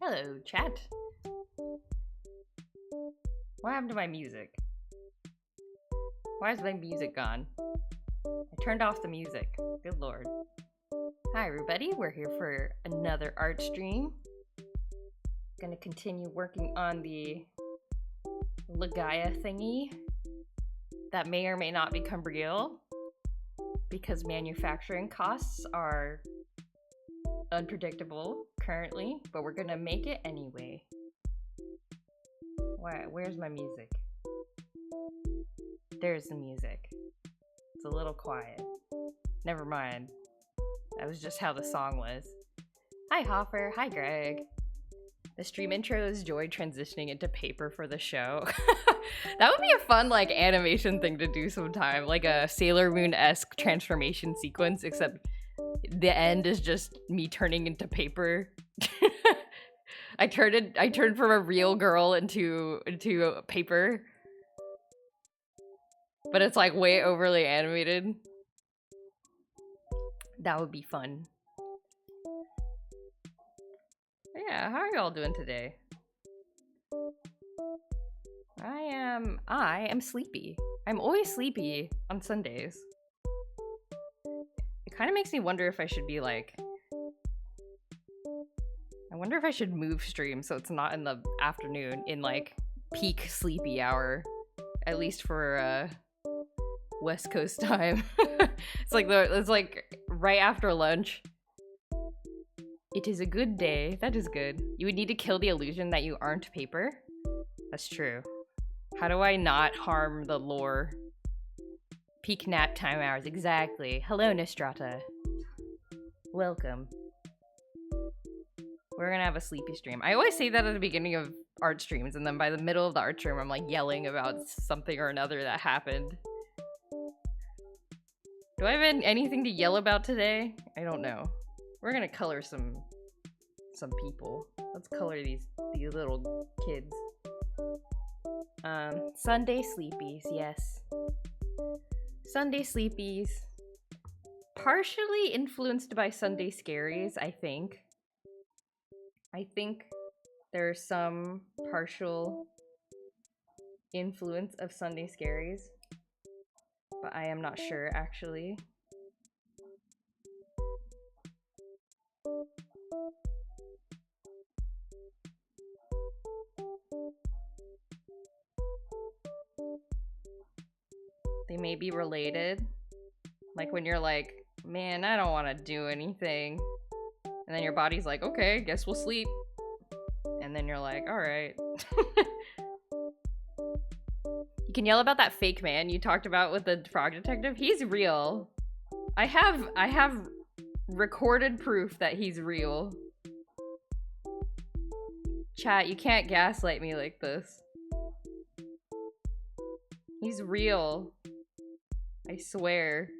Hello, chat. What happened to my music? Why is my music gone? I turned off the music. Good lord. Hi everybody, we're here for another art stream. Gonna continue working on the Legaia thingy that may or may not become real because manufacturing costs are unpredictable currently, but we're gonna make it anyway. Where's my music? There's the music. It's a little quiet. Never mind. That was just how the song was. Hi Hopper, hi Greg. The stream intro is Joy transitioning into paper for the show. That would be a fun like animation thing to do sometime, like a Sailor Moon-esque transformation sequence, except the end is just me turning into paper. I turned from a real girl into paper. But it's like way overly animated. That would be fun. But yeah, how are y'all doing today? I am sleepy. I'm always sleepy on Sundays. It kind of makes me wonder if I should be like... I wonder if I should move stream so it's not in the afternoon, in like peak sleepy hour. At least for West Coast time. It's like right after lunch. It is a good day. That is good. You would need to kill the illusion that you aren't paper. That's true. How do I not harm the lore? Peak nap time hours, exactly. Hello, Nostrata. Welcome. We're gonna have a sleepy stream. I always say that at the beginning of art streams, and then by the middle of the art stream, I'm like yelling about something or another that happened. Do I have anything to yell about today? I don't know. We're gonna color some people. Let's color these little kids. Sunday sleepies, yes. Sunday sleepies. Partially influenced by Sunday scaries, I think. I think there's some partial influence of Sunday scaries, but I am not sure actually. They may be related. Like when you're like, man, I don't want to do anything. And then your body's like, okay, guess we'll sleep. And then you're like, all right. You can yell about that fake man you talked about with the frog detective. He's real. I have recorded proof that he's real. Chat, you can't gaslight me like this. He's real. I swear.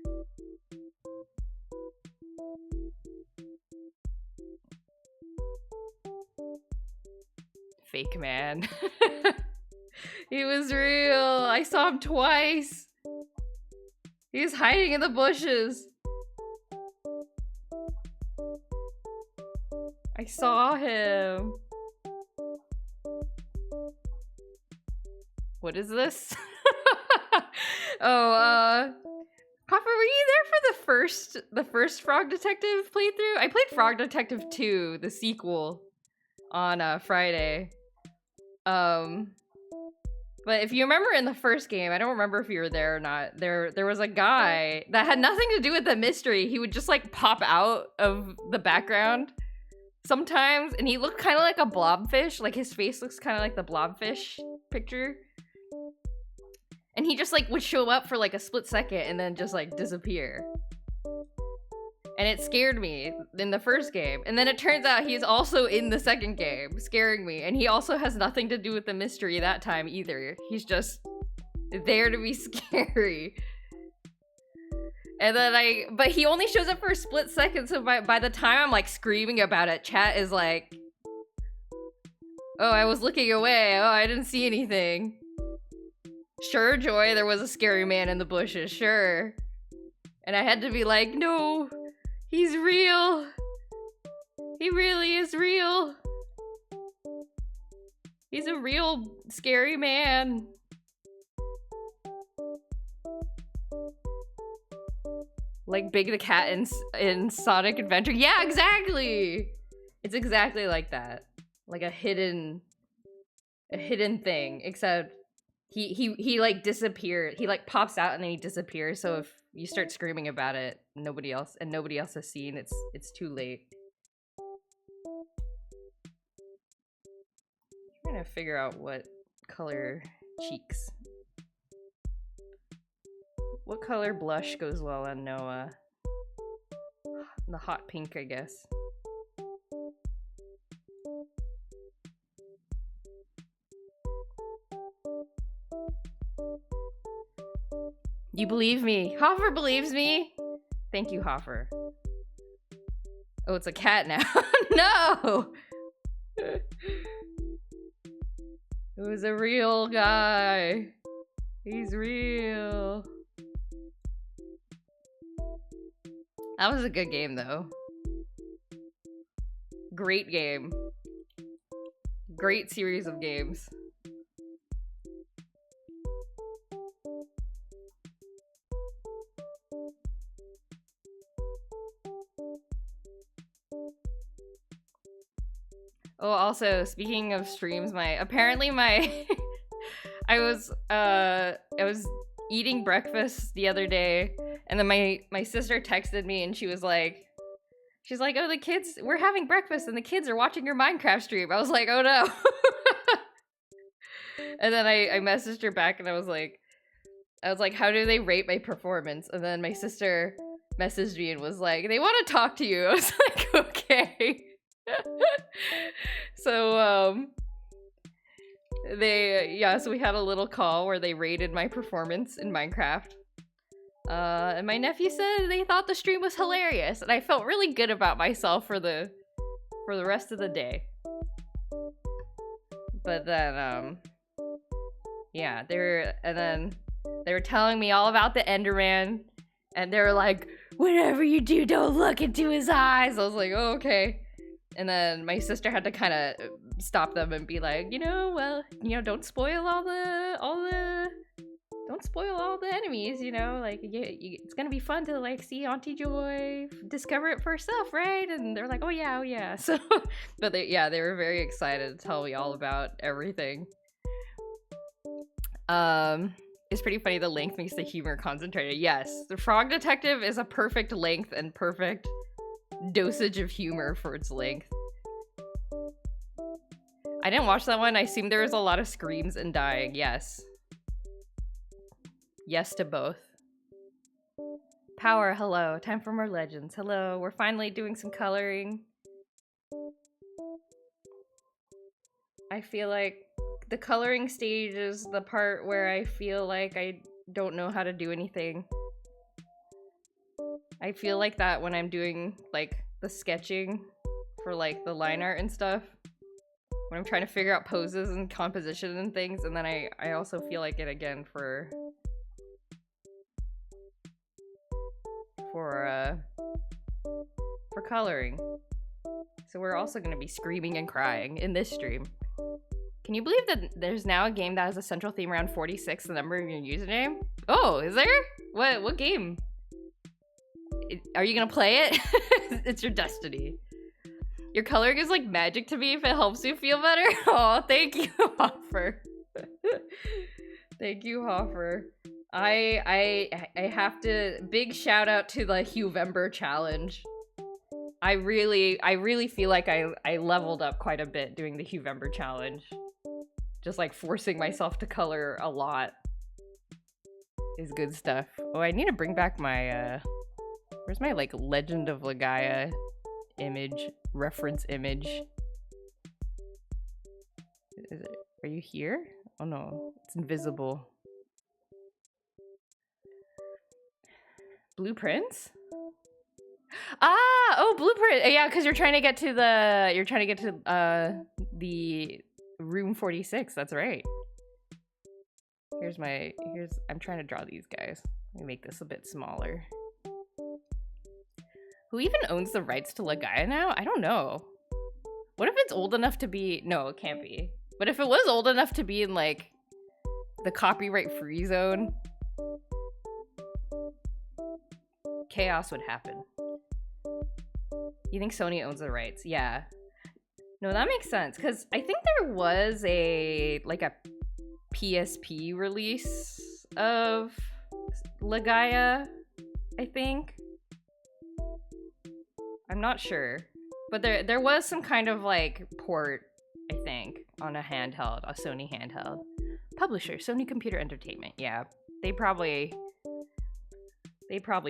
Fake man. He was real. I saw him twice. He was hiding in the bushes. I saw him. What is this? Oh, Hopper, were you there for the first Frog Detective playthrough? I played Frog Detective 2, the sequel, on Friday. But if you remember in the first game, I don't remember if you were there or not, there was a guy that had nothing to do with the mystery. He would just like pop out of the background sometimes, and he looked kind of like a blobfish. Like his face looks kind of like the blobfish picture. And he just like would show up for like a split second and then just like disappear. And it scared me in the first game. And then it turns out he's also in the second game, scaring me. And he also has nothing to do with the mystery that time either. He's just there to be scary. And then but he only shows up for a split second, so by the time I'm like screaming about it, chat is like, oh, I was looking away. Oh, I didn't see anything. Sure, Joy, there was a scary man in the bushes, sure. And I had to be like, no, He's real. He really is real. He's a real scary man. Like Big the Cat in Sonic Adventure. Yeah, exactly. It's exactly like that. Like a hidden thing, except he like disappeared. He like pops out and then he disappears. So if you start screaming about it, nobody else has seen, it's too late. I'm trying to figure out what color cheeks. What color blush goes well on Noah? The hot pink, I guess. You believe me. Hoffer believes me. Thank you, Hoffer. Oh, it's a cat now. No! It was a real guy. He's real. That was a good game, though. Great game. Great series of games. Oh, also, speaking of streams, apparently my I was eating breakfast the other day, and then my sister texted me and she's like, oh, the kids, we're having breakfast and the kids are watching your Minecraft stream. I was like, oh no. And then I messaged her back and I was like, how do they rate my performance? And then my sister messaged me and was like, they want to talk to you. I was like, okay. So so we had a little call where they rated my performance in Minecraft. And my nephew said they thought the stream was hilarious, and I felt really good about myself for the rest of the day. But then yeah, they were telling me all about the Enderman, and they were like, whatever you do, don't look into his eyes. I was like, oh, okay. And then my sister had to kind of stop them and be like, don't spoil don't spoil all the enemies, like it's gonna be fun to like see Auntie Joy discover it for herself, right? And they're like, oh yeah. So, but they were very excited to tell me all about everything. It's pretty funny. The length makes the humor concentrated. Yes, the Frog Detective is a perfect length and perfect dosage of humor for its length. I didn't watch that one. I assume there was a lot of screams and dying. Yes. Yes to both. Power, hello. Time for more legends. Hello. We're finally doing some coloring. I feel like the coloring stage is the part where I feel like I don't know how to do anything. I feel like that when I'm doing like the sketching for like the line art and stuff, when I'm trying to figure out poses and composition and things. And then I also feel like it again for coloring. So we're also going to be screaming and crying in this stream. Can you believe that there's now a game that has a central theme around 46, the number of your username? Oh, is there? What game? Are you gonna play it? It's your destiny. Your coloring is like magic to me if it helps you feel better. Oh, thank you, Hoffer. Thank you, Hoffer. I have to big shout out to the Huevember challenge. I really feel like I leveled up quite a bit doing the Huevember challenge. Just like forcing myself to color a lot is good stuff. Oh, I need to bring back my where's my like Legend of Legaia reference image? Are you here? Oh no, it's invisible. Blueprints? Oh, blueprint. Yeah, because you're trying to get to the room 46. That's right. I'm trying to draw these guys. Let me make this a bit smaller. Who even owns the rights to Legaia now? I don't know. What if it's old enough to be... No, it can't be. But if it was old enough to be in, like, the copyright-free zone, chaos would happen. You think Sony owns the rights? Yeah. No, that makes sense, because I think there was a PSP release of Legaia, I think. I'm not sure. But there was some kind of, like, port, I think, on a handheld, a Sony handheld. Publisher, Sony Computer Entertainment. Yeah, they probably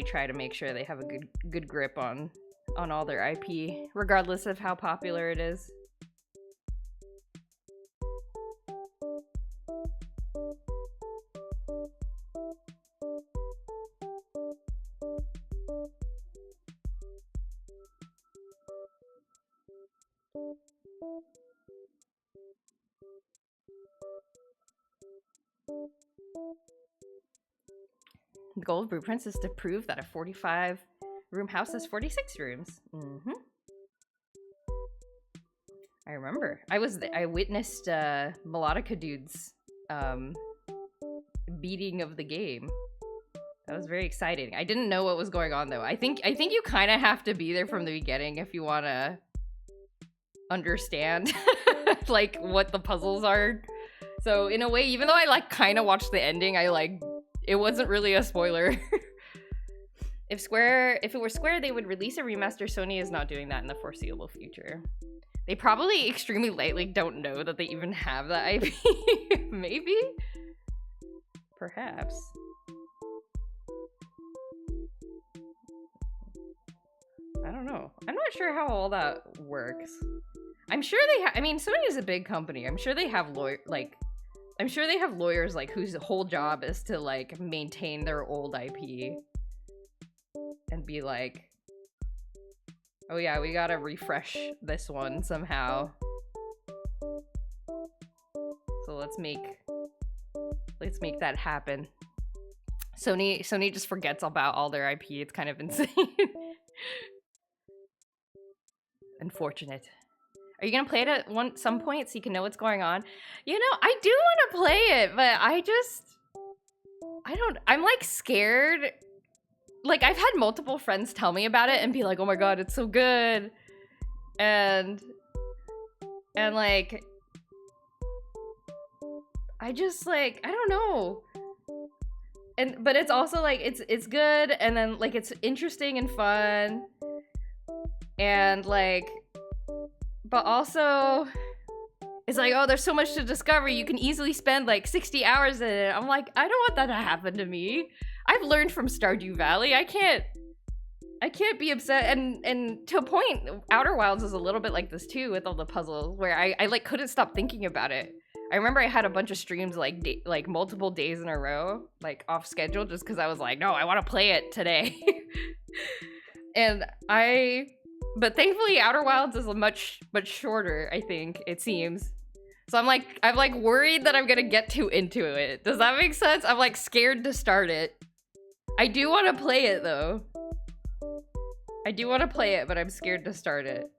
try to make sure they have a good grip on all their IP, regardless of how popular it is. The goal of Blueprints is to prove that a 45-room house has 46 rooms. I remember. I witnessed Melodica Dude's beating of the game. That was very exciting. I didn't know what was going on though. I think you kind of have to be there from the beginning if you want to understand like what the puzzles are. So in a way, even though I like kind of watched the ending, it wasn't really a spoiler. If it were Square, they would release a remaster. Sony is not doing that in the foreseeable future. They probably extremely lightly don't know that they even have that IP. Maybe? Perhaps. I don't know. I'm not sure how all that works. I'm sure they I mean, Sony is a big company. I'm sure they have I'm sure they have lawyers like whose whole job is to like maintain their old IP and be like, oh yeah, we gotta refresh this one somehow. So let's make that happen. Sony just forgets about all their IP. It's kind of insane. Unfortunate. Are you gonna play it at some point so you can know what's going on? You know, I do want to play it, but I'm like scared. Like I've had multiple friends tell me about it and be like, oh my god, it's so good. And like, I just like, I don't know. But it's also like, it's good. And then like, it's interesting and fun. And like, but also, it's like, oh, there's so much to discover. You can easily spend like 60 hours in it. I'm like, I don't want that to happen to me. I've learned from Stardew Valley. I can't be upset. And to a point, Outer Wilds is a little bit like this too, with all the puzzles, where I like couldn't stop thinking about it. I remember I had a bunch of streams like multiple days in a row, like off schedule, just because I was like, no, I want to play it today. But thankfully, Outer Wilds is much shorter, I think, it seems. So I'm like worried that I'm gonna get too into it. Does that make sense? I'm like scared to start it. I do want to play it though. I do want to play it, but I'm scared to start it.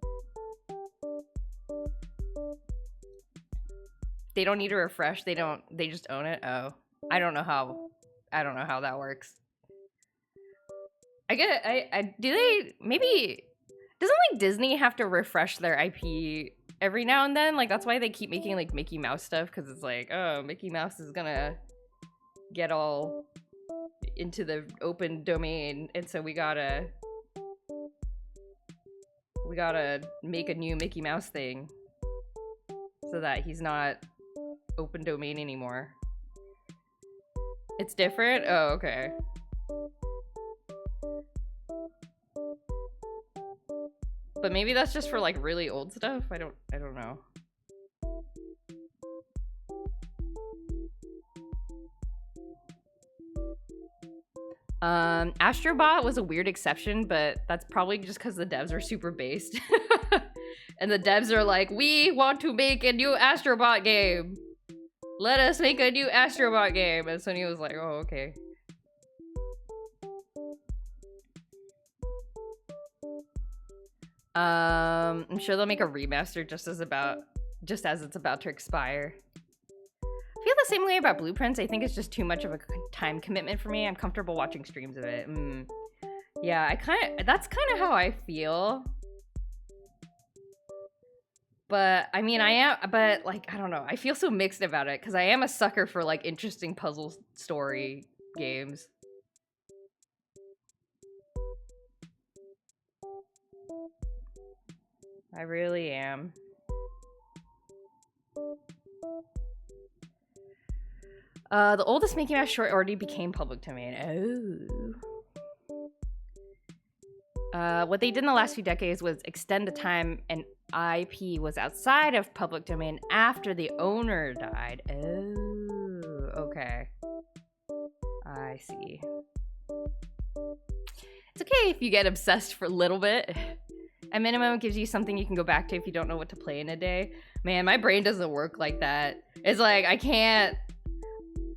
They don't need to refresh. They just own it. Oh, I don't know how that works. Maybe doesn't like Disney have to refresh their IP every now and then? Like that's why they keep making like Mickey Mouse stuff, because it's like, oh, Mickey Mouse is gonna get all into the open domain, and so we gotta make a new Mickey Mouse thing so that he's not open domain anymore. It's different? Oh, okay. But maybe that's just for like really old stuff. I don't know. Astrobot was a weird exception, but that's probably just because the devs are super based. And the devs are like, we want to make a new Astrobot game. Let us make a new Astrobot game. And Sony was like, oh, okay. I'm sure they'll make a remaster just as it's about to expire. I feel the same way about Blueprints. I think it's just too much of a time commitment for me. I'm comfortable watching streams of it. Yeah, that's kind of how I feel. But I mean, like, I don't know. I feel so mixed about it because I am a sucker for like interesting puzzle story games. I really am. The oldest Mickey Mouse short already became public domain. Oh. What they did in the last few decades was extend the time an IP was outside of public domain after the owner died. Oh, okay. I see. It's okay if you get obsessed for a little bit. At minimum, it gives you something you can go back to if you don't know what to play in a day. Man, my brain doesn't work like that. It's like, I can't...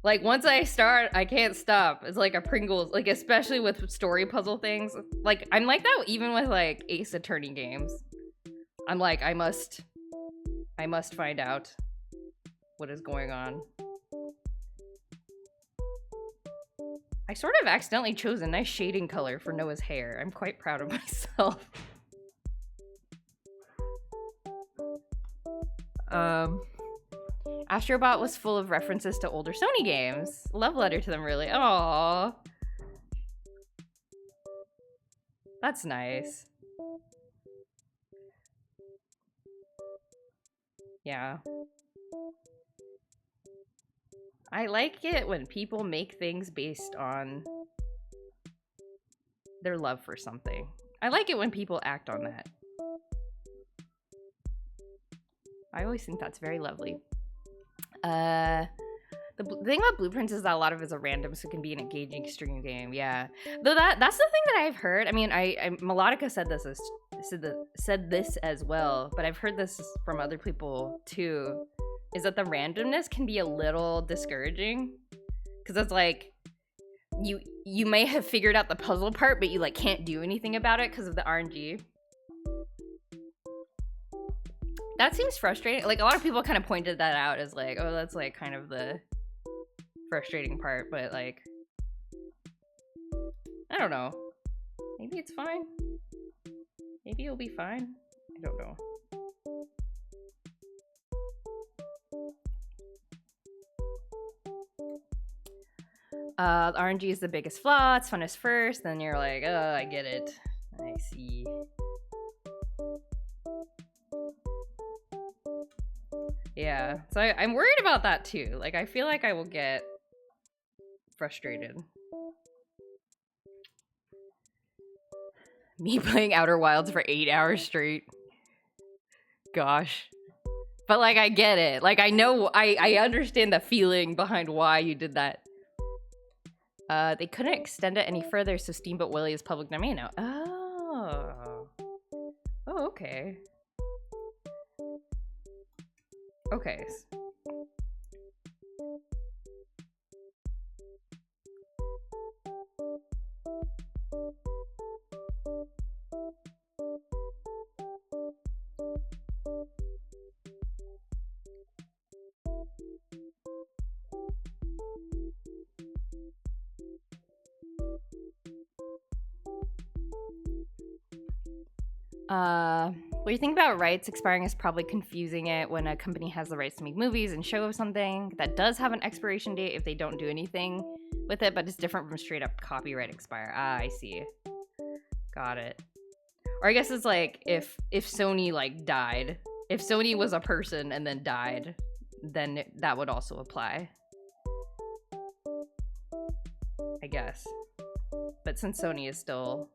Like, once I start, I can't stop. It's like a Pringles, like, especially with story puzzle things. Like, I'm like that even with, like, Ace Attorney games. I'm like, I must find out what is going on. I sort of accidentally chose a nice shading color for Noah's hair. I'm quite proud of myself. Astrobot was full of references to older Sony games. Love letter to them, really. Aww. That's nice. Yeah. I like it when people make things based on their love for something. I like it when people act on that. I always think that's very lovely. The thing about Blueprints is that a lot of it is a random, so it can be an engaging stream game. Yeah, though that's the thing that I've heard. I mean, Melodica said this as well, but I've heard this from other people too. Is that the randomness can be a little discouraging because it's like you may have figured out the puzzle part, but you like can't do anything about it because of the RNG. That seems frustrating. Like, a lot of people kind of pointed that out as like, oh, that's like kind of the frustrating part, but like, I don't know. Maybe it's fine. Maybe it'll be fine. I don't know. The RNG is the biggest flaw. It's funnest first, then you're like, oh, I get it. I see. Yeah, so I'm worried about that too. Like, I feel like I will get frustrated. Me playing Outer Wilds for 8 hours straight. Gosh. But like, I get it. Like, I know, I understand the feeling behind why you did that. They couldn't extend it any further, so Steamboat Willie is public domain now. Oh. Oh, okay. Okay. What do you think about rights expiring is probably confusing it when a company has the rights to make movies and show something that does have an expiration date if they don't do anything with it, but it's different from straight up copyright expire. Ah, I see. Got it. Or I guess it's like if Sony like died. If Sony was a person and then died, then that would also apply. I guess. But since Sony is still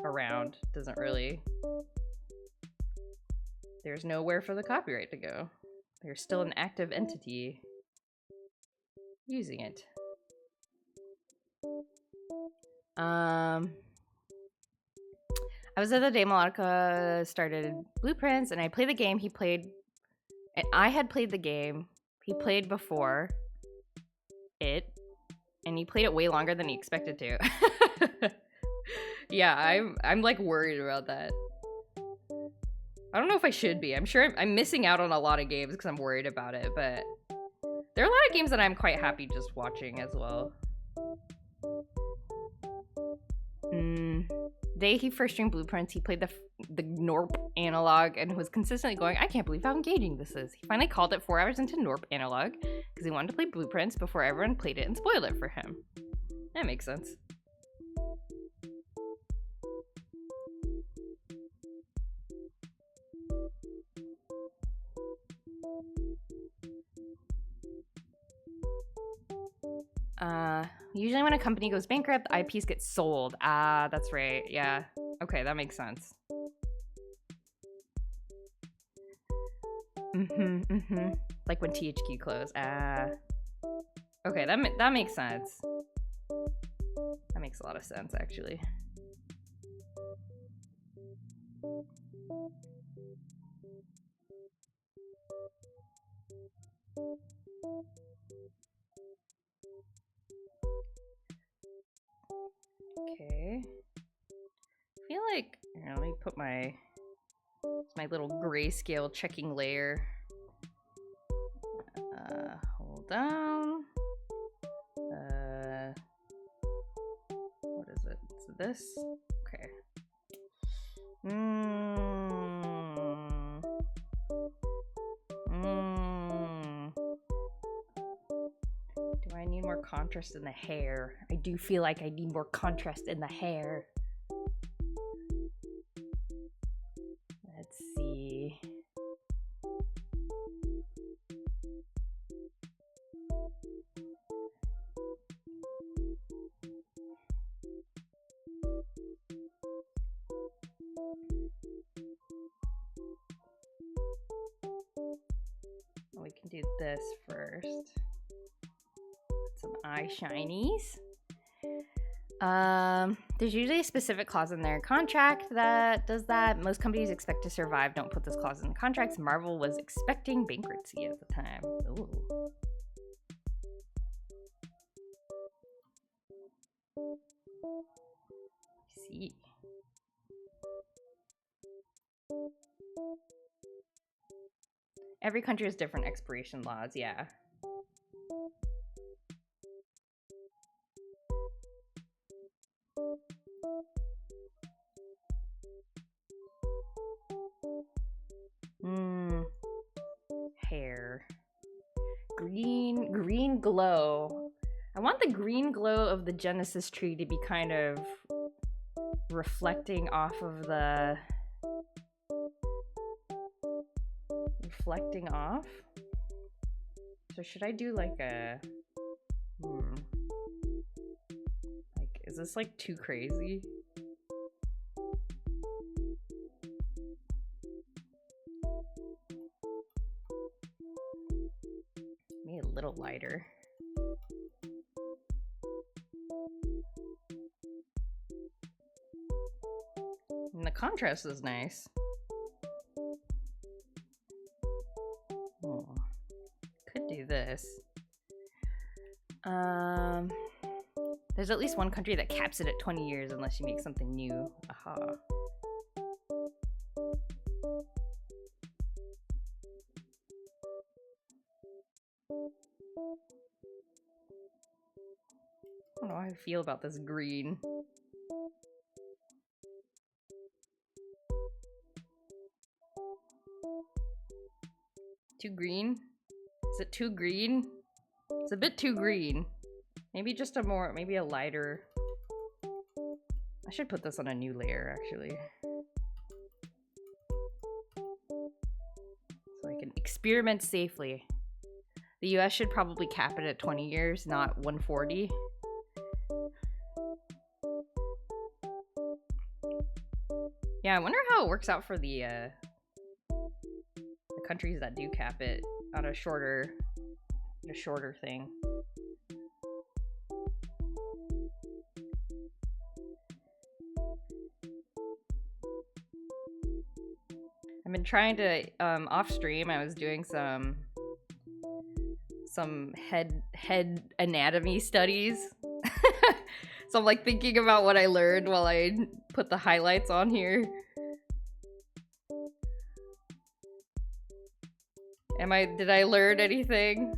around, doesn't really... There's nowhere for the copyright to go. There's still an active entity using it. I was there the day Melodica started Blueprints, and I played the game. He played, and I had played the game. He played before it, and he played it way longer than he expected to. Yeah, I'm like worried about that. I don't know if I should be. I'm sure I'm missing out on a lot of games because I'm worried about it, but there are a lot of games that I'm quite happy just watching as well. The day he first streamed Blueprints, he played the Norp analog and was consistently going, I can't believe how engaging this is. He finally called it 4 hours into Norp analog because he wanted to play Blueprints before everyone played it and spoiled it for him. That makes sense. Usually when a company goes bankrupt, IPs get sold. Ah, that's right. Yeah. Okay, that makes sense. Like when THQ closed. Ah. Okay, that makes sense. That makes a lot of sense, actually. Okay. I feel like, here, let me put my little grayscale checking layer. Hold on. What is it? Is it this? Okay. Do I need more contrast in the hair? I do feel like I need more contrast in the hair. Let's see. We can do this first. Some eye shinies. There's usually a specific clause in their contract that does that. Most companies expect to survive don't put this clause in the contracts. Marvel was expecting bankruptcy at the time. Ooh. See. Every country has different expiration laws, yeah. Hair. Green glow. I want the green glow of the Genesis tree to be kind of reflecting off of the... Reflecting off? So should I do like a... Like, is this like too crazy? Maybe a little lighter. And the contrast is nice. Could do this. There's at least one country that caps it at 20 years unless you make something new. Aha. I don't know how I feel about this green. Too green? Is it too green? It's a bit too green. Maybe just maybe a lighter. I should put this on a new layer, actually. So I can experiment safely. The US should probably cap it at 20 years, not 140. Yeah, I wonder how it works out for the countries that do cap it on a shorter thing. I've been trying to off stream. I was doing some head anatomy studies. So I'm like thinking about what I learned while I put the highlights on here. Did I learn anything?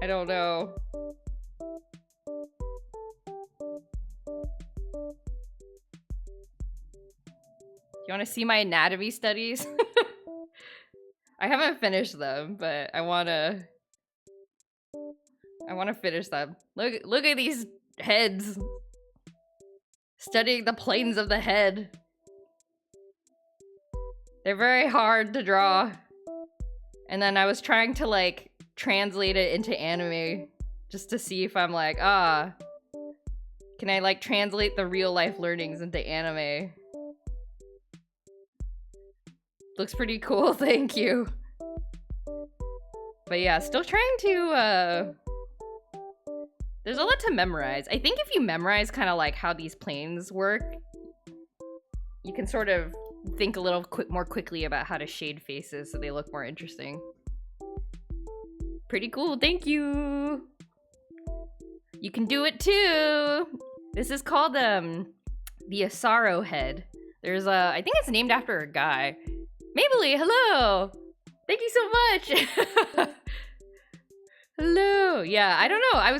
I don't know. You want to see my anatomy studies? I haven't finished them, but I want to finish them. Look at these heads. Studying the planes of the head. They're very hard to draw. And then I was trying to like translate it into anime just to see if I'm like, can I like translate the real life learnings into anime? Looks pretty cool, thank you. But yeah, still trying to, there's a lot to memorize. I think if you memorize kind of like how these planes work, you can sort of think a little more quickly about how to shade faces so they look more interesting. Pretty cool, thank you. You can do it too. This is called the Asaro head. There's I think it's named after a guy. Mabley, hello. Thank you so much. Hello. Yeah, I don't know. I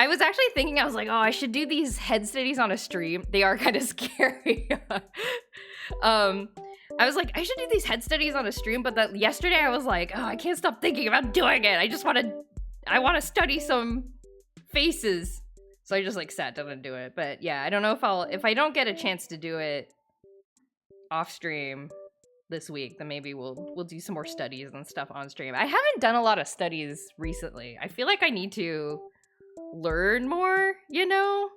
was actually thinking, I was like, oh, I should do these head studies on a stream. They are kind of scary. I was like, I should do these head studies on a stream, but yesterday I was like, oh, I can't stop thinking about doing it. I want to study some faces. So I just like sat down and do it. But yeah, I don't know if I don't get a chance to do it off stream this week, then maybe we'll do some more studies and stuff on stream. I haven't done a lot of studies recently. I feel like I need to learn more, you know?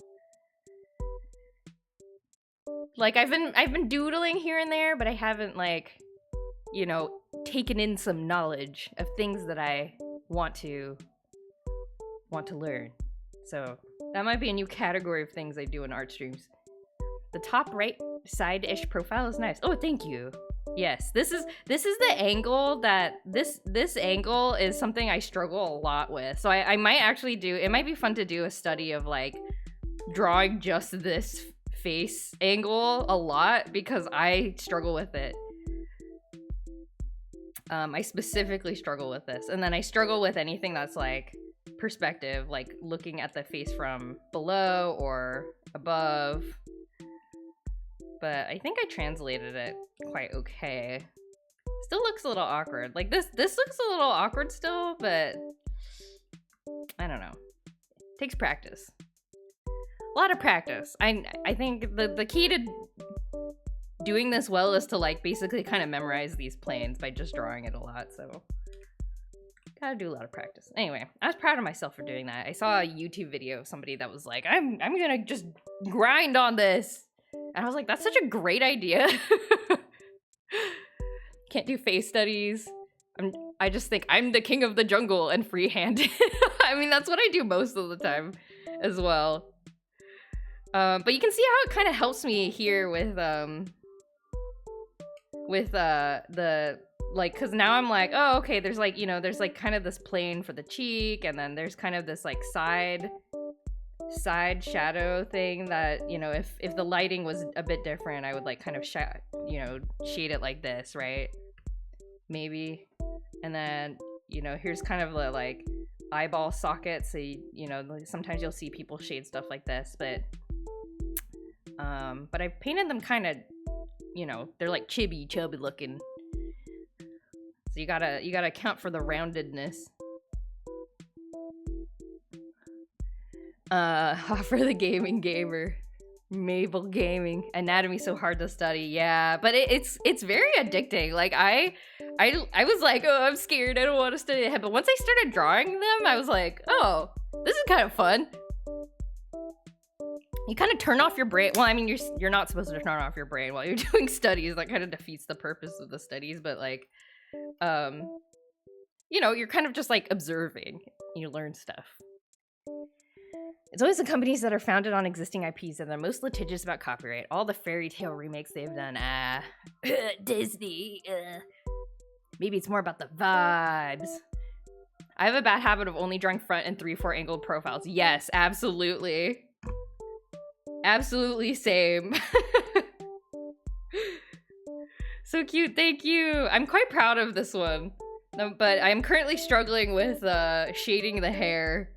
Like I've been doodling here and there, but I haven't like, you know, taken in some knowledge of things that I want to learn. So that might be a new category of things I do in art streams. The top right side-ish profile is nice. Oh, thank you. Yes, this is the angle that this angle is something I struggle a lot with. So I might actually it might be fun to do a study of like drawing just this face angle a lot because I struggle with it. I specifically struggle with this, and then I struggle with anything that's like perspective, like looking at the face from below or above. But I think I translated it quite okay. Still looks a little awkward. Like this looks a little awkward still, but I don't know. Takes practice. A lot of practice. I think the key to doing this well is to like basically kind of memorize these planes by just drawing it a lot, so gotta do a lot of practice. Anyway, I was proud of myself for doing that. I saw a YouTube video of somebody that was like, I'm gonna just grind on this. And I was like, that's such a great idea. Can't do face studies. I just think I'm the king of the jungle and free-handed. I mean, that's what I do most of the time as well. But you can see how it kind of helps me here with the like, because now I'm like, oh, okay, there's like, you know, there's like kind of this plane for the cheek, and then there's kind of this like side shadow thing that, you know, if the lighting was a bit different, I would like kind of shade it like this, right? Maybe. And then, you know, here's kind of the like eyeball socket, so you know, like, sometimes you'll see people shade stuff like this, but I painted them kind of, you know, they're like chubby looking, so you gotta account for the roundedness. For the gaming gamer. Mabel Gaming. Anatomy so hard to study. Yeah, but it's very addicting. Like I was like, oh, I'm scared. I don't want to study ahead. But once I started drawing them, I was like, oh, this is kind of fun. You kind of turn off your brain. Well, I mean, you're not supposed to turn off your brain while you're doing studies. That kind of defeats the purpose of the studies. But like, you know, you're kind of just like observing. You learn stuff. It's always the companies that are founded on existing IPs and they're most litigious about copyright. All the fairy tale remakes they've done, Disney. Maybe it's more about the vibes. I have a bad habit of only drawing front and 3/4 angled profiles. Yes, absolutely. Absolutely same. So cute, thank you. I'm quite proud of this one. No, but I'm currently struggling with shading the hair.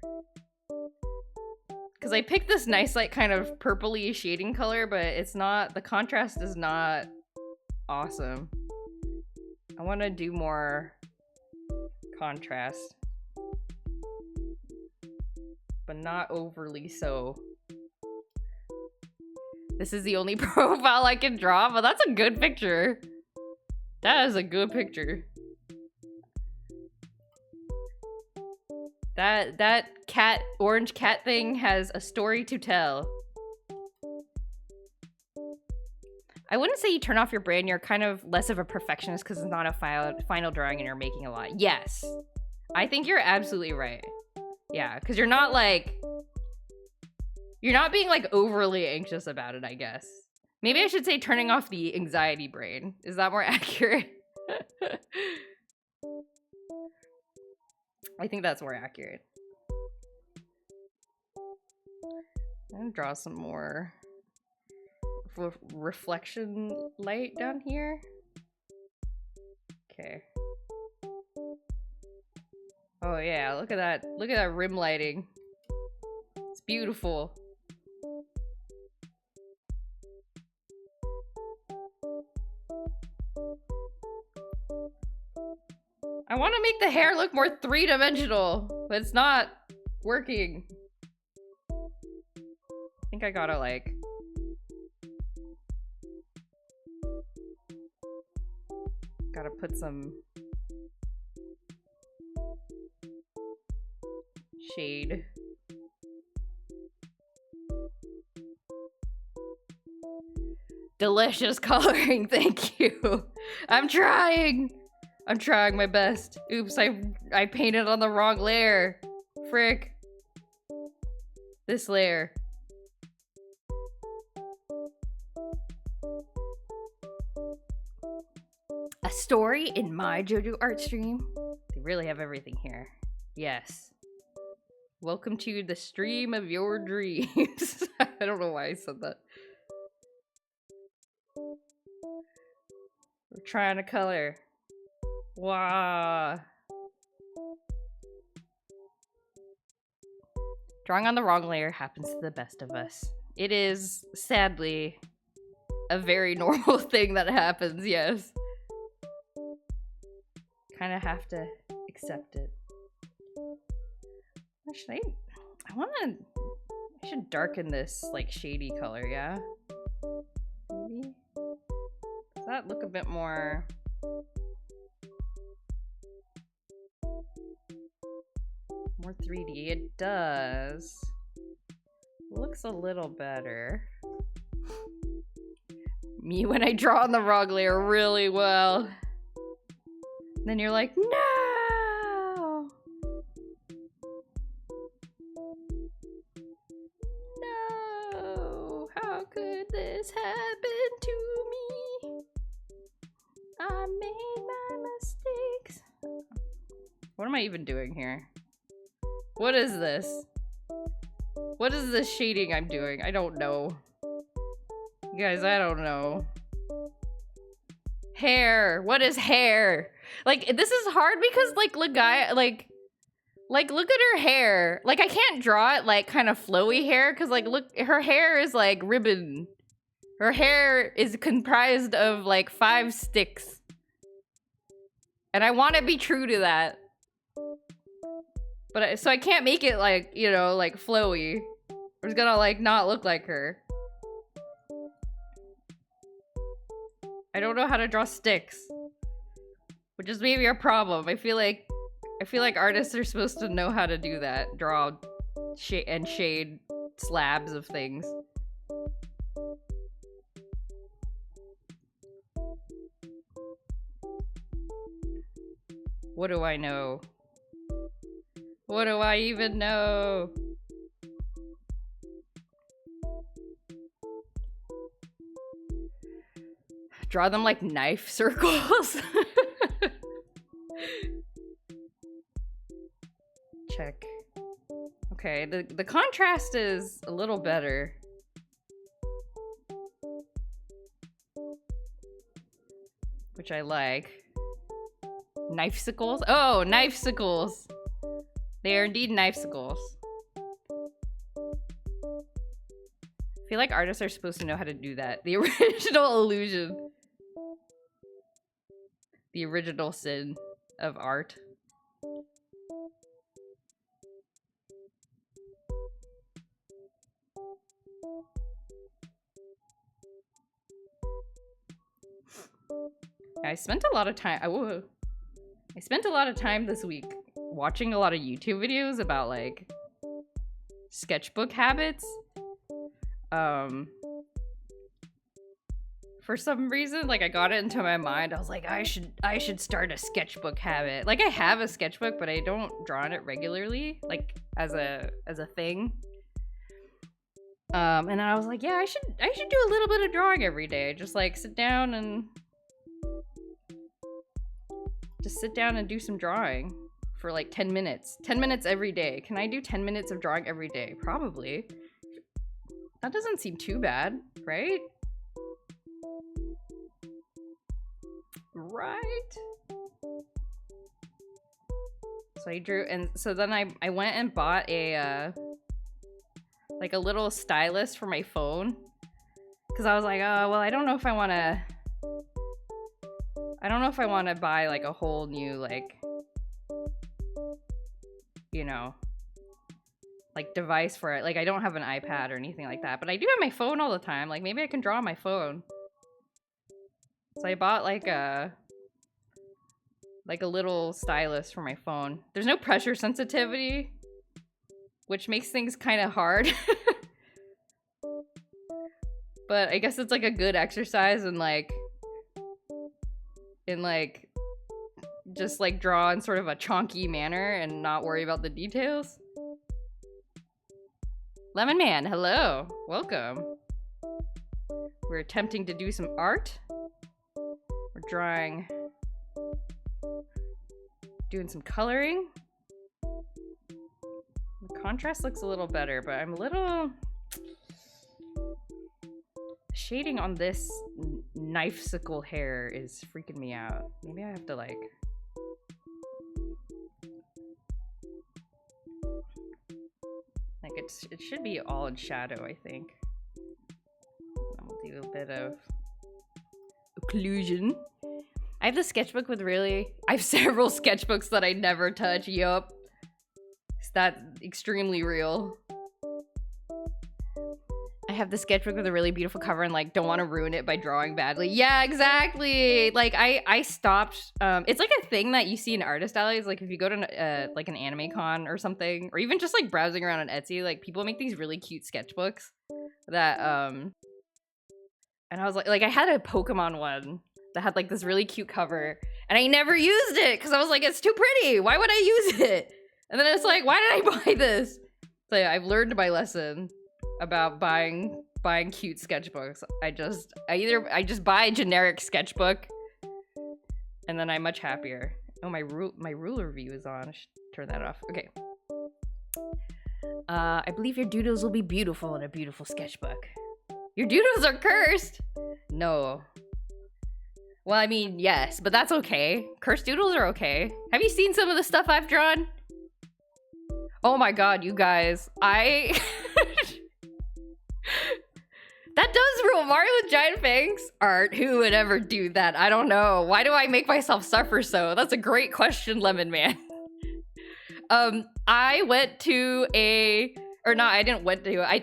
Because I picked this nice, like, kind of purpley shading color, but it's not, the contrast is not awesome. I want to do more contrast. But not overly so. This is the only profile I can draw, but that's a good picture. That is a good picture. That cat, orange cat thing has a story to tell. I wouldn't say you turn off your brain, you're kind of less of a perfectionist because it's not a final drawing and you're making a lot. Yes. I think you're absolutely right. Yeah, because you're not like... You're not being like overly anxious about it, I guess. Maybe I should say turning off the anxiety brain. Is that more accurate? I think that's more accurate. I'm gonna draw some more reflection light down here. Okay. Oh yeah, look at that. Look at that rim lighting. It's beautiful. I want to make the hair look more three-dimensional, but it's not working. I think I gotta like... Gotta put some shade. Delicious coloring, thank you. I'm trying my best. Oops, I painted on the wrong layer. Frick. This layer. A story in my JoJo art stream? They really have everything here. Yes. Welcome to the stream of your dreams. I don't know why I said that. We're trying to color. Wow. Drawing on the wrong layer happens to the best of us. It is, sadly, a very normal thing that happens, yes. Kind of have to accept it. Actually, I should darken this, like, shady color, yeah? Maybe? Does that look a bit more... more 3D? It does. Looks a little better. Me when I draw on the wrong layer really well. Then you're like, no! No! How could this happen to me? I made my mistakes. What am I even doing here? What is this? What is this shading I'm doing? I don't know. You guys, I don't know. Hair. What is hair? Like, this is hard because, like, Legaia, like, look at her hair. Like, I can't draw it, like, kind of flowy hair, because, like, look, her hair is, like, ribbon. Her hair is comprised of, like, 5 sticks. And I want to be true to that. But, so I can't make it, like, you know, like, flowy. It's gonna, like, not look like her. I don't know how to draw sticks. Which is maybe a problem. I feel like artists are supposed to know how to do that. Draw and shade slabs of things. What do I know? What do I even know? Draw them like knife circles. Check. Okay, the contrast is a little better. Which I like. Knifesicles? Oh, knifesicles. They are indeed knifesicles. I feel like artists are supposed to know how to do that. The original illusion. The original sin of art. I spent a lot of time. I spent a lot of time this week watching a lot of YouTube videos about like sketchbook habits. For some reason, like I got it into my mind. I was like, I should start a sketchbook habit. Like I have a sketchbook, but I don't draw on it regularly, like as a thing. And then I was like, yeah, I should do a little bit of drawing every day. Just like sit down and do some drawing for like 10 minutes. 10 minutes every day. Can I do 10 minutes of drawing every day? Probably. That doesn't seem too bad, right? Right? So I drew, and so then I went and bought a like a little stylus for my phone, because I was like, oh well, I don't know if I want to buy like a whole new, like, you know, like device for it. Like I don't have an iPad or anything like that, but I do have my phone all the time. Like maybe I can draw on my phone. So I bought like a little stylus for my phone. There's no pressure sensitivity, which makes things kind of hard. But I guess it's like a good exercise in just like draw in sort of a chonky manner and not worry about the details. Lemon Man, hello. Welcome. We're attempting to do some art. We're drawing, doing some coloring. The contrast looks a little better, but I'm a little shading on this knifesicle hair is freaking me out. Maybe I have to like it should be all in shadow, I think. I'll do a bit of occlusion. I have the sketchbook with I have several sketchbooks that I never touch. Yup. Is that extremely real? I have the sketchbook with a really beautiful cover and like don't want to ruin it by drawing badly. Yeah, exactly. Like I stopped. It's like a thing that you see in artist alleys. Like if you go to like an anime con or something, or even just like browsing around on Etsy, like people make these really cute sketchbooks that and I was like I had a Pokemon one that had like this really cute cover, and I never used it because I was like, it's too pretty. Why would I use it? And then it's like, why did I buy this? So yeah, I've learned my lesson about buying cute sketchbooks. I just buy a generic sketchbook, and then I'm much happier. Oh, my ruler view is on. I should turn that off. Okay. I believe your doodles will be beautiful in a beautiful sketchbook. Your doodles are cursed. No. Well, I mean, yes, but that's okay. Cursed doodles are okay. Have you seen some of the stuff I've drawn? Oh my god, you guys. That does rule. Mario with giant fangs art. Who would ever do that? I don't know. Why do I make myself suffer so? That's a great question, Lemon Man. I went to I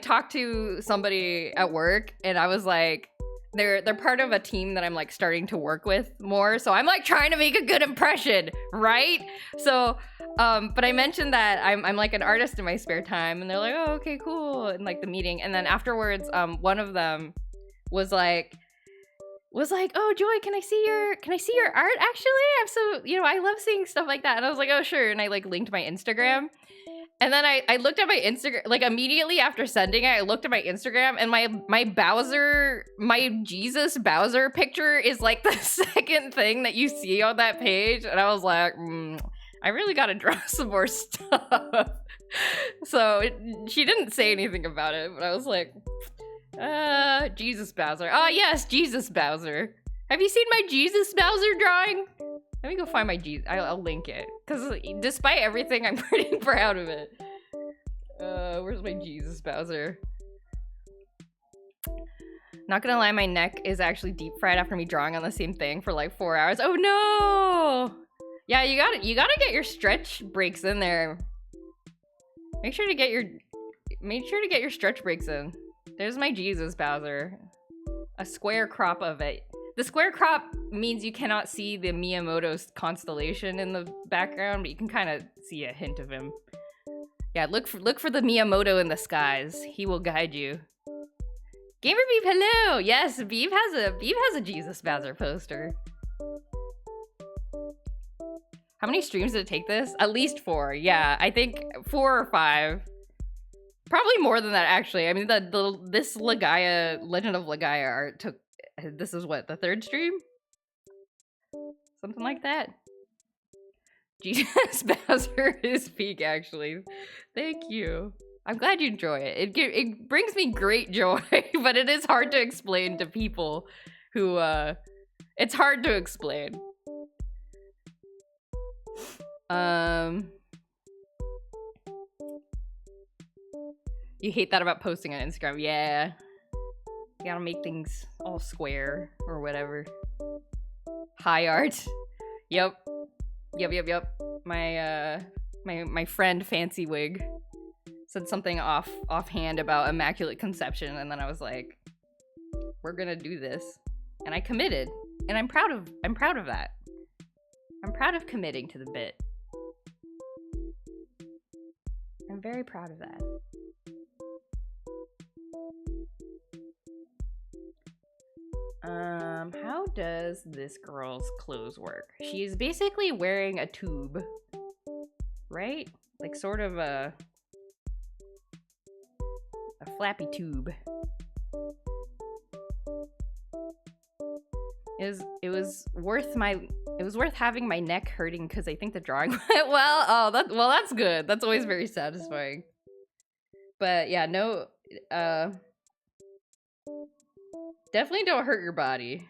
talked to somebody at work, and I was like, they're part of a team that I'm like starting to work with more, so I'm like trying to make a good impression, right? So but I mentioned that I'm like an artist in my spare time, and they're like, oh, okay, cool, in like the meeting. And then afterwards one of them was like, oh, Joy, can I see your art? Actually, I'm so, I love seeing stuff like that. And I was like, oh, sure. And I like linked my Instagram. And then I looked at my Instagram, like immediately after sending it, I looked at my Instagram, and my Jesus Bowser picture is like the second thing that you see on that page. And I was like, I really gotta draw some more stuff. So she didn't say anything about it, but I was like, Jesus Bowser. Oh yes, Jesus Bowser. Have you seen my Jesus Bowser drawing? Let me go find my Jesus. I'll link it. Because despite everything, I'm pretty proud of it. Where's my Jesus Bowser? Not gonna lie, my neck is actually deep fried after me drawing on the same thing for like 4 hours. Oh no! Yeah, you gotta get your stretch breaks in there. Make sure to get your stretch breaks in. There's my Jesus Bowser. A square crop of it. The square crop means you cannot see the Miyamoto constellation in the background, but you can kind of see a hint of him. Yeah, look for the Miyamoto in the skies. He will guide you. Gamer Beep, hello! Yes, Beep has a Jesus Bowser poster. How many streams did it take this? At least 4. Yeah, I think 4 or 5. Probably more than that, actually. I mean, this Legaia, Legend of Legaia art took... This is what, the 3rd stream? Something like that. Jesus Bowser is peak, actually. Thank you. I'm glad you enjoy it. It brings me great joy, but it is hard to explain to people who, it's hard to explain. You hate that about posting on Instagram. Yeah. You gotta make things all square or whatever. High art. Yep. My friend Fancy Wig said something offhand about Immaculate Conception, and then I was like, we're gonna do this. And I committed. And I'm proud of that. I'm proud of committing to the bit. I'm very proud of that. How does this girl's clothes work? She is basically wearing a tube, right? Like sort of a flappy tube. It was worth having my neck hurting because I think the drawing went well. Oh, that's good. That's always very satisfying. But yeah, no, definitely don't hurt your body.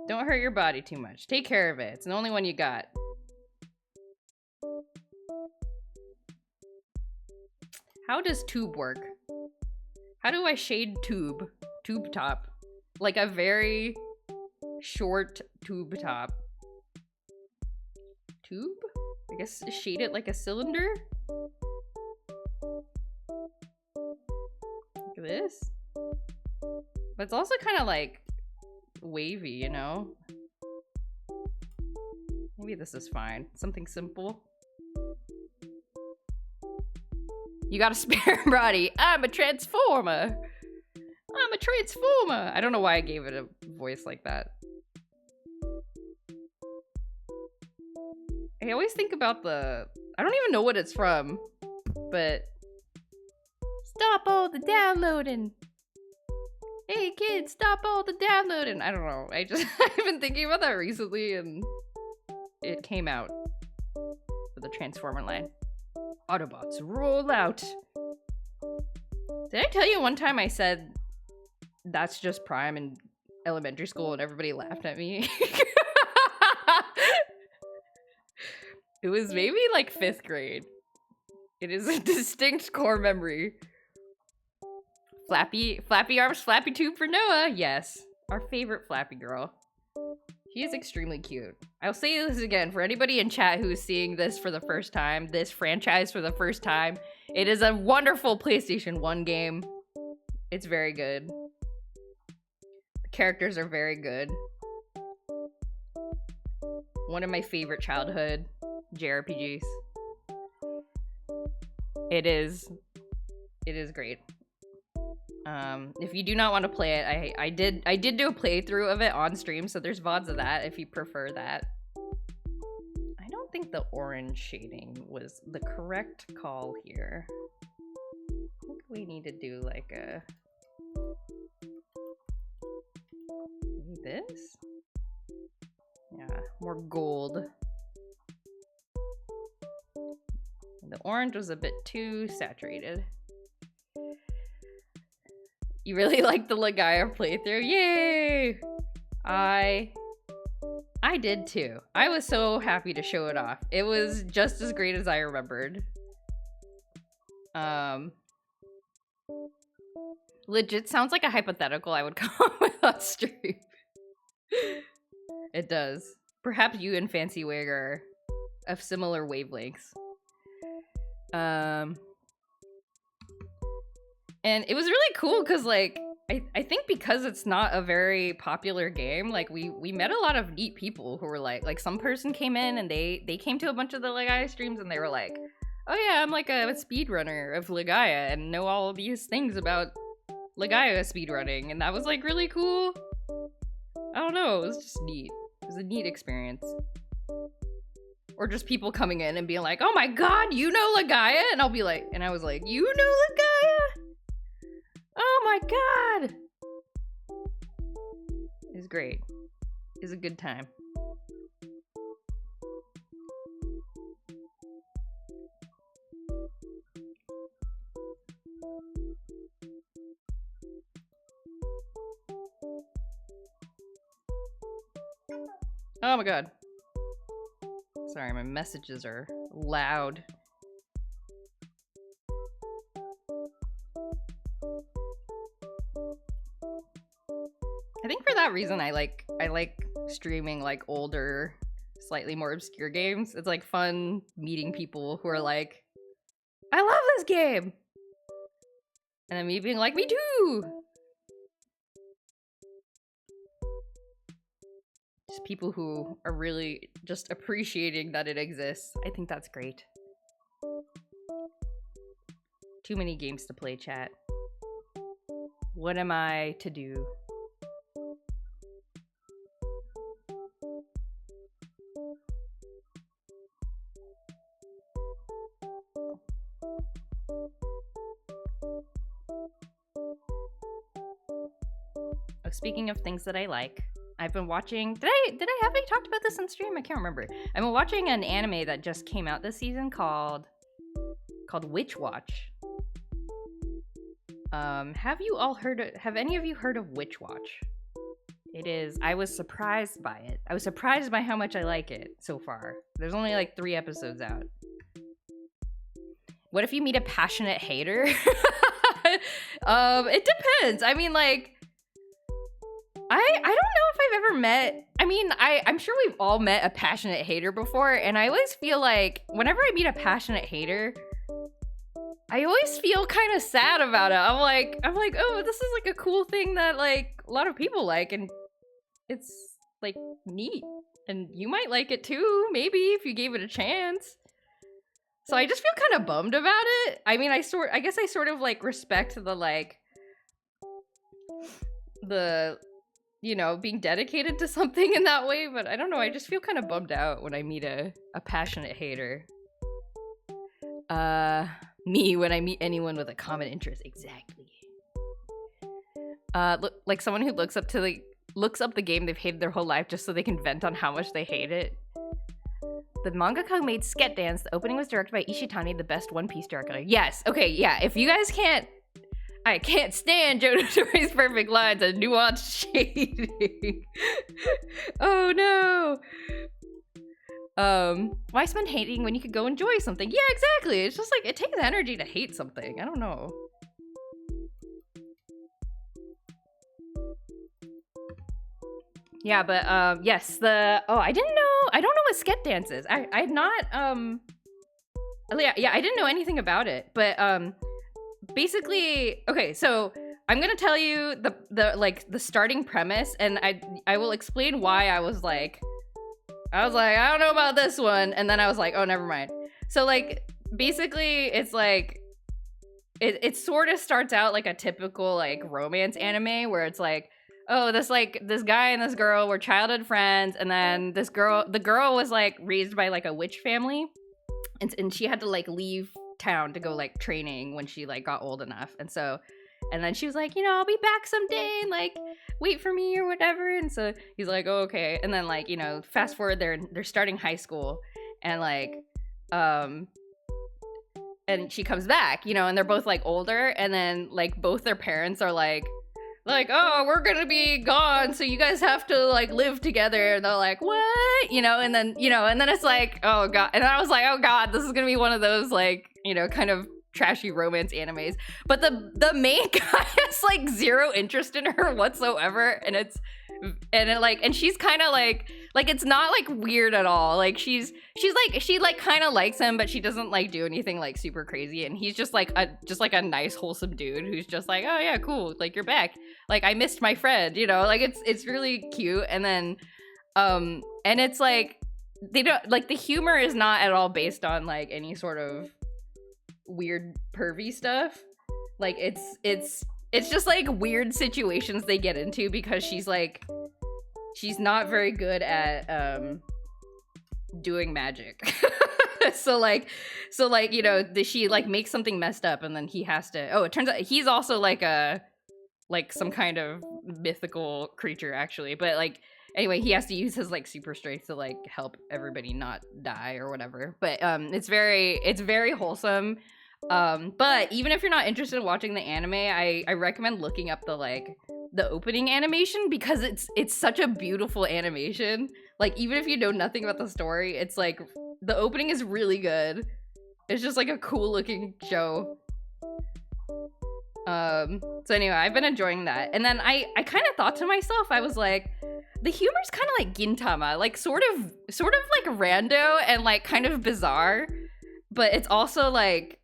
Don't hurt your body too much. Take care of it. It's the only one you got. How does tube work? How do I shade tube? Tube top. Like a very short tube top. Tube? I guess shade it like a cylinder? Like this? But it's also kind of like wavy, you know? Maybe this is fine. Something simple. You got a spare body. I'm a transformer. I'm a transformer. I don't know why I gave it a voice like that. I always think about I don't even know what it's from, but stop all the downloading. Hey kids, stop all the downloading. I don't know. I've been thinking about that recently and it came out for the Transformer line. Autobots, roll out. Did I tell you one time I said that's just Prime in elementary school and everybody laughed at me? It was maybe like 5th grade. It is a distinct core memory. Flappy arms, flappy tube for Noah. Yes, our favorite Flappy girl. She is extremely cute. I'll say this again for anybody in chat who is seeing this for the first time, this franchise for the first time. It is a wonderful PlayStation 1 game. It's very good. The characters are very good. One of my favorite childhood JRPGs. It is great. If you do not want to play it, I did do a playthrough of it on stream, so there's VODs of that if you prefer that. I don't think the orange shading was the correct call here. I think we need to do like a... maybe this? Yeah, more gold. The orange was a bit too saturated. You really like the Legaia playthrough? Yay! I did too. I was so happy to show it off. It was just as great as I remembered. Legit sounds like a hypothetical I would come up with on stream. It does. Perhaps you and Fancy Wig are of similar wavelengths. And it was really cool because, like, I think because it's not a very popular game, like, we met a lot of neat people who were like some person came in and they came to a bunch of the Legaia streams and they were like, oh yeah, I'm like a speedrunner of Legaia and know all these things about Legaia speedrunning, and that was like really cool. I don't know, it was just neat. It was a neat experience. Or just people coming in and being like, oh my god, you know Legaia? And I'll be like, and I was like, you know Legaia? Oh my god! It was great. It was a good time. Oh my god. Sorry, my messages are loud. I think for that reason I like streaming like older, slightly more obscure games. It's like fun meeting people who are like, I love this game! And then me being like, me too! Just people who are really just appreciating that it exists. I think that's great. Too many games to play, chat. What am I to do? Oh, speaking of things that I like, I've been watching. Did I have I talked about this on stream? I can't remember. I've been watching an anime that just came out this season called Witch Watch. Have you all have any of you heard of Witch Watch? It is. I was surprised by it. I was surprised by how much I like it so far. There's only like 3 episodes out. What if you meet a passionate hater? It depends. I mean, like, I don't know if I've ever met, I mean, I'm sure we've all met a passionate hater before, and I always feel like whenever I meet a passionate hater, I always feel kind of sad about it. I'm like, oh, this is like a cool thing that like a lot of people like, and it's like neat, and you might like it too, maybe if you gave it a chance. So I just feel kind of bummed about it. I mean, I guess I sort of like respect the you know, being dedicated to something in that way, but I don't know, I just feel kind of bummed out when I meet a passionate hater. Me when I meet anyone with a common interest, exactly. Like someone who looks up the game they've hated their whole life just so they can vent on how much they hate it. The mangaka made Sket Dance. The opening was directed by Ishitani, the best One Piece director. Yes, okay, yeah, if you guys I can't stand Jonotori's perfect lines and nuanced shading. Oh no. Why spend hating when you could go enjoy something? Yeah, exactly. It's just like, it takes energy to hate something. I don't know. Yeah, but yes, I don't know what Sket Dance is. I've not yeah, I didn't know anything about it, but basically, okay, so I'm gonna tell you the starting premise, and I will explain why I was like, I don't know about this one, and then I was like, oh, never mind. So like, basically, it's like, it sort of starts out like a typical like romance anime where it's like, oh, this guy and this girl were childhood friends, and then the girl was like raised by like a witch family, and she had to like leave town to go like training when she like got old enough, and then she was like, you know, I'll be back someday, and like wait for me or whatever. And so he's like, oh, okay. And then like, you know, fast forward, they're starting high school, and like and she comes back, you know, and they're both like older, and then like both their parents are like, like, oh, we're gonna be gone, so you guys have to like live together. And they're like, what? You know, and then it's like, oh god. And I was like, oh god, this is gonna be one of those like, you know, kind of trashy romance animes. But the main guy has like zero interest in her whatsoever, and she's kind of like it's not like weird at all. Like she like kind of likes him, but she doesn't like do anything like super crazy. And he's just like a nice wholesome dude who's just like, oh yeah, cool, like you're back, like I missed my friend, you know, like it's really cute. And then and it's like they don't like, the humor is not at all based on like any sort of weird pervy stuff. Like it's just like weird situations they get into because she's not very good at doing magic. so like you know, she like makes something messed up, and then he has to, oh, it turns out he's also like some kind of mythical creature actually, but like anyway, he has to use his like super strength to like help everybody not die or whatever. But it's very wholesome. But even if you're not interested in watching the anime, I recommend looking up the opening animation, because it's such a beautiful animation. Like even if you know nothing about the story, it's like the opening is really good. It's just like a cool looking show. So anyway, I've been enjoying that. And then I kind of thought to myself, I was like, the humor's kind of like Gintama, like sort of like rando and like kind of bizarre, but it's also like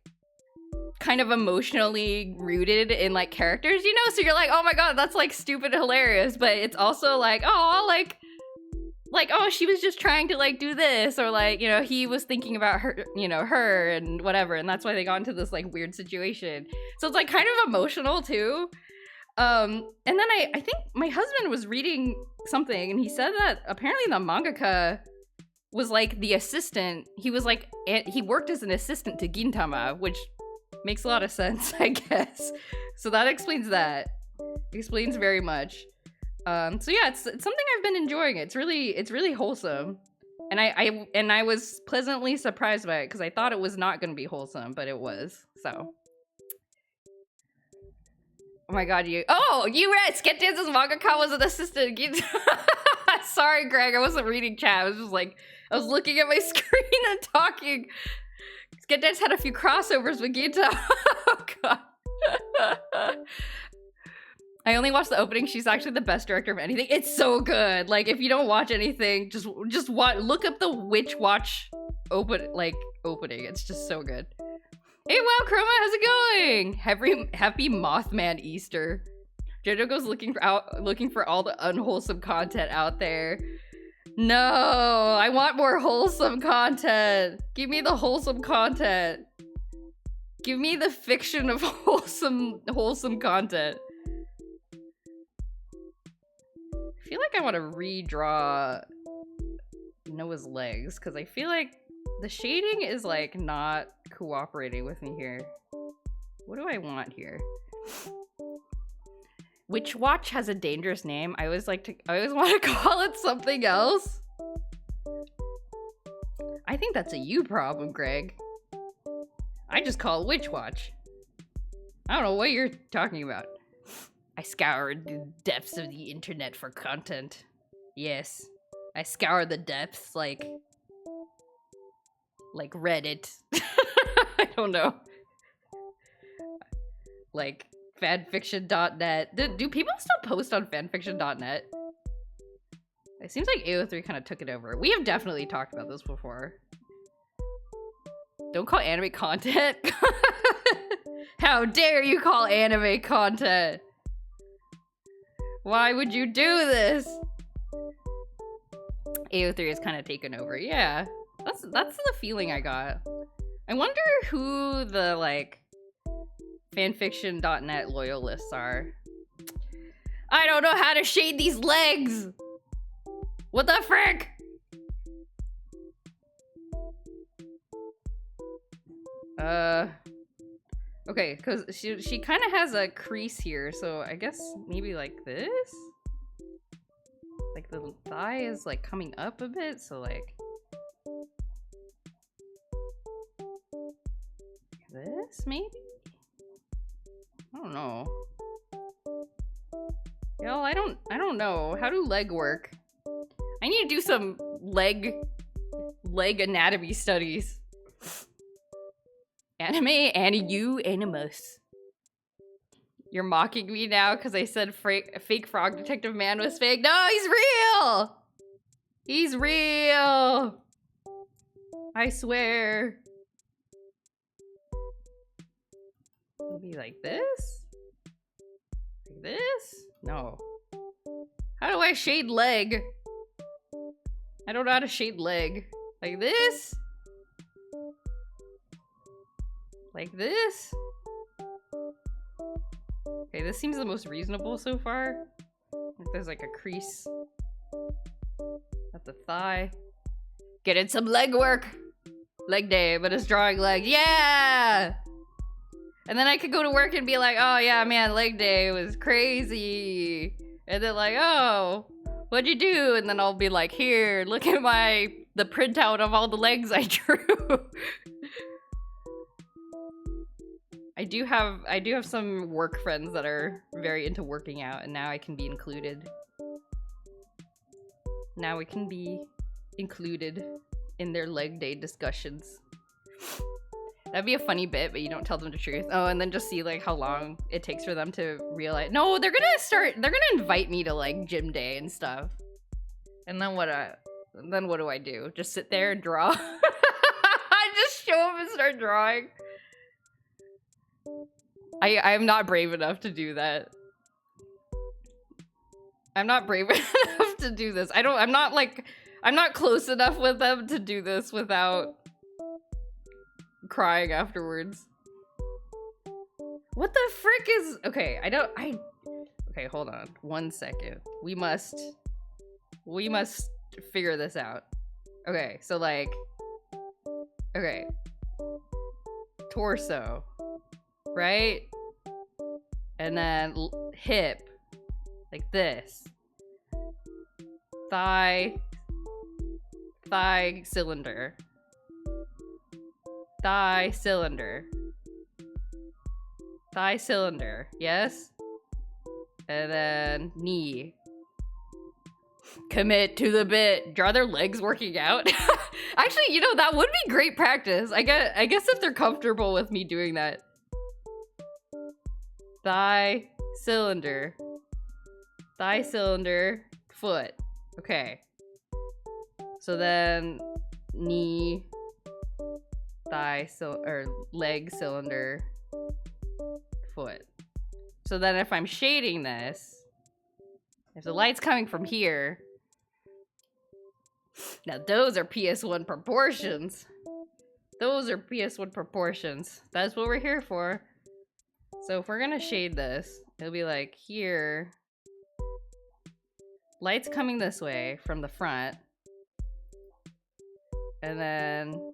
kind of emotionally rooted in like characters, you know? So you're like, oh my god, that's like stupid hilarious, but it's also like, oh, like oh, she was just trying to like do this, or like, you know, he was thinking about her, you know, her and whatever, and that's why they got into this like weird situation. So it's like kind of emotional too. And then I think my husband was reading something, and he said that apparently the mangaka was like the assistant. He was like, he worked as an assistant to Gintama, which makes a lot of sense, I guess. So that explains that. It explains very much. So yeah, it's something I've been enjoying. It's really wholesome, and I was pleasantly surprised by it, because I thought it was not going to be wholesome, but it was. So, oh my god, you read Sketch Dance's mangaka was an assistant. Sorry, Greg, I wasn't reading chat. I was just like, I was looking at my screen and talking. Sketch Dance had a few crossovers with Gita. Oh god. I only watched the opening. She's actually the best director of anything. It's so good. Like, if you don't watch anything, just look up the Witch Watch opening. It's just so good. Hey, wow, Chroma, how's it going? Happy Mothman Easter. JoJo goes looking for all the unwholesome content out there. No, I want more wholesome content. Give me the wholesome content. Give me the fiction of wholesome content. I feel like I want to redraw Noah's legs, because I feel like the shading is like not cooperating with me here. What do I want here? Witch Watch has a dangerous name. I always want to call it something else. I think that's a you problem, Greg. I just call it Witch Watch. I don't know what you're talking about. I scoured the depths of the internet for content. Yes. I scoured the depths like Reddit. I don't know. Like fanfiction.net. Do people still post on fanfiction.net? It seems like AO3 kind of took it over. We have definitely talked about this before. Don't call anime content. How dare you call anime content? Why would you do this? AO3 is kind of taken over. Yeah, that's the feeling I got. I wonder who the like fanfiction.net loyalists are. I don't know how to shade these legs. What the frick? Okay, because she kind of has a crease here, so I guess maybe like this? Like the thigh is like coming up a bit, so like this maybe? I don't know. I don't know. How do leg work? I need to do some leg anatomy studies. Anime, animus. You're mocking me now because I said fake frog detective man was fake. No, he's real! He's real! I swear. Maybe like this? Like this? No. How do I shade leg? I don't know how to shade leg. Like this? Like this? Okay, this seems the most reasonable so far. Like there's like a crease at the thigh. Getting some leg work! Leg day, but it's drawing legs. Yeah! And then I could go to work and be like, oh yeah, man, leg day was crazy. And then like, oh, what'd you do? And then I'll be like, here, look at the printout of all the legs I drew. I do have some work friends that are very into working out, and now I can be included. Now we can be included in their leg day discussions. That'd be a funny bit, but you don't tell them the truth. Oh, and then just see like how long it takes for them to realize. No, they're gonna invite me to like gym day and stuff. And then what do I do? Just sit there and draw? I just show up and start drawing. I'm not brave enough to do that. I'm not brave enough to do this. I'm not close enough with them to do this without crying afterwards. What the frick is... Okay, okay, hold on. 1 second. We must figure this out. Okay, so like... Okay. Torso. Right? And then hip. Like this. Thigh cylinder. Thigh cylinder. Thigh cylinder. Yes? And then knee. Commit to the bit. Draw their legs working out. Actually, you know, that would be great practice. I guess if they're comfortable with me doing that. Thigh cylinder. Thigh cylinder. Foot. Okay. So then knee, leg cylinder, foot. So then if I'm shading this, if the light's coming from here, now those are PS1 proportions. Those are PS1 proportions. That's what we're here for. So if we're gonna shade this, it'll be like here. Light's coming this way from the front. And then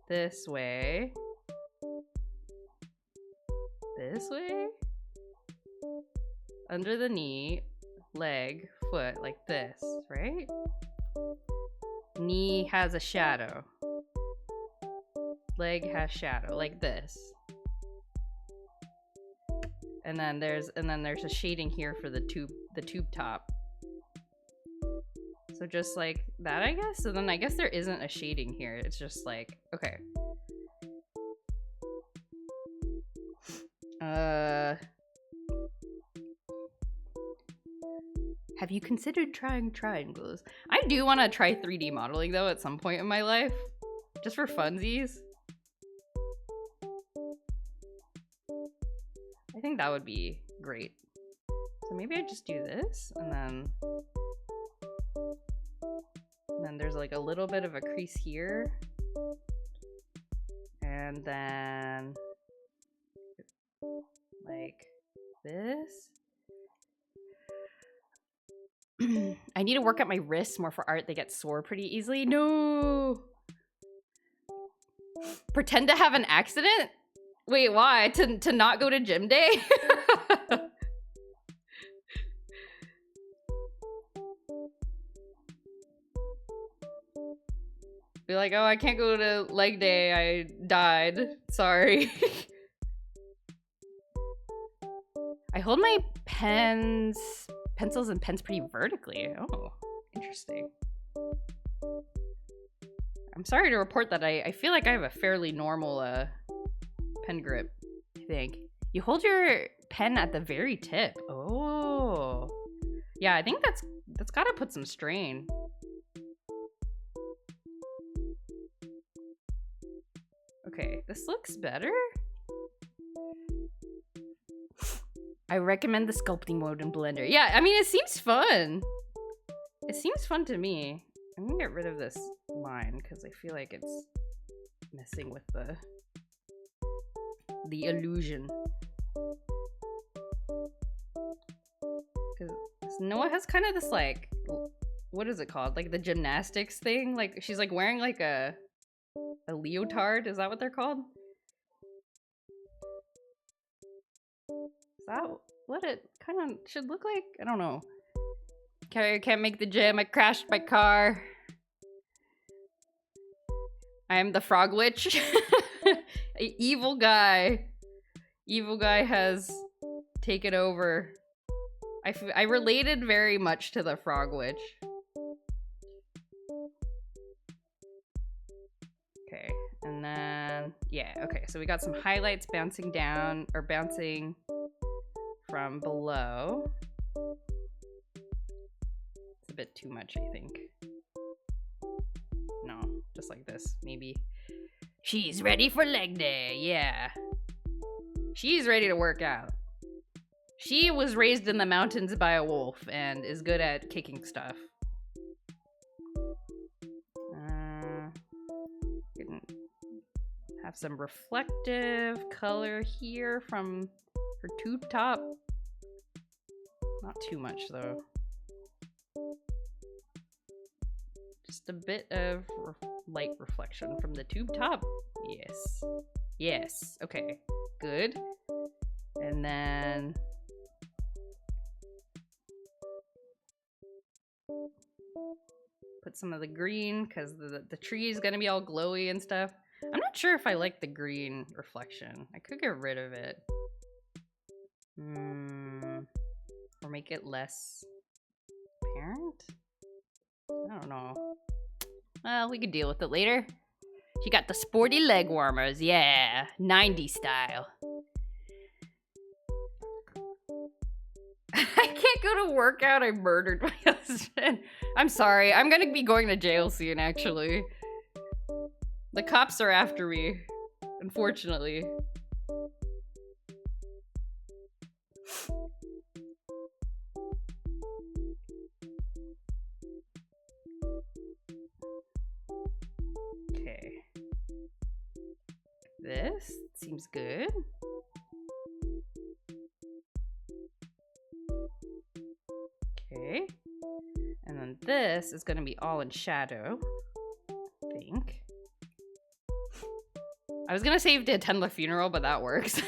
this way. This way? Under the knee, leg, foot, like this, right? Knee has a shadow. Leg has shadow, like this. And then there's a shading here for the tube top. So just like that, I guess? So then I guess there isn't a shading here. It's just like, okay. Have you considered trying triangles? I do want to try 3D modeling though at some point in my life. Just for funsies. I think that would be great. So maybe I just do this and then there's like a little bit of a crease here. And then like this. I need to work out my wrists more for art. They get sore pretty easily. No. Pretend to have an accident? Wait, why? To not go to gym day? Be like, oh, I can't go to leg day. I died. Sorry. I hold my pens pencils and pens pretty vertically. Oh, interesting. I'm sorry to report that I feel like I have a fairly normal pen grip, I think. You hold your pen at the very tip. Oh. Yeah, I think that's gotta put some strain. Okay, this looks better. I recommend the sculpting mode in Blender. Yeah, I mean, it seems fun. It seems fun to me. I'm gonna get rid of this line because I feel like it's messing with the illusion. Because Noah has kind of this, like, what is it called? Like the gymnastics thing? Like she's like wearing like a leotard. Is that what they're called? Is that what it kind of should look like? I don't know. I can't make the gym. I crashed my car. I am the frog witch. Evil guy. Evil guy has taken over. I related very much to the frog witch. Okay, and then, yeah, okay, so we got some highlights bouncing down, or bouncing from below. It's a bit too much, I think. No, just like this, maybe. She's ready for leg day, yeah. She's ready to work out. She was raised in the mountains by a wolf and is good at kicking stuff. Have some reflective color here from her tube top. Not too much though. Just a bit of light reflection from the tube top. Yes. Yes. Okay. Good. And then put some of the green because the tree is gonna be all glowy and stuff. I'm not sure if I like the green reflection. I could get rid of it. Or make it less apparent? I don't know. Well, we could deal with it later. She got the sporty leg warmers. Yeah, 90s style. I can't go to workout. I murdered my husband. I'm sorry. I'm gonna be going to jail soon, actually. The cops are after me, unfortunately. Okay. This seems good. Okay. And then this is gonna be all in shadow, I think. I was gonna say to attend the funeral, but that works.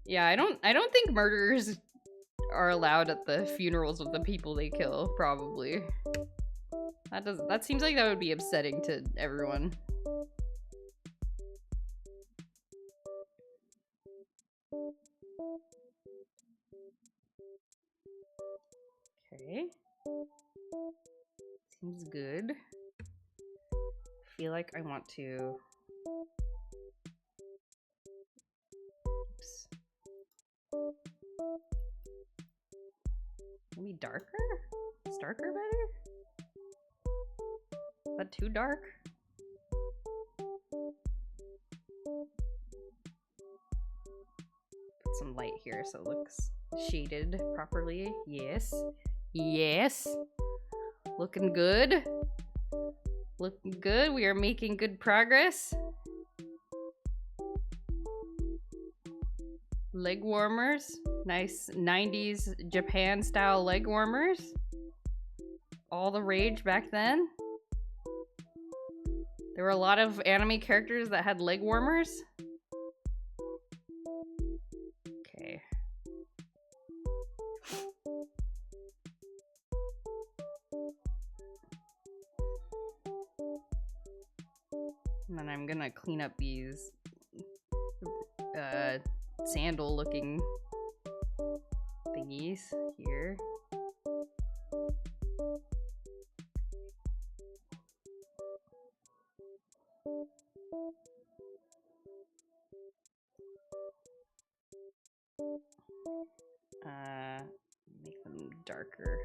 Yeah, I don't think murderers are allowed at the funerals of the people they kill, probably. That seems like that would be upsetting to everyone. Okay. Seems good. Feel like I want to. Oops. Maybe darker? Is darker better? Is that too dark? Put some light here so it looks shaded properly. Yes. Yes. Looking good. Looking good. We are making good progress. Leg warmers. Nice 90s Japan style leg warmers. All the rage back then. There were a lot of anime characters that had leg warmers. Okay. And then I'm gonna clean up these sandal looking thingies here. Make them darker.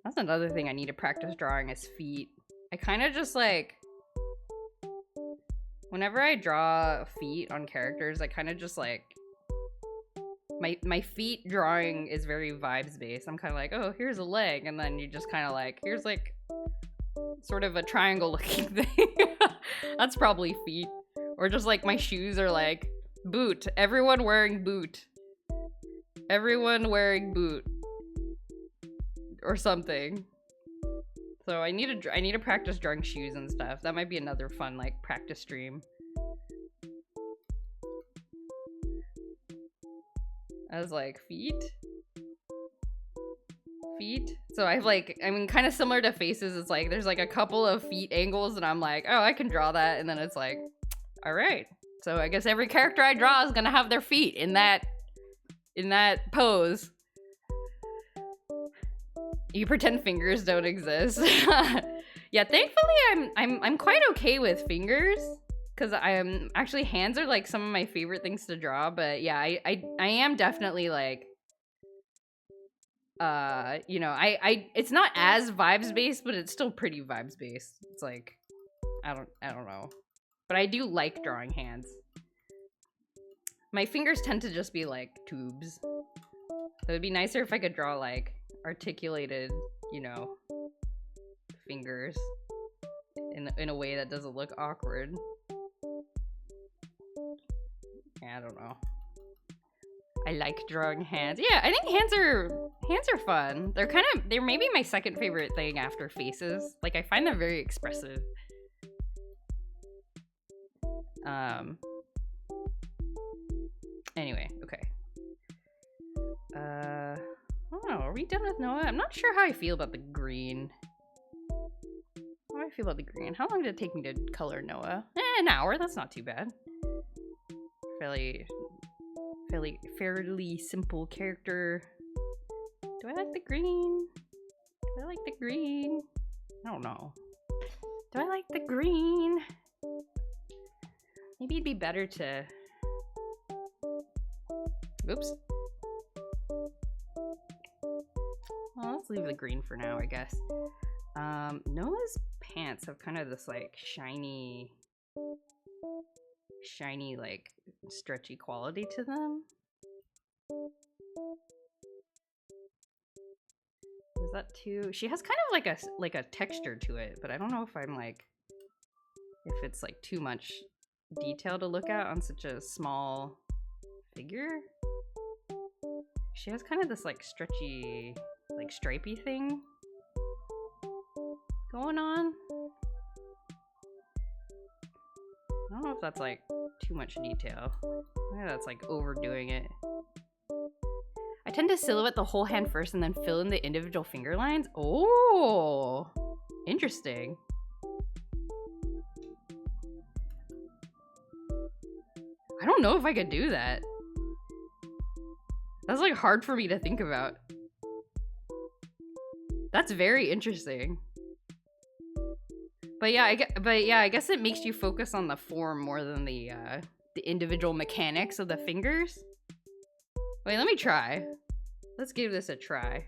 That's another thing I need to practice drawing is feet. I kind of just like, whenever I draw feet on characters, I kind of just like, my feet drawing is very vibes based. I'm kind of like, oh, here's a leg, and then you just kind of like, here's like sort of a triangle looking thing. That's probably feet. Or just like my shoes are like boot. Everyone wearing boot. Everyone wearing boot. Or something. So I need to practice drawing shoes and stuff. That might be another fun like practice stream. I was like, feet? Feet? So I've like, I mean, kind of similar to faces. It's like, there's like a couple of feet angles and I'm like, oh, I can draw that. And then it's like, all right. So I guess every character I draw is gonna have their feet in that pose. You pretend fingers don't exist. Yeah, thankfully I'm quite okay with fingers. Because I am actually, hands are like some of my favorite things to draw, but yeah, I am definitely like, you know, it's not as vibes based, but it's still pretty vibes based. It's like, I don't know, but I do like drawing hands. My fingers tend to just be like tubes, so it'd be nicer if I could draw like articulated, you know, fingers in a way that doesn't look awkward. Yeah, I don't know. I like drawing hands. Yeah, I think hands are fun. They're maybe my second favorite thing after faces. Like I find them very expressive. Anyway, okay. I don't know, are we done with Noah? I'm not sure how I feel about the green. How do I feel about the green? How long did it take me to color Noah? An hour, that's not too bad. Fairly simple character. Do I like the green? Do I like the green? I don't know. Do I like the green? Maybe it'd be better to... Oops. Well, let's leave the green for now, I guess. Noah's pants have kind of this like shiny like stretchy quality to them. Is that too? She has kind of like a texture to it, but I don't know if I'm like, if it's like too much detail to look at on such a small figure. She has kind of this like stretchy, like stripey thing going on. I don't know if that's like too much detail. Maybe that's like overdoing it. I tend to silhouette the whole hand first and then fill in the individual finger lines. Oh, interesting. I don't know if I could do that. That's like hard for me to think about. That's very interesting. But yeah, I guess it makes you focus on the form more than the individual mechanics of the fingers. Wait, let me try. Let's give this a try.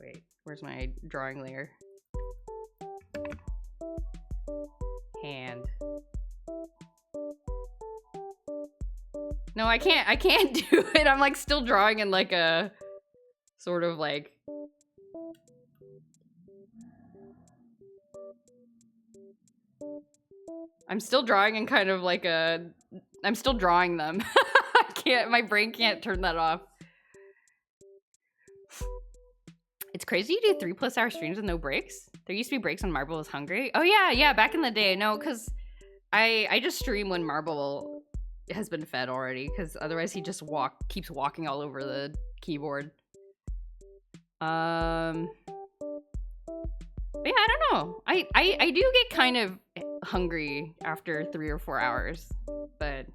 Wait, where's my drawing layer? Hand. No, I can't do it. I'm like still drawing in like a sort of like I'm still drawing in kind of like a I'm still drawing them. I can't, my brain can't turn that off. It's crazy you do 3+ hour streams with no breaks. There used to be breaks when Marble was hungry. Oh yeah, back in the day. No, because I just stream when Marble has been fed already, because otherwise he just keeps walking all over the keyboard. But yeah, I don't know. I do get kind of hungry after 3 or 4 hours. But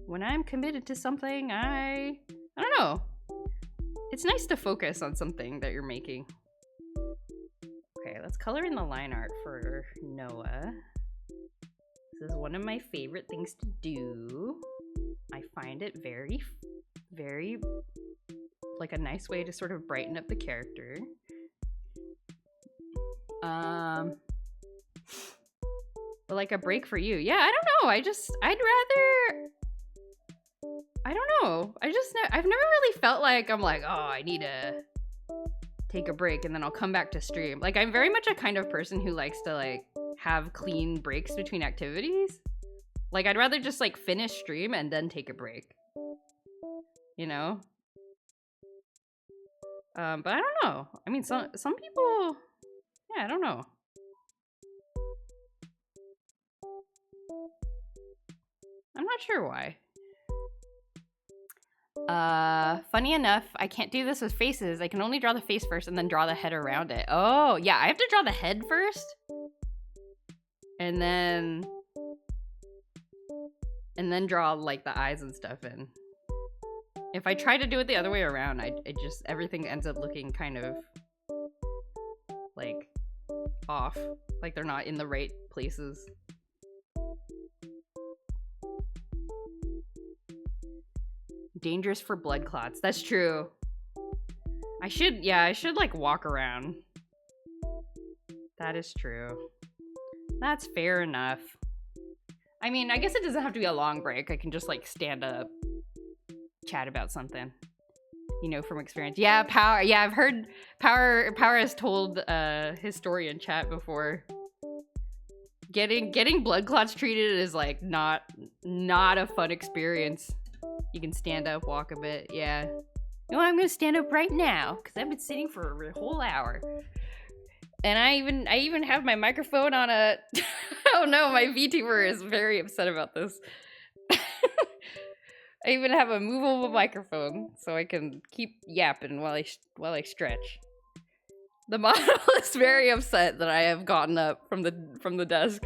when I'm committed to something, I don't know. It's nice to focus on something that you're making. Okay, let's color in the line art for Noah. This is one of my favorite things to do. I find it very, very like a nice way to sort of brighten up the character. But like a break for you. Yeah, I don't know. I don't know. I've never really felt like I'm like, oh, I need to take a break and then I'll come back to stream. Like, I'm very much a kind of person who likes to like have clean breaks between activities. Like, I'd rather just like finish stream and then take a break. You know? But I don't know. I mean, some people, yeah, I don't know. I'm not sure why. Funny enough, I can't do this with faces. I can only draw the face first and then draw the head around it. Oh, yeah, I have to draw the head first. And then draw like the eyes and stuff in. If I try to do it the other way around, everything ends up looking kind of like off. Like they're not in the right places. Dangerous for blood clots. That's true. I should like walk around. That is true. That's fair enough. I mean, I guess it doesn't have to be a long break. I can just like stand up, chat about something, you know, from experience. Yeah, Power. Yeah, I've heard Power has told his story in chat before. Getting blood clots treated is like not a fun experience. You can stand up, walk a bit. Yeah. You know what? I'm gonna stand up right now because I've been sitting for a whole hour. And I even have my microphone on a. Oh no, my VTuber is very upset about this. I even have a movable microphone so I can keep yapping while I stretch. The model is very upset that I have gotten up from the desk.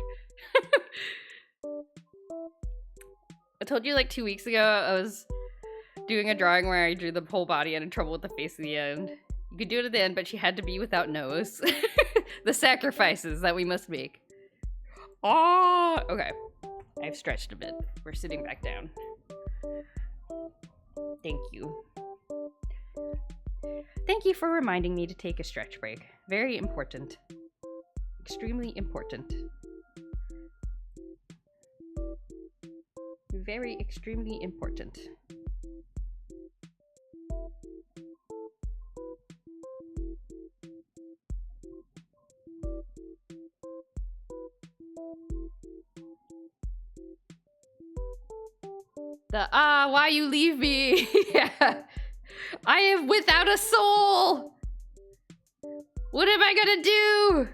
I told you like 2 weeks ago I was doing a drawing where I drew the whole body and had trouble with the face at the end. You could do it at the end, but she had to be without nose. The sacrifices that we must make. Oh, okay. I've stretched a bit. We're sitting back down. Thank you. Thank you for reminding me to take a stretch break. Very important. Extremely important. Very extremely important. Why you leave me? Yeah. I am without a soul. What am I gonna do?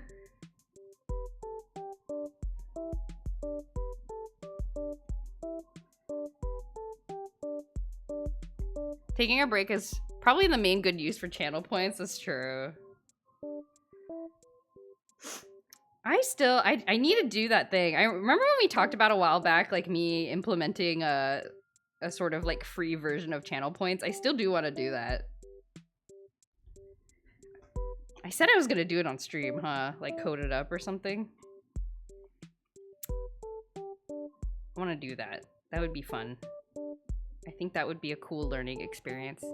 Taking a break is probably the main good use for channel points. That's true. I need to do that thing. I remember when we talked about a while back, like me implementing a sort of like free version of channel points. I still do want to do that. I said I was gonna do it on stream, huh? Like code it up or something. I want to do that. That would be fun. I think that would be a cool learning experience.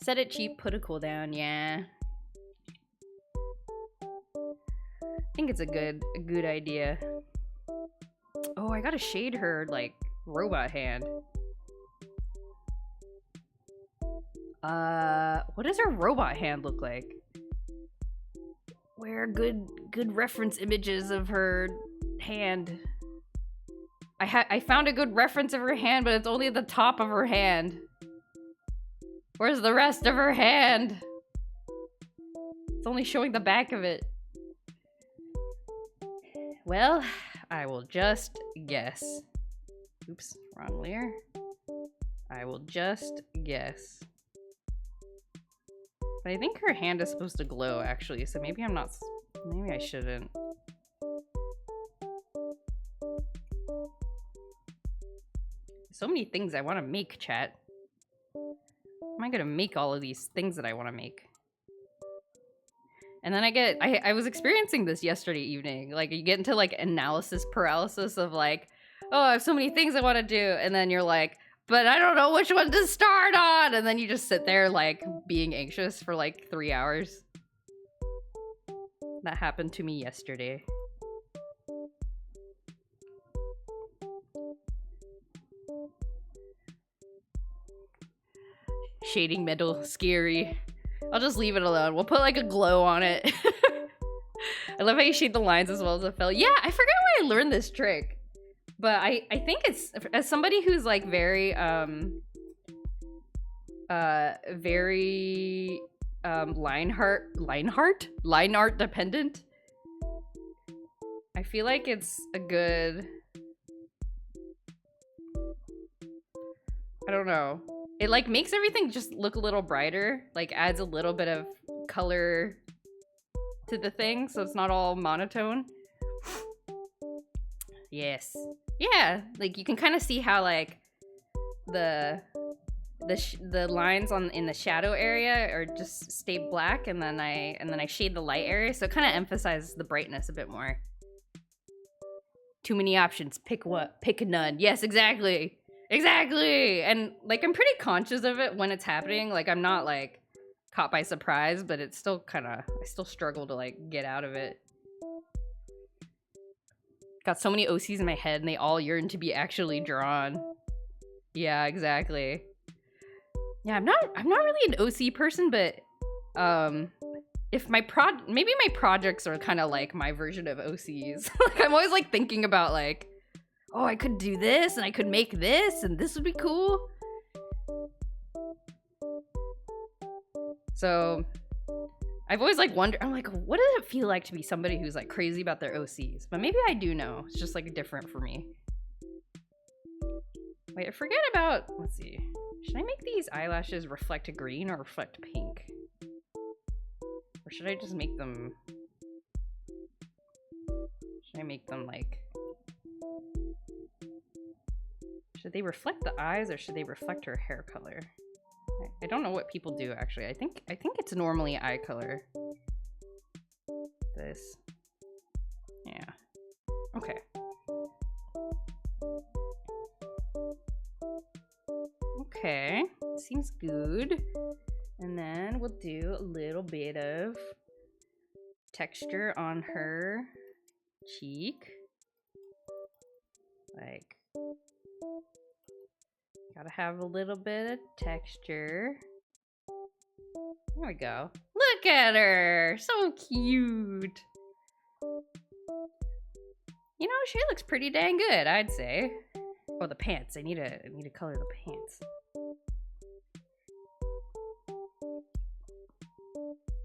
Set it cheap, put a cooldown, yeah. I think it's a good idea. Oh, I gotta shade her, like, robot hand. What does her robot hand look like? Where are good reference images of her hand? I found a good reference of her hand, but it's only at the top of her hand. Where's the rest of her hand? It's only showing the back of it. Well, I will just guess. Oops, wrong layer. I will just guess. But I think her hand is supposed to glow, actually, so maybe I'm not... Maybe I shouldn't. So many things I want to make, chat. How am I gonna make all of these things that I want to make? And then I was experiencing this yesterday evening. Like, you get into like analysis paralysis of like, oh, I have so many things I want to do. And then you're like, but I don't know which one to start on. And then you just sit there like being anxious for like 3 hours. That happened to me yesterday. Shading metal, scary. I'll just leave it alone. We'll put like a glow on it. I love how you shade the lines as well as the fill. Yeah, I forget where I learned this trick. But I think it's, as somebody who's like very line art dependent, I feel like it's a good, I don't know. It like makes everything just look a little brighter, like adds a little bit of color to the thing, so it's not all monotone. Yes. Yeah, like you can kind of see how like the lines in the shadow area are just stay black, and then I shade the light area, so it kind of emphasizes the brightness a bit more. Too many options. Pick what? Pick none. Yes, exactly. Exactly. And like I'm pretty conscious of it when it's happening. Like I'm not like caught by surprise, but it's still kind of, I still struggle to like get out of it. Got so many OCs in my head and they all yearn to be actually drawn. Yeah, exactly. Yeah, I'm not really an OC person, but if maybe my projects are kind of like my version of OCs. Like I'm always like thinking about like, oh, I could do this and I could make this and this would be cool. So I've always like wondered, I'm like, what does it feel like to be somebody who's like crazy about their OCs? But maybe I do know. It's just like different for me. Wait, I forget about, let's see. Should I make these eyelashes reflect green or reflect pink? Or should I just make them, like, should they reflect the eyes or should they reflect her hair color? I don't know what people do actually. I think it's normally eye color. This. Yeah. Okay. Okay. Seems good. And then we'll do a little bit of texture on her cheek. Like, gotta have a little bit of texture. There we go. Look at her! So cute! You know, she looks pretty dang good, I'd say. Oh, the pants. I need to color the pants.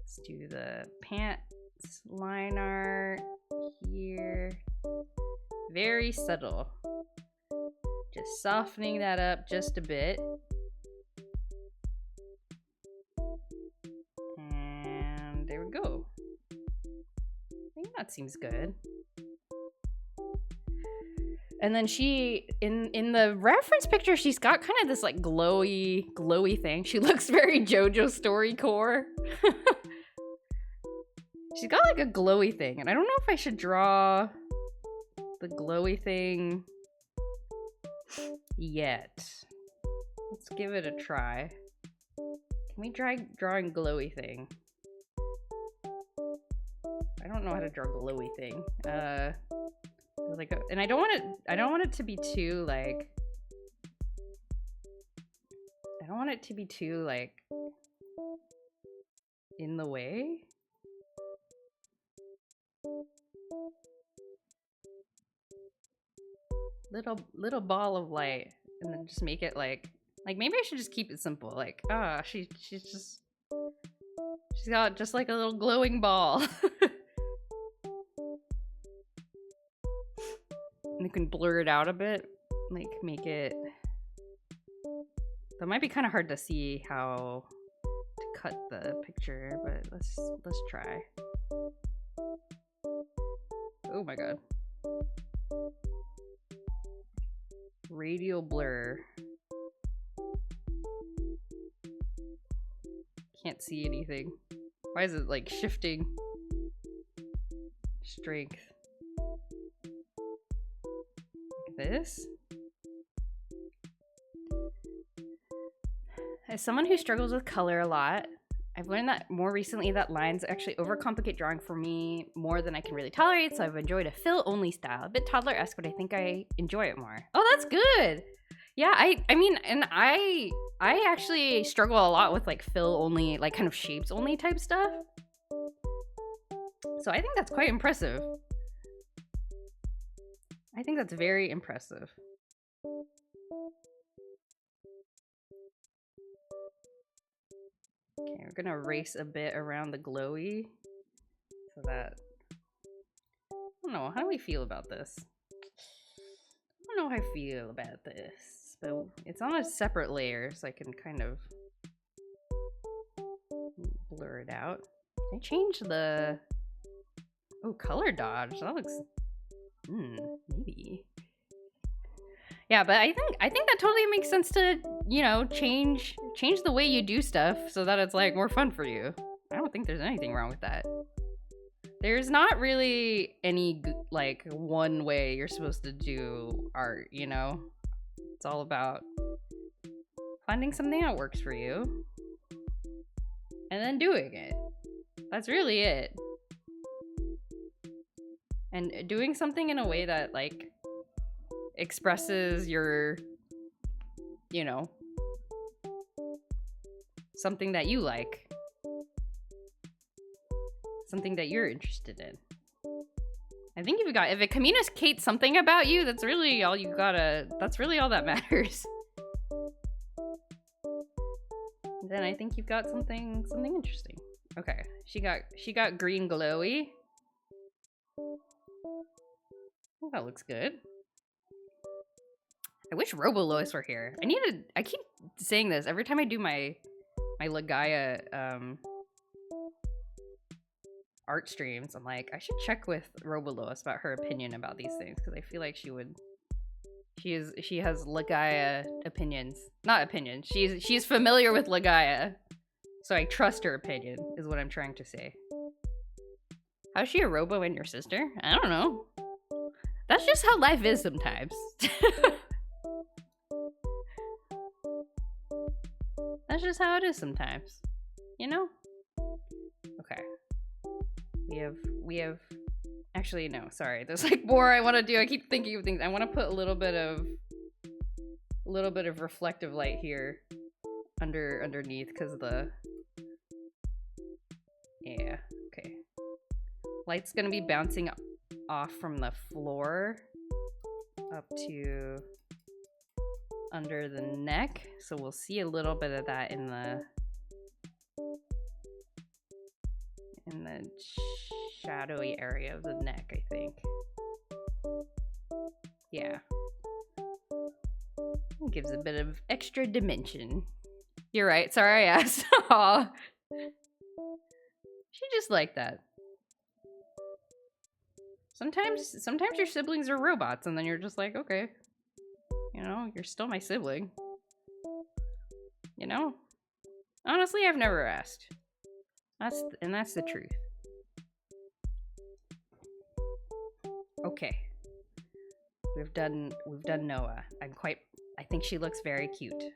Let's do the pants line art here. Very subtle. Just softening that up just a bit. And there we go. I think that seems good. And then she, in the reference picture, she's got kind of this like glowy thing. She looks very JoJo Story Core. She's got like a glowy thing, and I don't know if I should draw the glowy thing yet. Let's give it a try. Can we try drawing glowy thing? I don't know how to draw glowy thing. Like, and I don't want it to be too like, I don't want it to be too like in the way. Little ball of light, and then just make it like maybe I should just keep it simple. Like, she's got just like a little glowing ball. And you can blur it out a bit, like make it. That might be kind of hard to see how to cut the picture, but let's try. Oh my god. Radial blur. Can't see anything. Why is it like shifting? Strength. Like this? As someone who struggles with color a lot, I've learned that more recently that lines actually overcomplicate drawing for me more than I can really tolerate, so I've enjoyed a fill-only style. A bit toddler-esque, but I think I enjoy it more. Oh, that's good! Yeah, I mean, and I actually struggle a lot with like fill-only, like kind of shapes-only type stuff. So I think that's quite impressive. I think that's very impressive. Okay, we're gonna erase a bit around the glowy so that, I don't know, how do we feel about this? I don't know how I feel about this, but it's on a separate layer so I can kind of blur it out. Can I change the, oh, color dodge, that looks, maybe. Yeah, but I think that totally makes sense to, you know, change the way you do stuff so that it's like more fun for you. I don't think there's anything wrong with that. There's not really any like one way you're supposed to do art, you know? It's all about finding something that works for you and then doing it. That's really it. And doing something in a way that like expresses your, you know, something that you like, something that you're interested in. I think if it communicates something about you, that's really all you gotta, that's really all that matters. Then I think you've got something interesting. Okay, she got green glowy. Oh, that looks good. I wish Robolois were here. I keep saying this every time I do my Legaia art streams. I'm like, I should check with Robolois about her opinion about these things because I feel like she has Legaia opinions. Not opinions. She's familiar with Legaia. So I trust her opinion is what I'm trying to say. How's she a Robo and your sister? I don't know. That's just how life is sometimes. That's just how it is sometimes, you know? Okay. We have, actually, no, sorry. There's like more I want to do. I keep thinking of things. I want to put a little bit of reflective light here underneath because yeah, okay. Light's gonna be bouncing off from the floor up to under the neck, so we'll see a little bit of that in the shadowy area of the neck, I think. Yeah. It gives a bit of extra dimension. You're right, sorry I asked. Aw. She just like that. Sometimes your siblings are robots and then you're just like, okay. You know, you're still my sibling. You know? Honestly, I've never asked. That's the truth. Okay. We've done Noah. I think she looks very cute.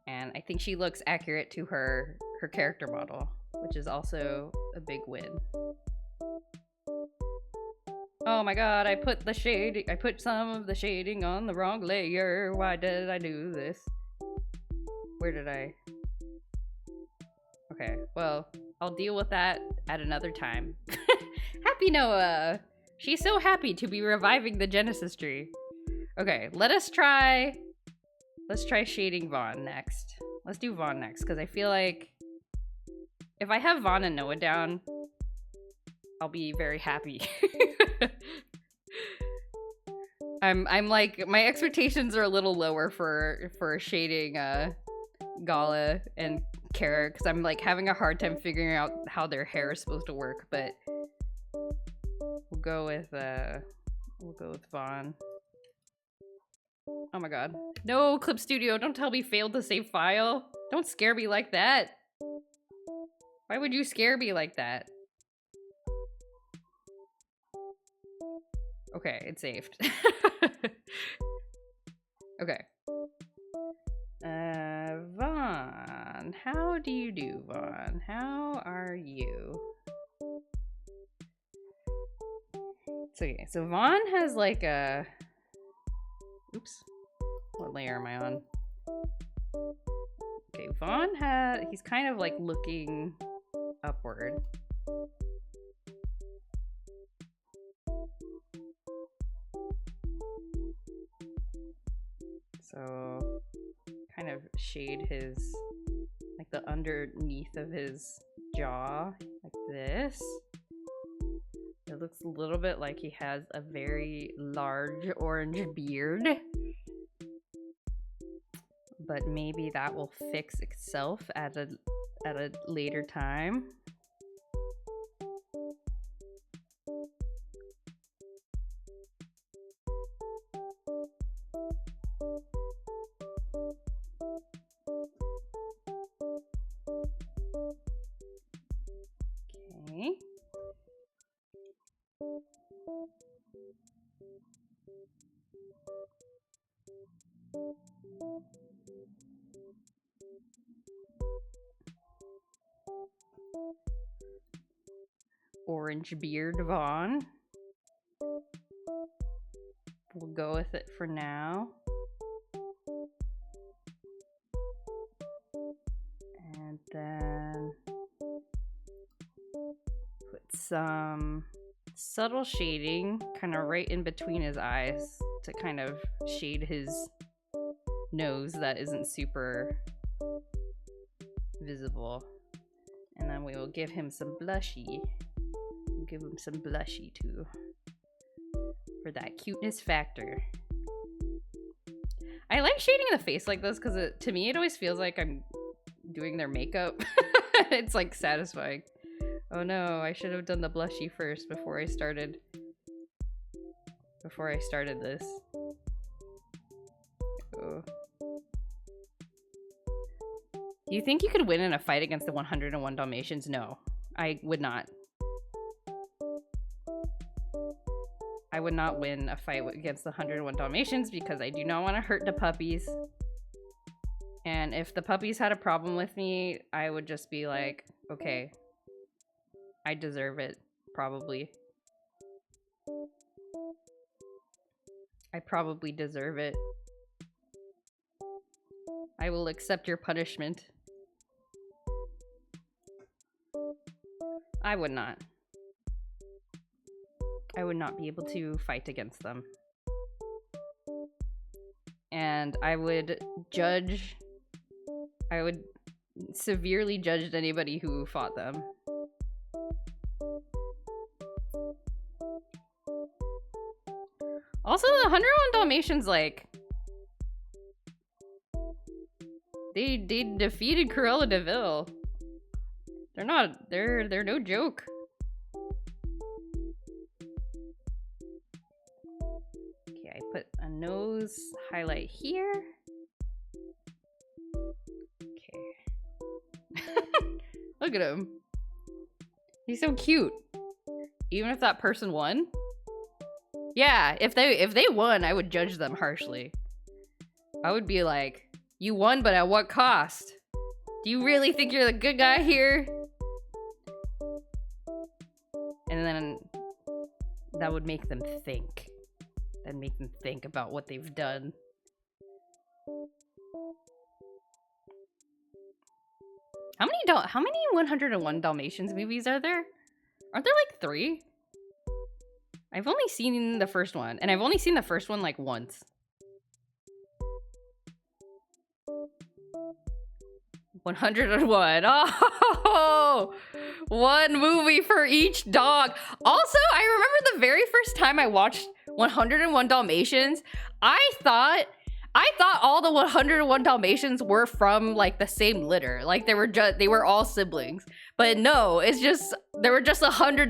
And I think she looks accurate to her character model, which is also a big win. Oh my god, I put some of the shading on the wrong layer. Why did I do this? Where did I? Okay, well, I'll deal with that at another time. Happy Noah! She's so happy to be reviving the Genesis tree. Okay, let's try shading Vaughn next. Let's do Vaughn next, because I feel like if I have Vaughn and Noah down, I'll be very happy. I'm like, my expectations are a little lower for shading Gala and Kara, because I'm like having a hard time figuring out how their hair is supposed to work, but we'll go with Vaughn. Oh my god. No, Clip Studio, don't tell me failed to save file. Don't scare me like that. Why would you scare me like that? Okay, it's saved. Okay. Vaughn. How do you do, Vaughn? How are you? So, okay, so Vaughn has like a... Oops. What layer am I on? Okay, Vaughn he's kind of like looking upward. So kind of shade his, like the underneath of his jaw, like this. It looks a little bit like he has a very large orange beard. But maybe that will fix itself at a later time. Okay. Orange beard Vaughn. We'll go with it for now. And then put some subtle shading kind of right in between his eyes to kind of shade his nose that isn't super visible. And then we will give him some blushy. We'll give him some blushy too, for that cuteness factor. I like shading the face like this because to me it always feels like I'm doing their makeup. It's like satisfying. Oh no, I should have done the blushy first before I started this. Oh. Do you think you could win in a fight against the 101 Dalmatians? No, I would not. I would not win a fight against the 101 Dalmatians because I do not want to hurt the puppies. And if the puppies had a problem with me, I would just be like, okay, I deserve it, probably. I probably deserve it. I will accept your punishment. I would not. I would not be able to fight against them. And I would severely judge anybody who fought them. Also, the 101 Dalmatians, like, they defeated Cruella de Vil. They're no joke. Okay, I put a nose highlight here. Okay. Look at him. He's so cute. Even if that person won. Yeah, if they won, I would judge them harshly. I would be like, you won, but at what cost? Do you really think you're the good guy here? And then that would make them think. That'd make them think about what they've done. How many 101 Dalmatians movies are there? Aren't there like 3? I've only seen the first one, and I've only seen the first one like once. 101. Oh, one movie for each dog. Also, I remember the very first time I watched 101 Dalmatians, I thought all the 101 Dalmatians were from like the same litter. Like they were all siblings. But no, it's just there were just 101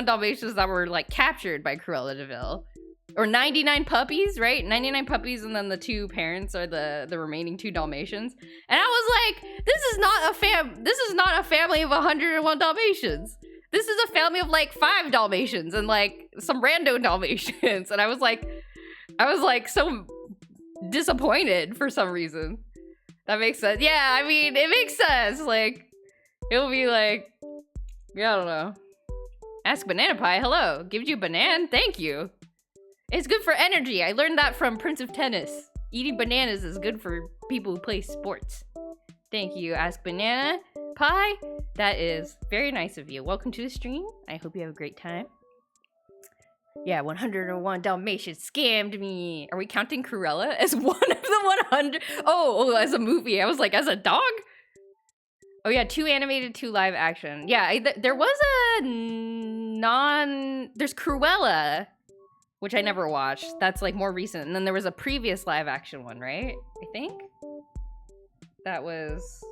Dalmatians that were like captured by Cruella de Vil. Or 99 puppies, right? 99 puppies, and then the 2 parents are the remaining 2 Dalmatians. And I was like, this is not a family of 101 Dalmatians. This is a family of like 5 Dalmatians and like some rando Dalmatians. And I was like so disappointed for some reason. That makes sense. Yeah, I mean, it makes sense. Like, it'll be like, yeah, I don't know. Ask Banana Pie, hello. Gives you a banana, thank you. It's good for energy. I learned that from Prince of Tennis. Eating bananas is good for people who play sports. Thank you, Ask Banana Pie. That is very nice of you. Welcome to the stream. I hope you have a great time. Yeah, 101 Dalmatians scammed me. Are we counting Cruella as one of the 100? Oh, as a movie. I was like, as a dog? Oh yeah, 2 animated, 2 live action. Yeah, there was a there's Cruella, which I never watched. That's like more recent. And then there was a previous live action one, right? I think? That was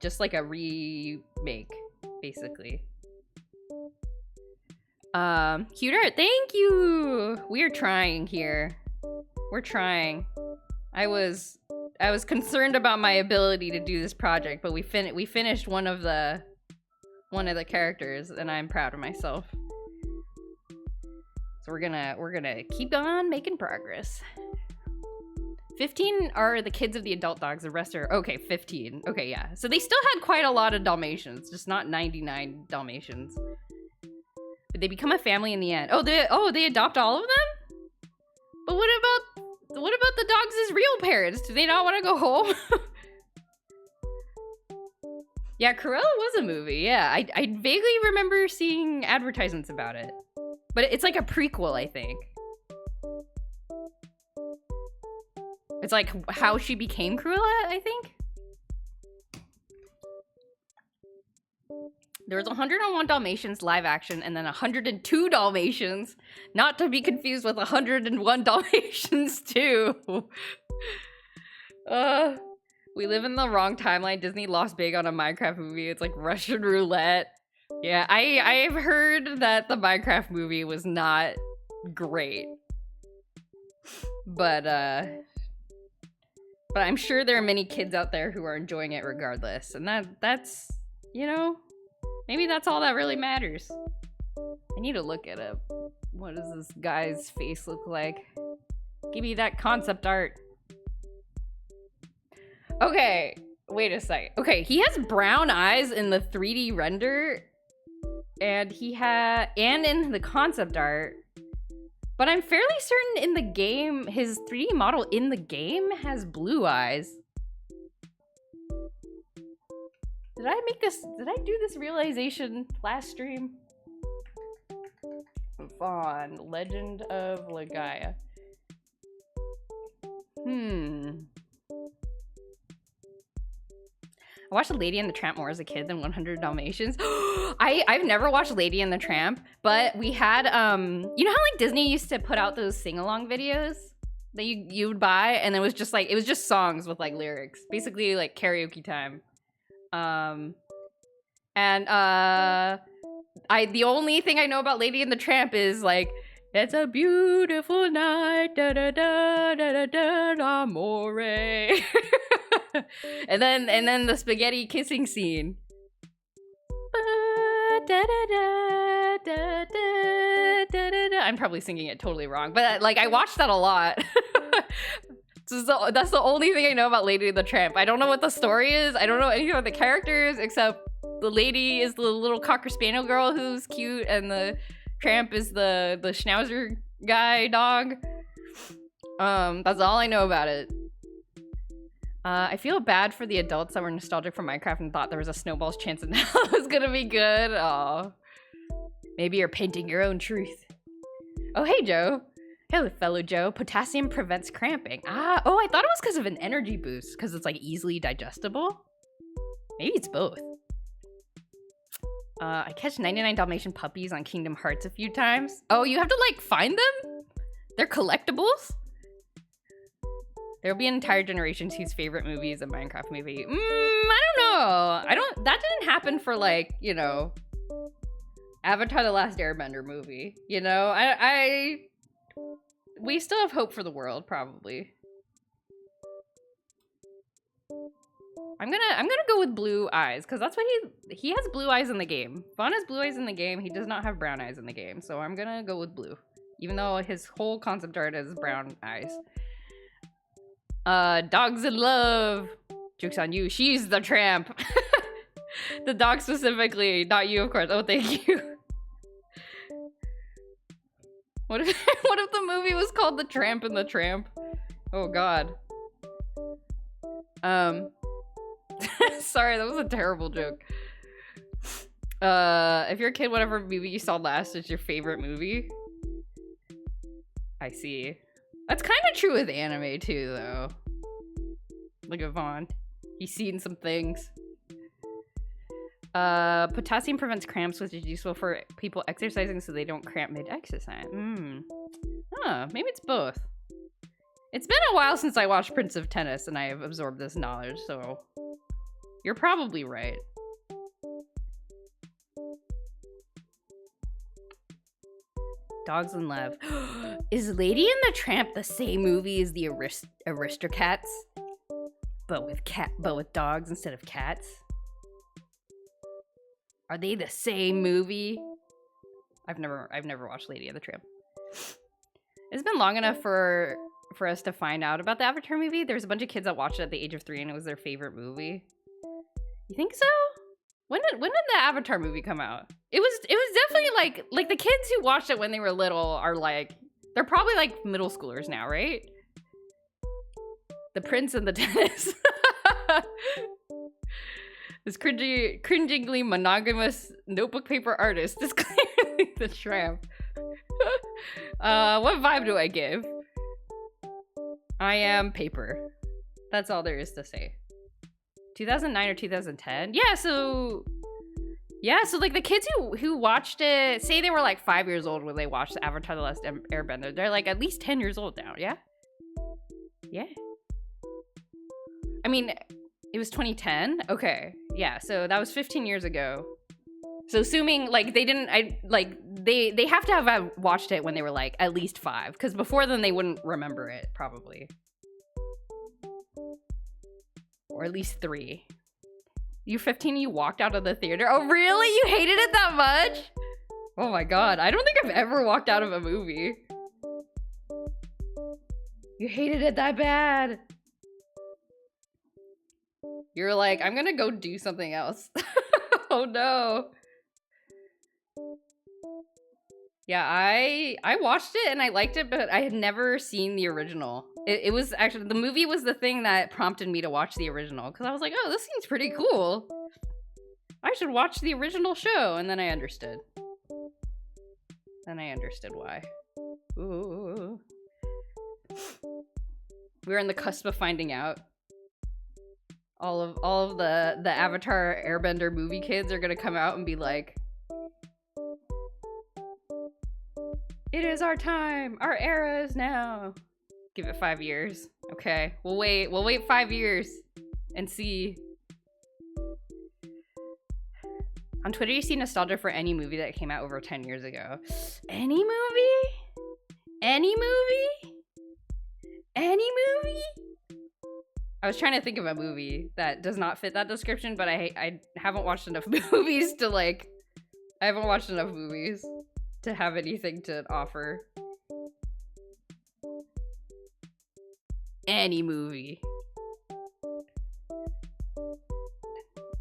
just like a remake, basically. Cuter, thank you! We're trying here. We're trying. I was concerned about my ability to do this project, but we finished one of the characters, and I'm proud of myself. So we're gonna keep on making progress. 15 are the kids of the adult dogs. The rest are okay. 15. Okay, yeah. So they still had quite a lot of Dalmatians, just not 99 Dalmatians. But they become a family in the end. Oh, they adopt all of them? But what about the dogs' real parents? Do they not want to go home? Yeah, Cruella was a movie. Yeah, I vaguely remember seeing advertisements about it. But it's like a prequel, I think. It's like how she became Cruella, I think. There was 101 Dalmatians live action and then 102 Dalmatians. Not to be confused with 101 Dalmatians 2. We live in the wrong timeline. Disney lost big on a Minecraft movie. It's like Russian roulette. Yeah, I've heard that the Minecraft movie was not great. But I'm sure there are many kids out there who are enjoying it regardless. And that's, you know, maybe that's all that really matters. I need to look it up. What does this guy's face look like? Give me that concept art. Okay, wait a sec. Okay, he has brown eyes in the 3D render. And and in the concept art. But I'm fairly certain in the game, his 3D model in the game has blue eyes. Did I do this realization last stream? Vaughn, Legend of Legaia. I watched Lady and the Tramp more as a kid than 100 Dalmatians. I've never watched Lady and the Tramp, but we had, you know how like Disney used to put out those sing-along videos that you would buy, and it was just songs with like lyrics, basically like karaoke time. The only thing I know about Lady and the Tramp is like, it's a beautiful night, da da da da da da amore. and then the spaghetti kissing scene. I'm probably singing it totally wrong, but like I watched that a lot. So that's the only thing I know about Lady and the Tramp. I don't know what the story is. I don't know anything about the characters except the lady is the little Cocker Spaniel girl who's cute, and the Tramp is the Schnauzer guy dog. That's all I know about it. I feel bad for the adults that were nostalgic for Minecraft and thought there was a snowball's chance that now it was gonna be good. Aw. Maybe you're painting your own truth. Oh, hey, Joe. Hello, fellow Joe. Potassium prevents cramping. I thought it was because of an energy boost, because it's like easily digestible. Maybe it's both. I catch 99 Dalmatian puppies on Kingdom Hearts a few times. Oh, you have to like find them? They're collectibles? There'll be an entire generation whose favorite movie is a Minecraft movie. I don't know. That didn't happen for like, you know, Avatar: The Last Airbender movie. You know, we still have hope for the world, probably. I'm gonna go with blue eyes, because that's what he has blue eyes in the game. Vaughn has blue eyes in the game. He does not have brown eyes in the game, so I'm gonna go with blue. Even though his whole concept art is brown eyes. Dogs in love. Joke's on you. She's the tramp. The dog specifically, not you, of course. Oh, thank you. What if the movie was called The Tramp and the Tramp? Oh god. Sorry, that was a terrible joke. If you're a kid, whatever movie you saw last is your favorite movie. I see. That's kind of true with anime too, though. Look at Vaughn. He's seen some things. Potassium prevents cramps, which is useful for people exercising so they don't cramp mid-exercise. Huh, maybe it's both. It's been a while since I watched Prince of Tennis and I have absorbed this knowledge, so you're probably right. Dogs in Love. Is Lady and the Tramp the same movie as the Aristocats? But with dogs instead of cats? Are they the same movie? I've never watched Lady and the Tramp. It's been long enough for us to find out about the Avatar movie. There's a bunch of kids that watched it at the age of 3 and it was their favorite movie. You think so? When did the Avatar movie come out? It was definitely like the kids who watched it when they were little are like, they're probably like middle schoolers now, right? The Prince and the Tennis. This cringingly monogamous notebook paper artist is clearly the tramp. What vibe do I give? I am paper. That's all there is to say. 2009 or 2010? Yeah, so like the kids who watched it, say they were like 5 years old when they watched Avatar: The Last Airbender. They're like at least 10 years old now, yeah? Yeah. I mean, it was 2010? Okay. Yeah, so that was 15 years ago. So assuming like they have to have watched it when they were like at least 5, because before then they wouldn't remember it, probably. Or at least 3. You're 15 and you walked out of the theater? Oh really? You hated it that much? Oh my god, I don't think I've ever walked out of a movie. You hated it that bad. You're like, I'm gonna go do something else. Oh no. Yeah, I watched it and I liked it, but I had never seen the original. It was actually, the movie was the thing that prompted me to watch the original, because I was like, oh, this seems pretty cool. I should watch the original show, and then I understood. Then I understood why. Ooh. We're on the cusp of finding out. All of the Avatar Airbender movie kids are gonna come out and be like, it is our time. Our era is now. Give it 5 years. Okay, we'll wait 5 years and see. On Twitter, you see nostalgia for any movie that came out over 10 years ago. Any movie? Any movie? Any movie? I was trying to think of a movie that does not fit that description, but I haven't watched enough movies to like, I haven't watched enough movies to have anything to offer. Any movie.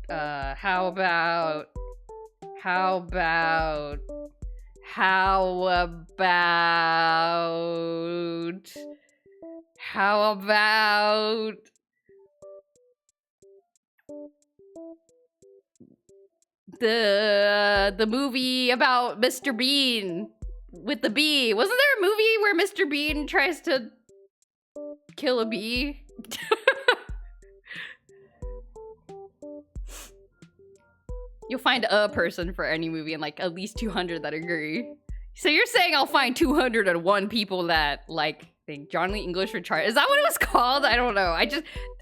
How about the movie about Mr. Bean with the bee? Wasn't there a movie where Mr. Bean tries to kill a bee? You'll find a person for any movie and like at least 200 that agree. So you're saying I'll find 201 people that like think John Lee English Retard. Is that what it was called? I don't know.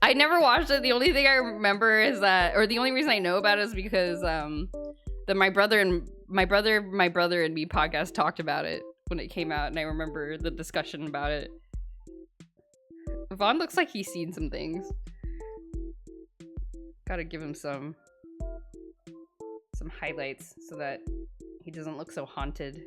I never watched it. The only thing I remember is that, or the only reason I know about it is because my brother and me podcast talked about it when it came out, and I remember the discussion about it. Vaughn looks like he's seen some things. Gotta give him some highlights so that he doesn't look so haunted.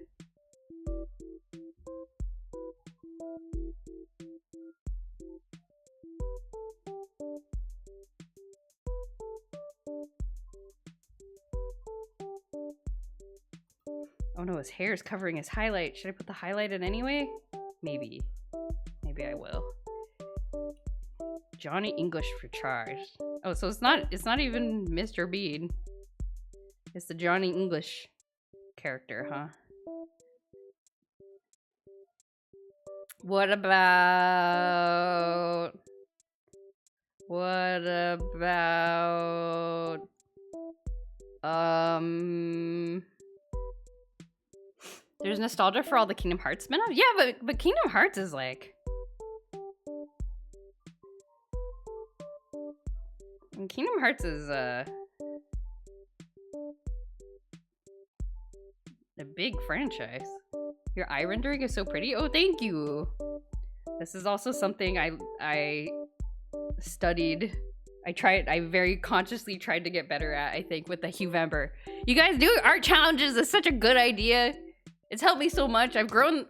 Oh no, his hair is covering his highlight. Should I put the highlight in anyway? Maybe. Maybe I will. Johnny English for charge. Oh, so it's not even Mr. Bean. It's the Johnny English character, huh? What about there's nostalgia for all the Kingdom Hearts spin-offs? Yeah, but Kingdom Hearts is like... Kingdom Hearts is a big franchise. Your eye rendering is so pretty. Oh, thank you. This is also something I studied. I very consciously tried to get better at, I think, with the Huevember. You guys, doing art challenges is such a good idea. It's helped me so much. I've grown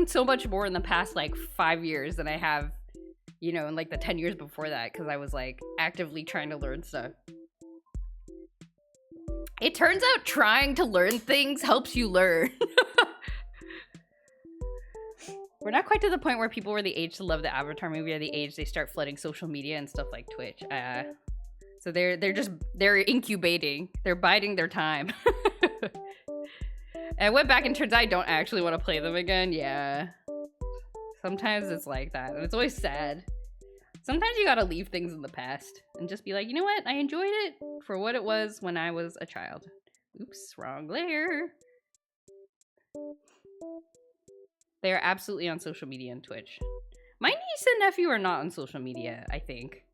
so much more in the past like 5 years than I have, you know, in like the 10 years before that, because I was like actively trying to learn stuff. It turns out trying to learn things helps you learn. We're not quite to the point where people were the age to love the Avatar movie or the age they start flooding social media and stuff like Twitch. So they're incubating. They're biding their time. And I went back and turns out I don't actually want to play them again. Yeah. Sometimes it's like that. And it's always sad. Sometimes you gotta leave things in the past and just be like, you know what? I enjoyed it for what it was when I was a child. Oops, wrong layer. They are absolutely on social media and Twitch. My niece and nephew are not on social media, I think.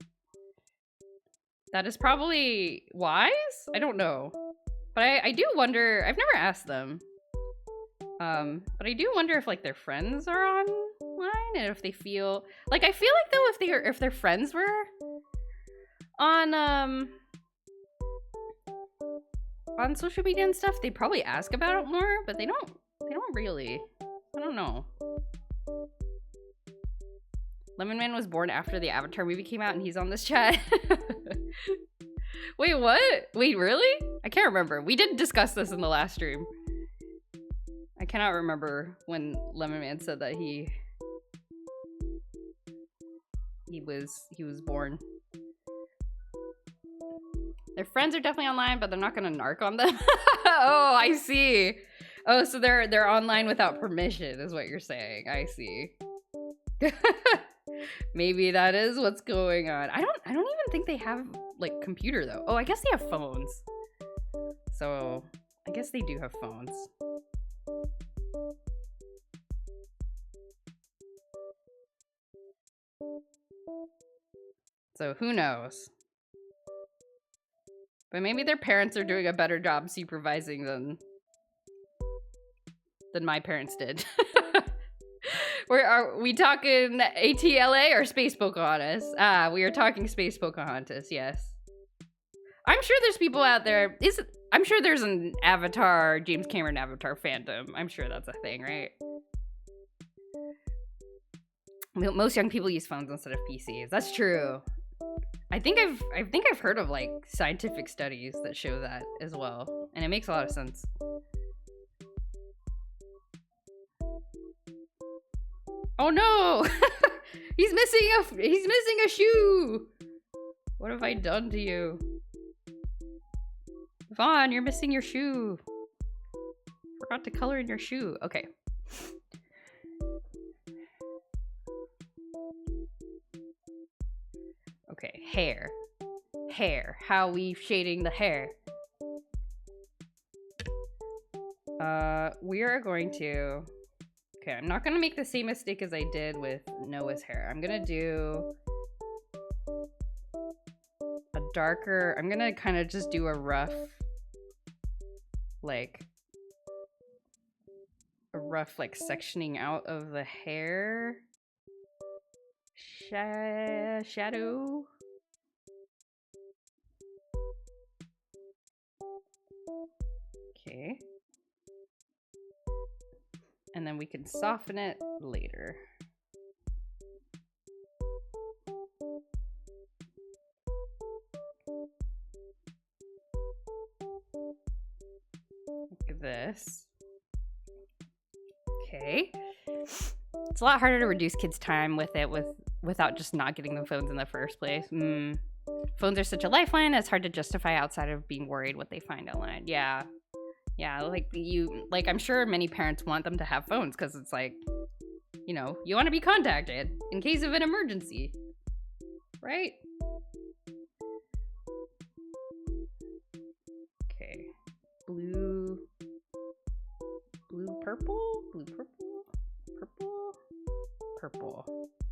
That is probably wise? I don't know. But I do wonder, I've never asked them. But I do wonder if like their friends are online and if they feel like, I feel like though if their friends were on social media and stuff, they'd probably ask about it more, but they don't really. I don't know. Lemon Man was born after the Avatar movie came out and he's on this chat. Wait, what? Wait, really? I can't remember. We did discuss this in the last stream. I cannot remember when Lemon Man said that he was born. Their friends are definitely online, but they're not gonna narc on them. Oh, I see. Oh, so they're online without permission, is what you're saying. I see. Maybe that is what's going on. I don't even think they have like computer though. Oh, I guess they have phones. So I guess they do have phones. So who knows? But maybe their parents are doing a better job supervising than my parents did. Are we talking ATLA or Space Pocahontas? Ah, we are talking Space Pocahontas, yes. I'm sure there's people out there. I'm sure there's an Avatar, James Cameron Avatar fandom. I'm sure that's a thing, right? Most young people use phones instead of PCs. That's true. I think I've heard of like scientific studies that show that as well, and it makes a lot of sense. Oh no! He's missing a shoe. What have I done to you? Vaughn, you're missing your shoe. Forgot to color in your shoe. Okay. Okay, hair. Hair. How are we shading the hair? We are going to... Okay, I'm not gonna make the same mistake as I did with Noah's hair. I'm gonna do a darker... I'm gonna kind of just do a rough rough like sectioning out of the hair shadow. Okay. And then we can soften it later. Look at this. Okay. It's a lot harder to reduce kids' time with it without just not getting them phones in the first place. Phones are such a lifeline, it's hard to justify outside of being worried what they find online. Yeah. Yeah, like I'm sure many parents want them to have phones because it's like, you know, you want to be contacted in case of an emergency, right? Okay, blue, purple,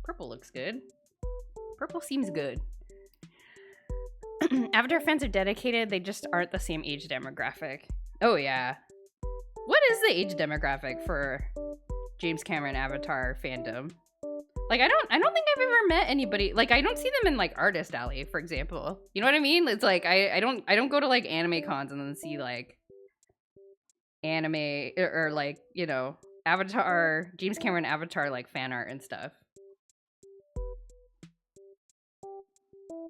purple looks good. Purple seems good. Avatar fans are dedicated, they just aren't the same age demographic. Oh yeah. What is the age demographic for James Cameron Avatar fandom? Like I don't think I've ever met anybody, like I don't see them in like Artist Alley, for example. You know what I mean? It's like I don't go to like anime cons and then see like anime or like, you know, Avatar, James Cameron Avatar like fan art and stuff.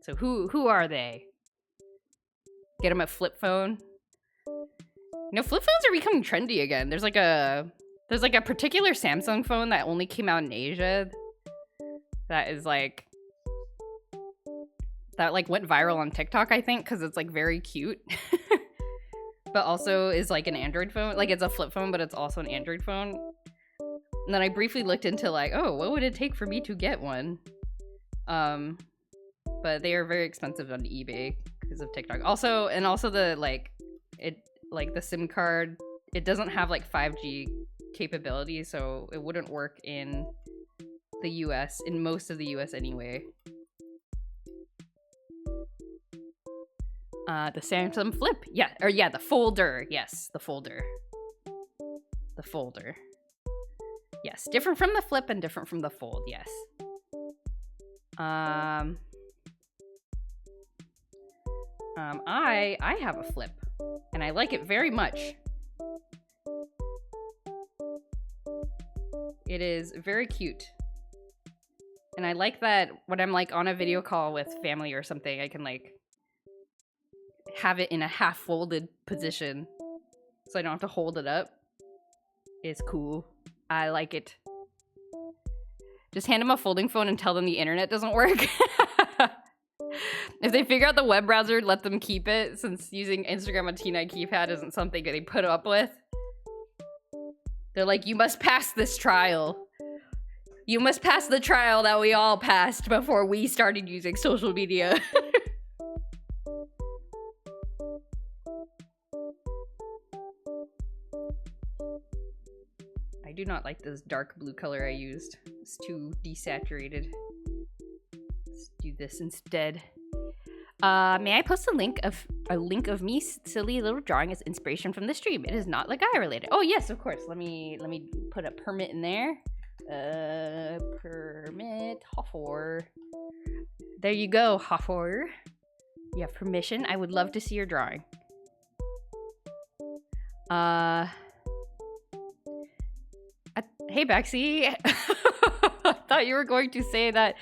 So who are they? Get them a flip phone. You know, flip phones are becoming trendy again. There's like a particular Samsung phone that only came out in Asia that is like went viral on TikTok, I think, because it's like very cute. But also is like an Android phone. Like it's a flip phone, but it's also an Android phone. And then I briefly looked into like, oh, what would it take for me to get one? But they are very expensive on eBay because of TikTok. Also the the SIM card, it doesn't have like 5G capability, so it wouldn't work in the US, in most of the US anyway. The Samsung Flip, the folder, yes, the folder. The folder. Yes, different from the Flip and different from the Fold, yes. I have a Flip, and I like it very much. It is very cute. And I like that when I'm like on a video call with family or something, I can like have it in a half folded position so I don't have to hold it up. It's cool. I like it. Just hand them a folding phone and tell them the internet doesn't work. If they figure out the web browser, let them keep it, since using Instagram on T9 keypad isn't something they put up with. They're like, you must pass this trial. You must pass the trial that we all passed before we started using social media. I do not like this dark blue color I used. It's too desaturated. Let's do this instead. May I post a link of me silly little drawing as inspiration from the stream? It is not Legaia related. Oh yes, of course. Let me put a permit in there. Permit Hoffor. There you go, Hoffor. You have permission. I would love to see your drawing. Hey Bexy. I thought you were going to say that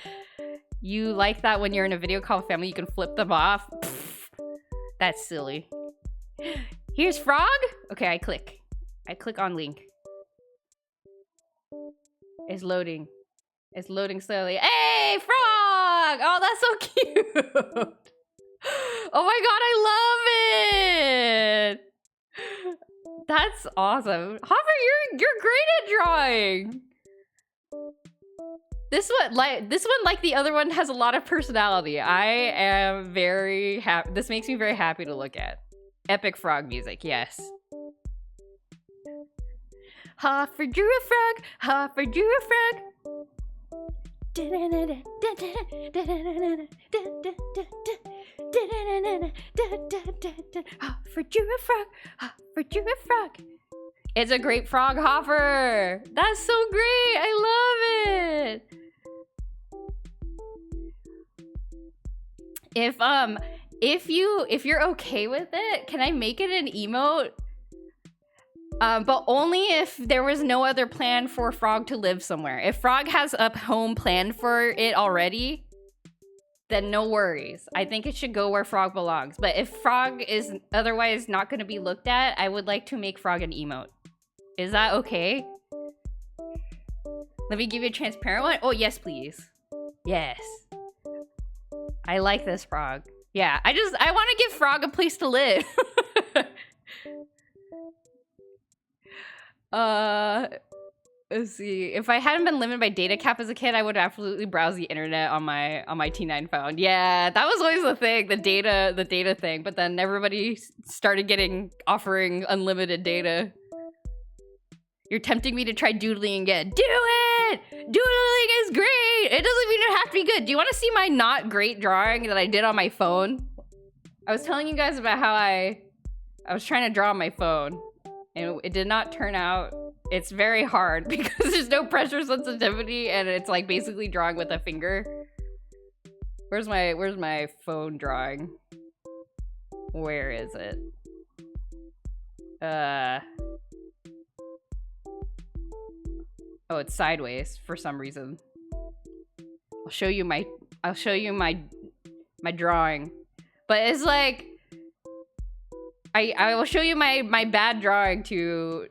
you like that when you're in a video call with family, you can flip them off. Pfft, that's silly. Here's Frog. Okay, I click on link. It's loading. It's loading slowly. Hey, Frog! Oh, that's so cute. Oh my god, I love it. That's awesome. Hopper, you're great at drawing. This one, like the other one, has a lot of personality. I am very happy. This makes me very happy to look at. Epic frog music, yes. Hopper drew a frog. Hopper drew a frog. Hopper drew a frog. Hopper drew a frog. It's a great frog hopper. That's so great. I love it. If you're okay with it, can I make it an emote? But only if there was no other plan for Frog to live somewhere. If Frog has a home planned for it already, then no worries. I think it should go where Frog belongs. But if Frog is otherwise not going to be looked at, I would like to make Frog an emote. Is that okay? Let me give you a transparent one. Oh, yes, please. Yes. I like this Frog. Yeah, I want to give Frog a place to live. Let's see. If I hadn't been limited by data cap as a kid, I would absolutely browse the internet on my T9 phone. Yeah, that was always the thing, the data thing. But then everybody started offering unlimited data. You're tempting me to try doodling again. Do it! Doodling is great! It doesn't mean it have to be good. Do you want to see my not great drawing that I did on my phone? I was telling you guys about how I was trying to draw on my phone. And it did not turn out. It's very hard because there's no pressure sensitivity and it's like basically drawing with a finger. Where's my phone drawing? Where is it? Oh, it's sideways for some reason. I'll show you my drawing. But it's like I will show you my bad drawing to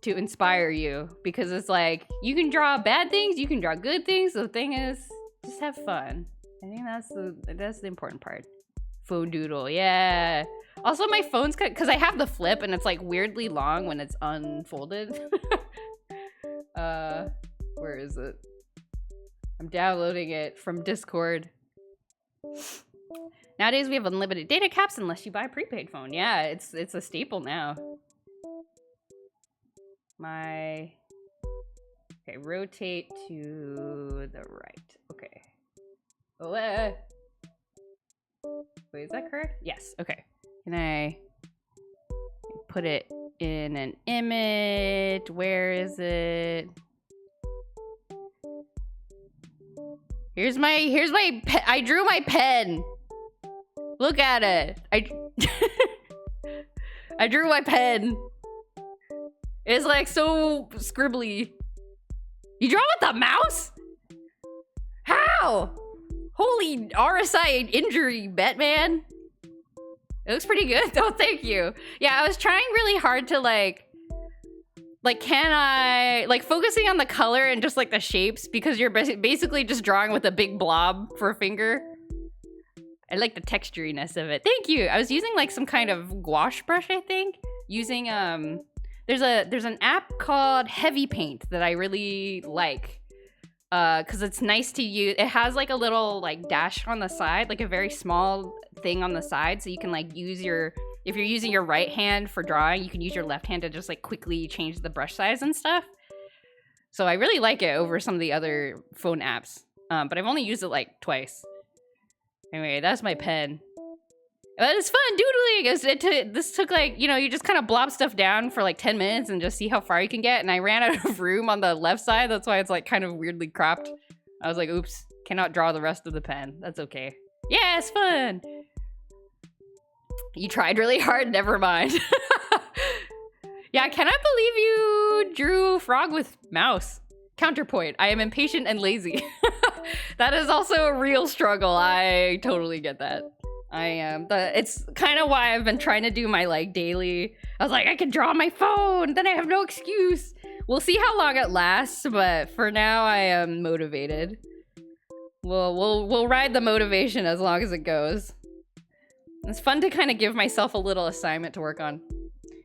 inspire you, because it's like you can draw bad things, you can draw good things. The thing is, just have fun. I think that's the important part. Phone doodle, yeah. Also, my phone's because I have the flip and it's like weirdly long when it's unfolded. Where is it? I'm downloading it from Discord. Nowadays, we have unlimited data caps unless you buy a prepaid phone. Yeah, it's a staple now. Okay, rotate to the right. Okay. Oh, wait, is that correct? Yes, okay. Can I put it in an image? Where is it? Here's my I drew my pen. Look at it. I drew my pen. It's like so scribbly. You draw with the mouse? How? Holy RSI injury, Batman. It looks pretty good. Oh, thank you. Yeah, I was trying really hard to focusing on the color and just like the shapes, because you're basically just drawing with a big blob for a finger. I like the texturiness of it. Thank you. I was using like some kind of gouache brush, I think. Using there's an app called Heavy Paint that I really like. Cause it's nice to use. It has like a little like dash on the side, like a very small thing on the side, so you can like use if you're using your right hand for drawing, you can use your left hand to just like quickly change the brush size and stuff. So I really like it over some of the other phone apps. But I've only used it like twice. Anyway, that's my pen. But it's fun doodling. This took like, you just kind of blob stuff down for like 10 minutes and just see how far you can get. And I ran out of room on the left side. That's why it's like kind of weirdly cropped. I was like, oops, cannot draw the rest of the pen. That's okay. Yeah, it's fun. You tried really hard, never mind. Yeah, can I believe you drew frog with mouse? Counterpoint, I am impatient and lazy. That is also a real struggle. I totally get that. I am. It's kind of why I've been trying to do my like daily. I was like, I can draw on my phone, then I have no excuse. We'll see how long it lasts, but for now I am motivated. We'll ride the motivation as long as it goes. It's fun to kind of give myself a little assignment to work on.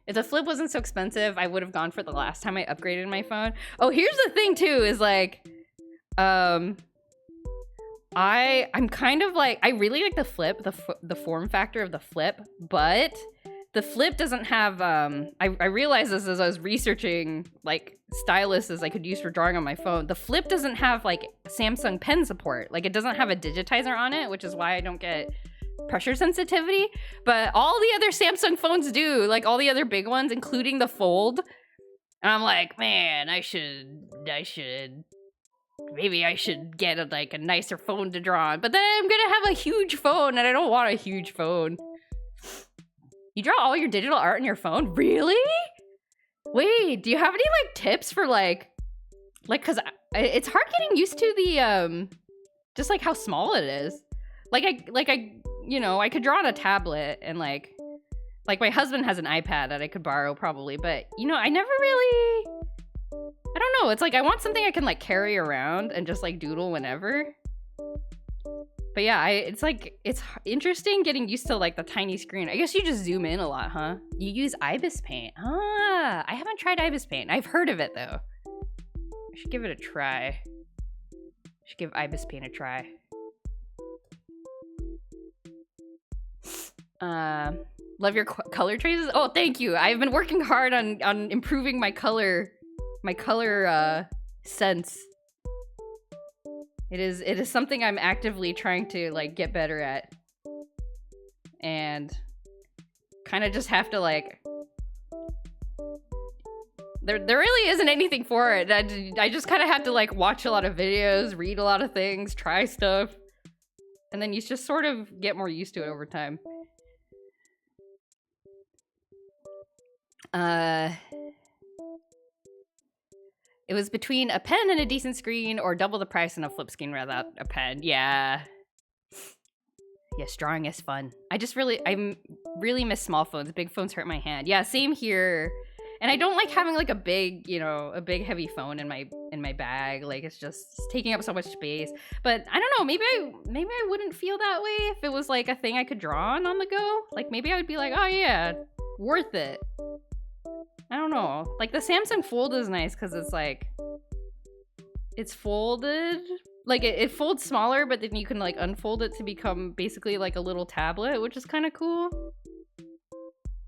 If the flip wasn't so expensive, I would have gone for the last time I upgraded my phone. Oh, here's the thing too, is like, I'm kind of like, I really like the flip, the form factor of the flip, but the flip doesn't have, I realized this as I was researching like styluses I could use for drawing on my phone. The flip doesn't have like Samsung Pen support. Like it doesn't have a digitizer on it, which is why I don't get pressure sensitivity, but all the other Samsung phones do, like all the other big ones, including the Fold. And I'm like, man, maybe I should get a nicer phone to draw on. But then I'm gonna have a huge phone, and I don't want a huge phone. You draw all your digital art on your phone? Really? Wait, do you have any like tips for cause it's hard getting used to the just like how small it is. I could draw on a tablet, and like my husband has an iPad that I could borrow probably, but I never really, I don't know. It's like I want something I can like carry around and just like doodle whenever. But yeah, it's interesting getting used to like the tiny screen. I guess you just zoom in a lot, huh? You use Ibis Paint. Ah, I haven't tried Ibis Paint. I've heard of it though. I should give it a try. I should give Ibis Paint a try. Love your color choices. Oh, thank you. I've been working hard on improving my color sense. It is something I'm actively trying to like get better at, and kind of just have to like. There really isn't anything for it. I just kind of have to like watch a lot of videos, read a lot of things, try stuff, and then you just sort of get more used to it over time. It was between a pen and a decent screen, or double the price and a flip screen without a pen. Yeah. Yes, drawing is fun. I really miss small phones. Big phones hurt my hand. Yeah, same here. And I don't like having like a big heavy phone in my bag. Like it's taking up so much space. But I don't know, maybe I wouldn't feel that way if it was like a thing I could draw on the go. Like maybe I would be like, oh yeah, worth it. I don't know. Like the Samsung Fold is nice because it's like, it's folded. Like it folds smaller, but then you can like unfold it to become basically like a little tablet, which is kind of cool.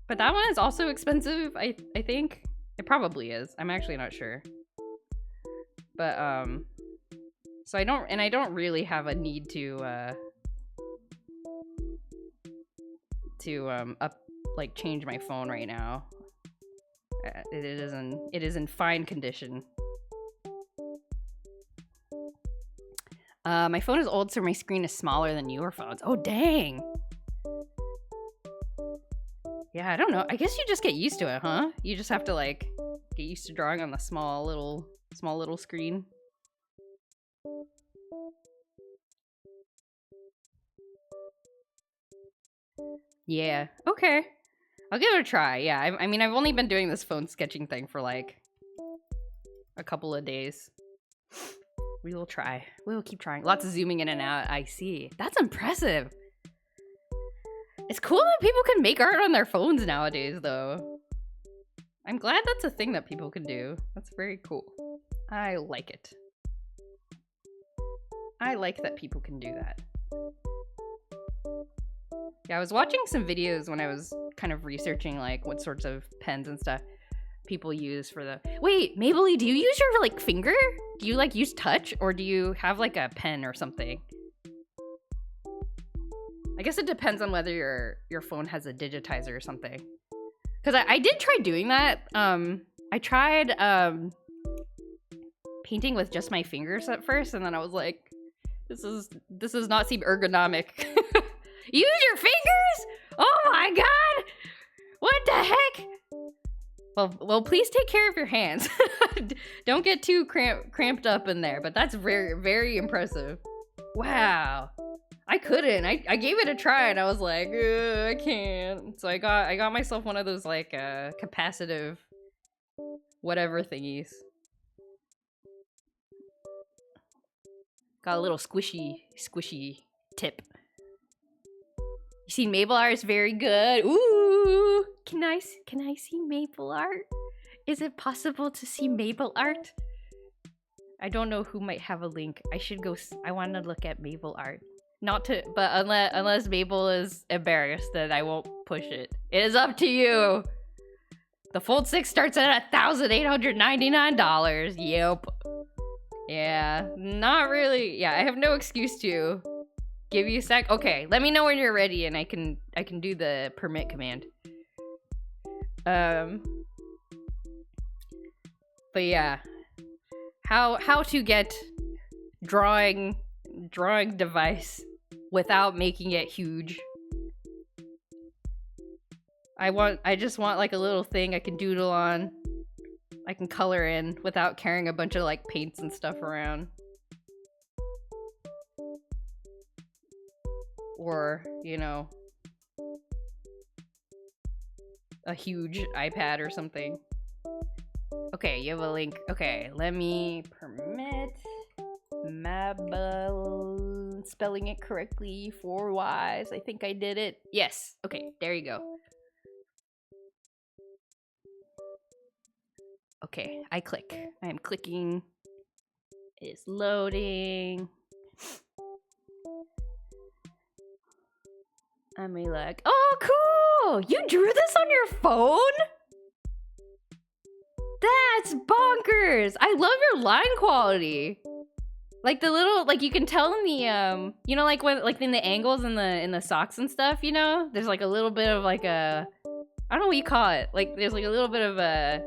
But that one is also expensive, I think. It probably is. I'm actually not sure. But so I don't really have a need to change my phone right now. It is in fine condition. My phone is old, so my screen is smaller than newer phones. Oh dang. Yeah, I don't know. I guess you just get used to it, huh? You just have to like get used to drawing on the small little screen. Yeah. Okay. I'll give it a try. Yeah, I mean, I've only been doing this phone sketching thing for like a couple of days. We will try. We will keep trying. Lots of zooming in and out. I see. That's impressive. It's cool that people can make art on their phones nowadays, though. I'm glad that's a thing that people can do. That's very cool. I like it. I like that people can do that. Yeah, I was watching some videos when I was kind of researching like what sorts of pens and stuff people use for the... Wait, Mabley, do you use your like finger? Do you like use touch, or do you have like a pen or something? I guess it depends on whether your phone has a digitizer or something. Because I did try doing that. I tried painting with just my fingers at first, and then I was like, this does not seem ergonomic. Use your fingers? Oh my god! What the heck? Well, please take care of your hands. Don't get too cramped up in there, but that's very, very impressive. Wow. I couldn't. I gave it a try and I was like, I can't. So I got myself one of those like capacitive whatever thingies. Got a little squishy tip. You see Maple art is very good. Ooh, can I see Maple art? Is it possible to see Maple art? I don't know who might have a link. I should go. I want to look at Maple art. Not to, but unless Maple is embarrassed, then I won't push it. It is up to you. The Fold 6 starts at $1,899. Yep. Yeah, not really. Yeah, I have no excuse to Give you a sec. Okay, let me know when you're ready, and I can do the permit command. But yeah, how to get drawing device without making it huge. I just want like a little thing I can doodle on, I can color in without carrying a bunch of like paints and stuff around. Or, you know, a huge iPad or something. Okay, you have a link. Okay, let me permit Mabel, spelling it correctly, 4 Ys. I think I did it. Yes. Okay, there you go. Okay, I click. I am clicking. It's loading. I may like, oh, cool! You drew this on your phone? That's bonkers! I love your line quality. Like the little, like you can tell in the, you know, like when, like in the angles in the socks and stuff, you know? There's like a little bit of like a, I don't know what you call it. Like there's like a little bit of a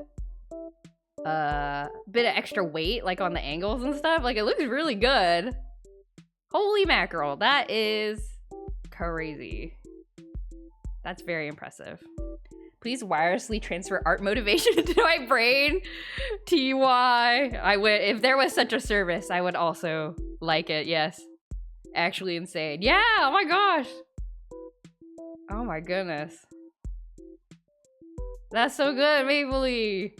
bit of extra weight, like on the angles and stuff. Like it looks really good. Holy mackerel, that is crazy. That's very impressive. Please wirelessly transfer art motivation into my brain. TY. I would, if there was such a service, I would also like it. Yes. Actually insane. Yeah, oh my gosh. Oh my goodness. That's so good, Mapley.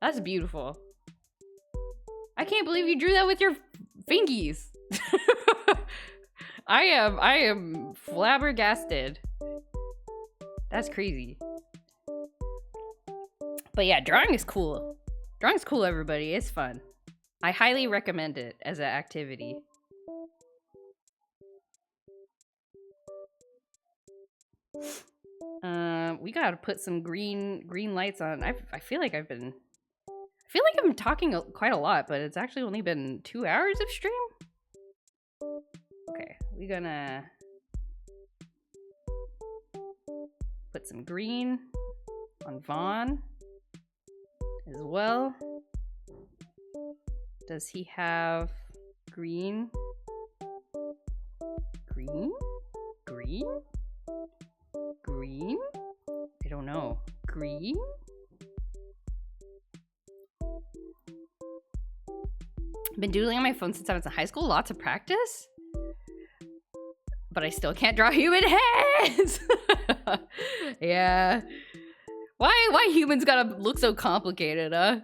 That's beautiful. I can't believe you drew that with your fingies. I am flabbergasted. That's crazy. But yeah, drawing is cool. Drawing's cool, everybody. It's fun. I highly recommend it as an activity. We gotta put some green lights on. I feel like I've been talking quite a lot, but it's actually only been 2 hours of stream. Okay, we're gonna put some green on Vaughn as well. Does he have green? Green? Green? Green? I don't know. Green? I've been doodling on my phone since I was in high school. Lots of practice. But I still can't draw human heads! Yeah. Why humans gotta look so complicated, huh?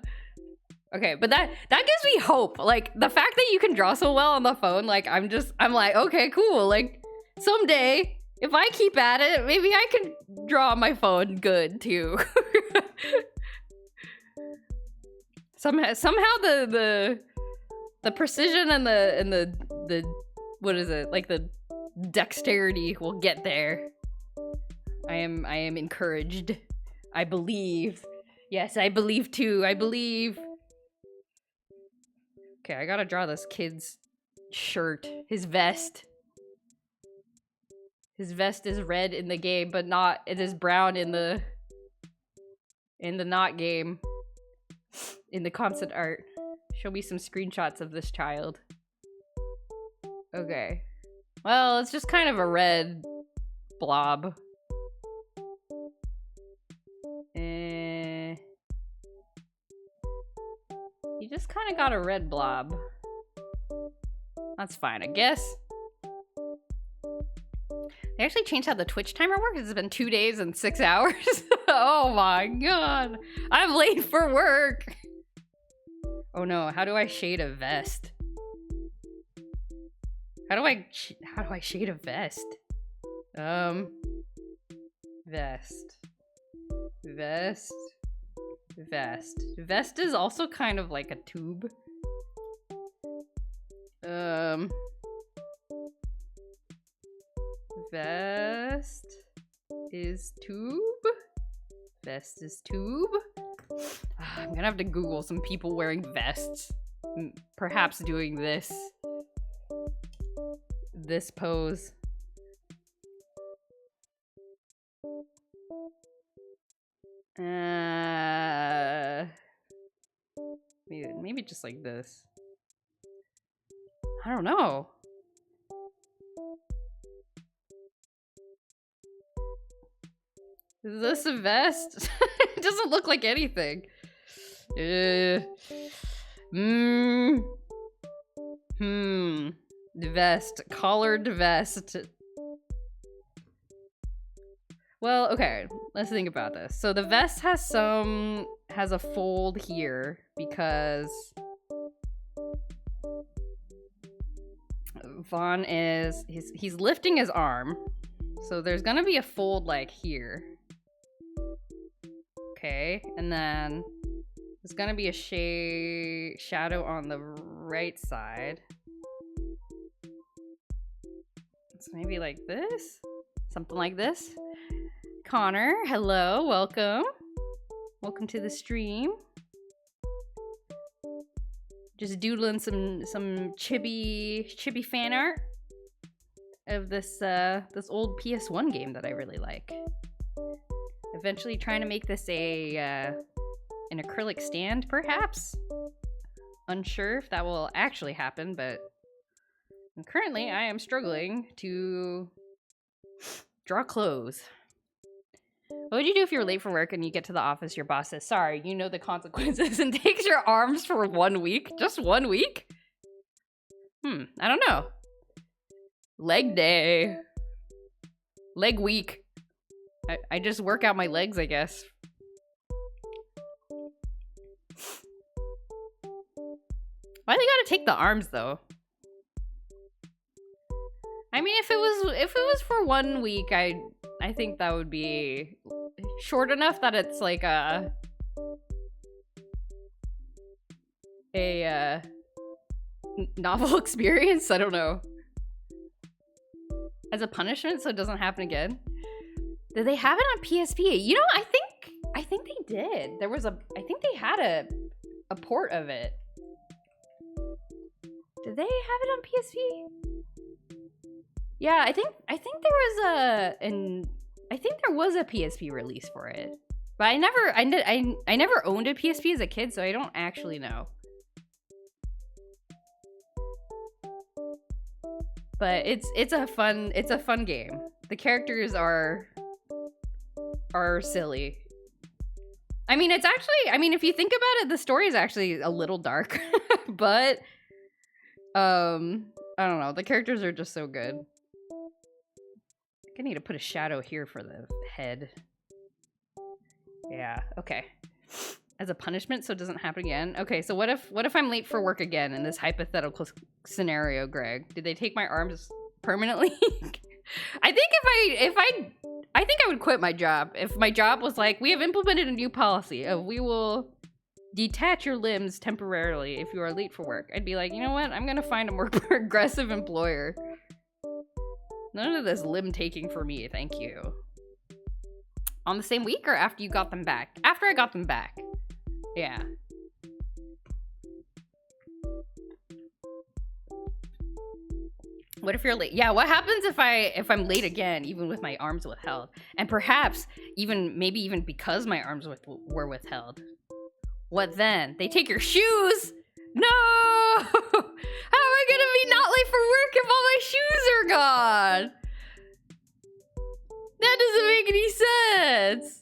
Okay, but that gives me hope. Like, the fact that you can draw so well on the phone, like, I'm like, okay, cool. Like, someday, if I keep at it, maybe I can draw on my phone good, too. Somehow the precision and the what is it, like the dexterity will get there. I am encouraged. I believe. Yes, I believe too. I believe. Okay, I gotta draw this kid's shirt, his vest. His vest is red in the game, but not, it is brown in the not game. In the concept art. Show me some screenshots of this child. Okay. Well, it's just kind of a red blob. You just kind of got a red blob. That's fine, I guess. They actually changed how the Twitch timer works. It's been 2 days and 6 hours. Oh my god. I'm late for work. Oh no, how do I shade a vest? How do I shade a vest? Vest. Vest is also kind of like a tube. Vest is tube. Vest is tube. I'm gonna have to Google some people wearing vests. Perhaps doing this. this pose. Maybe just like this. I don't know. Is this a vest? It doesn't look like anything. The vest. Collared vest. Well, okay, let's think about this. So the vest has a fold here because Vaughn he's lifting his arm. So there's gonna be a fold like here. Okay, and then there's gonna be a shadow on the right side. So maybe like this? Something like this. Connor, hello, welcome. Welcome to the stream. Just doodling some chibi fan art of this old PS1 game that I really like. Eventually trying to make this an acrylic stand, perhaps. Unsure if that will actually happen, but currently I am struggling to draw clothes. What would you do if you're late for work and you get to the office, your boss says, sorry, you know the consequences, and takes your arms for 1 week? Just 1 week? I don't know. Leg day. Leg week. I just work out my legs, I guess. Why they gotta take the arms, though? I mean, if it was for 1 week, I think that would be short enough that it's like a novel experience. I don't know. As a punishment, so it doesn't happen again. Did they have it on PSP? You know, I think they did. I think they had a port of it. Did they have it on PSP? Yeah, I think there was a PSP release for it. But I never owned a PSP as a kid, so I don't actually know. But it's a fun game. The characters are silly. I mean, if you think about it, the story is actually a little dark. But I don't know, the characters are just so good. I need to put a shadow here for the head. Yeah, okay. As a punishment so it doesn't happen again. Okay, so what if I'm late for work again in this hypothetical scenario, Greg? Did they take my arms permanently? I think I would quit my job if my job was like, we have implemented a new policy of we will detach your limbs temporarily if you are late for work. I'd be like, you know what? I'm gonna find a more progressive employer. None of this limb taking for me, thank you. On the same week or after you got them back? After I got them back. Yeah. What if you're late? Yeah, what happens if I'm late again, even with my arms withheld? And perhaps maybe even because my arms were withheld. What then? They take your shoes? No! How am I gonna be not late for work if all my shoes are gone? That doesn't make any sense.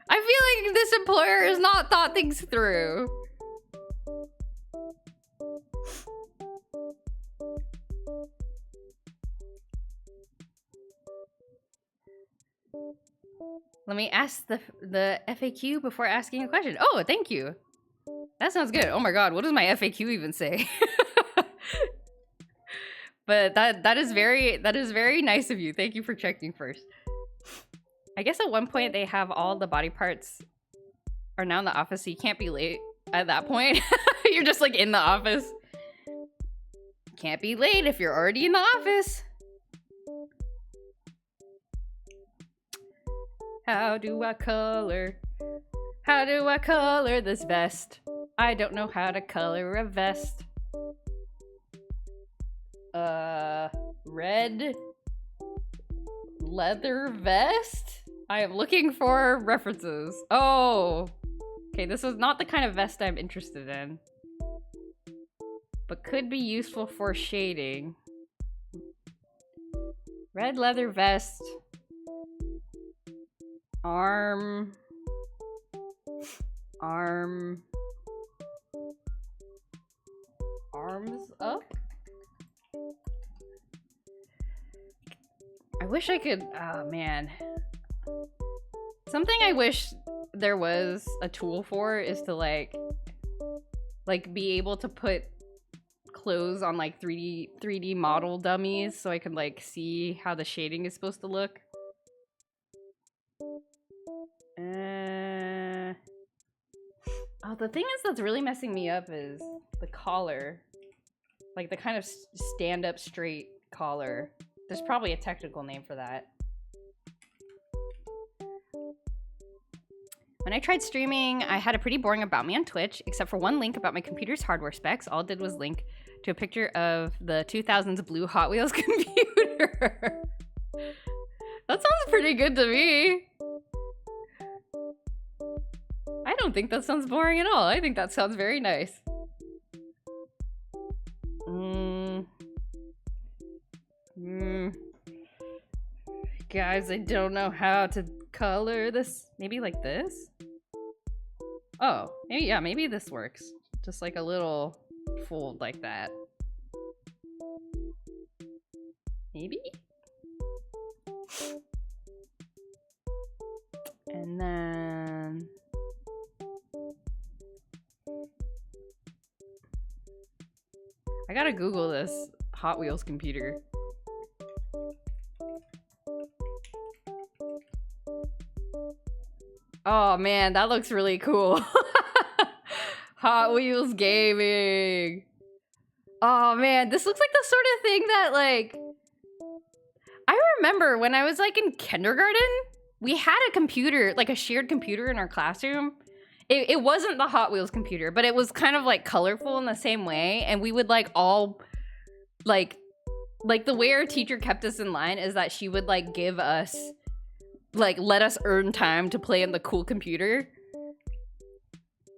I feel like this employer has not thought things through. Let me ask the FAQ before asking a question. Oh, thank you. That sounds good. Oh my god, what does my FAQ even say? But that is very nice of you. Thank you for checking first. I guess at one point they have all the body parts are now in the office, so you can't be late at that point. You're just like in the office. Can't be late if you're already in the office. How do I color this vest? I don't know how to color a vest. Red leather vest? I am looking for references. Oh, okay, this is not the kind of vest I'm interested in, but could be useful for shading. Red leather vest. Arms up? I wish I could, oh man. Something I wish there was a tool for is to like be able to put clothes on like 3D model dummies so I can like see how the shading is supposed to look. Oh, the thing is that's really messing me up is the collar. Like the kind of stand-up straight collar. There's probably a technical name for that. When I tried streaming, I had a pretty boring about me on Twitch, except for one link about my computer's hardware specs. All it did was link to a picture of the 2000s blue Hot Wheels computer. That sounds pretty good to me. I don't think that sounds boring at all. I think that sounds very nice. Guys, I don't know how to color this. Maybe like this? Oh, maybe, yeah, maybe this works. Just like a little fold like that. Maybe? And then... I gotta Google this Hot Wheels computer. Oh man, that looks really cool. Hot Wheels gaming. Oh man, this looks like the sort of thing that like... I remember when I was like in kindergarten, we had a computer, like a shared computer in our classroom. It wasn't the Hot Wheels computer, but it was kind of like colorful in the same way. And we would like all like the way our teacher kept us in line is that she would like give us, like let us earn time to play on the cool computer.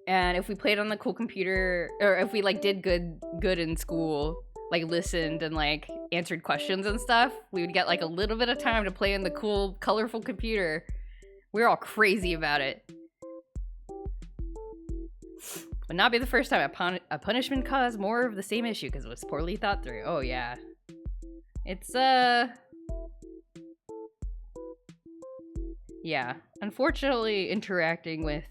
And if we played on the cool computer, or if we like did good in school, like listened and like answered questions and stuff, we would get like a little bit of time to play in the cool, colorful computer. We were all crazy about it. Would not be the first time a punishment caused more of the same issue because it was poorly thought through. Oh yeah. It's yeah. Unfortunately, interacting with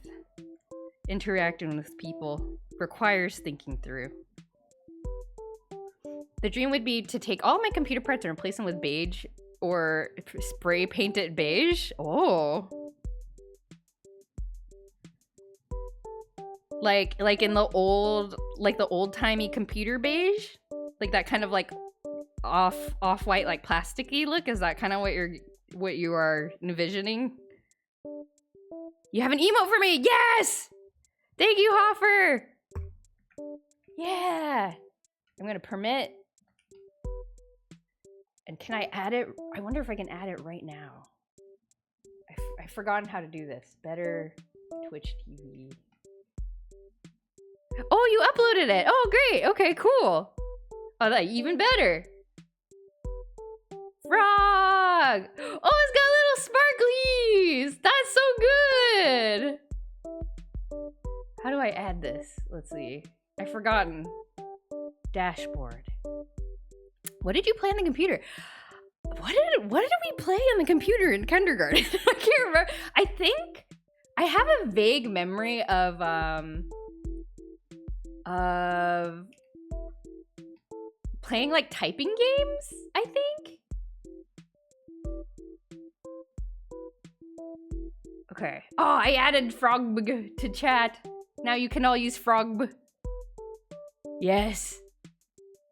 people requires thinking through. The dream would be to take all my computer parts and replace them with beige or spray paint it beige. Oh. Like in the old-timey computer beige? Like that kind of like off-white like plasticky look? Is that kind of what you are envisioning? You have an emote for me! Yes! Thank you, Hoffer! Yeah! I'm gonna permit. And can I add it? I wonder if I can add it right now. I've forgotten how to do this. Better Twitch TV. Oh, you uploaded it! Oh, great! Okay, cool! Oh, that even better! Frog! Oh, it's got little sparklies! That's so good! How do I add this? Let's see. I've forgotten. Dashboard. What did you play on the computer? What did we play on the computer in kindergarten? I can't remember. I think I have a vague memory of playing like typing games, I think. Okay. Oh, I added frog to chat. Now you can all use frog. Yes.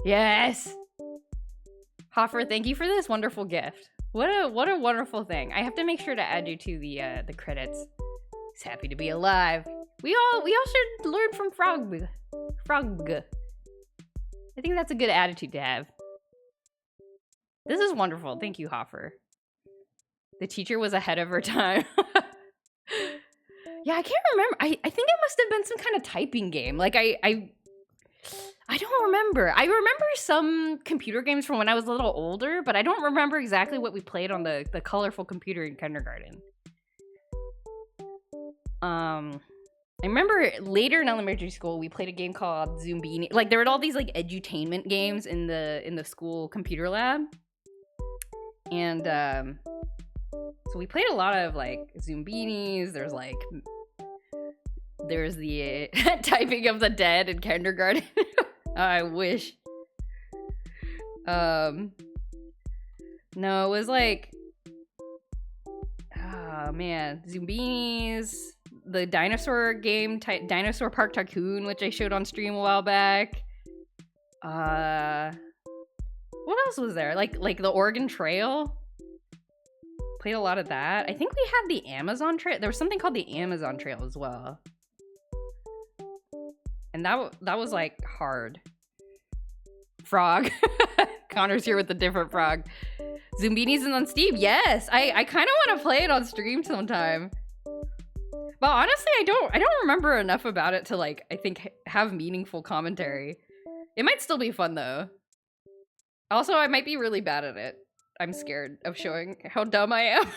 Yes. Hoffer, thank you for this wonderful gift. What a wonderful thing. I have to make sure to add you to the credits. He's happy to be alive. We all should learn from Frog. I think that's a good attitude to have. This is wonderful. Thank you, Hoffer. The teacher was ahead of her time. Yeah, I can't remember. I think it must have been some kind of typing game. Like I don't remember. I remember some computer games from when I was a little older, but I don't remember exactly what we played on the colorful computer in kindergarten. I remember later in elementary school we played a game called Zoombini. Like there were all these like edutainment games in the school computer lab. And so we played a lot of like Zoombinis. There's the typing of the dead in kindergarten. I wish. No, it was like, oh man, Zoombinis, the dinosaur game, Dinosaur Park Tycoon, which I showed on stream a while back. What else was there? Like the Oregon Trail. Played a lot of that. I think we had the Amazon Trail. There was something called the Amazon Trail as well. And that was like hard. Frog. Connor's here with a different frog. Zoombinis and on Steam. Yes, I kind of want to play it on stream sometime. But honestly, I don't remember enough about it to like I think have meaningful commentary. It might still be fun though. Also, I might be really bad at it. I'm scared of showing how dumb I am.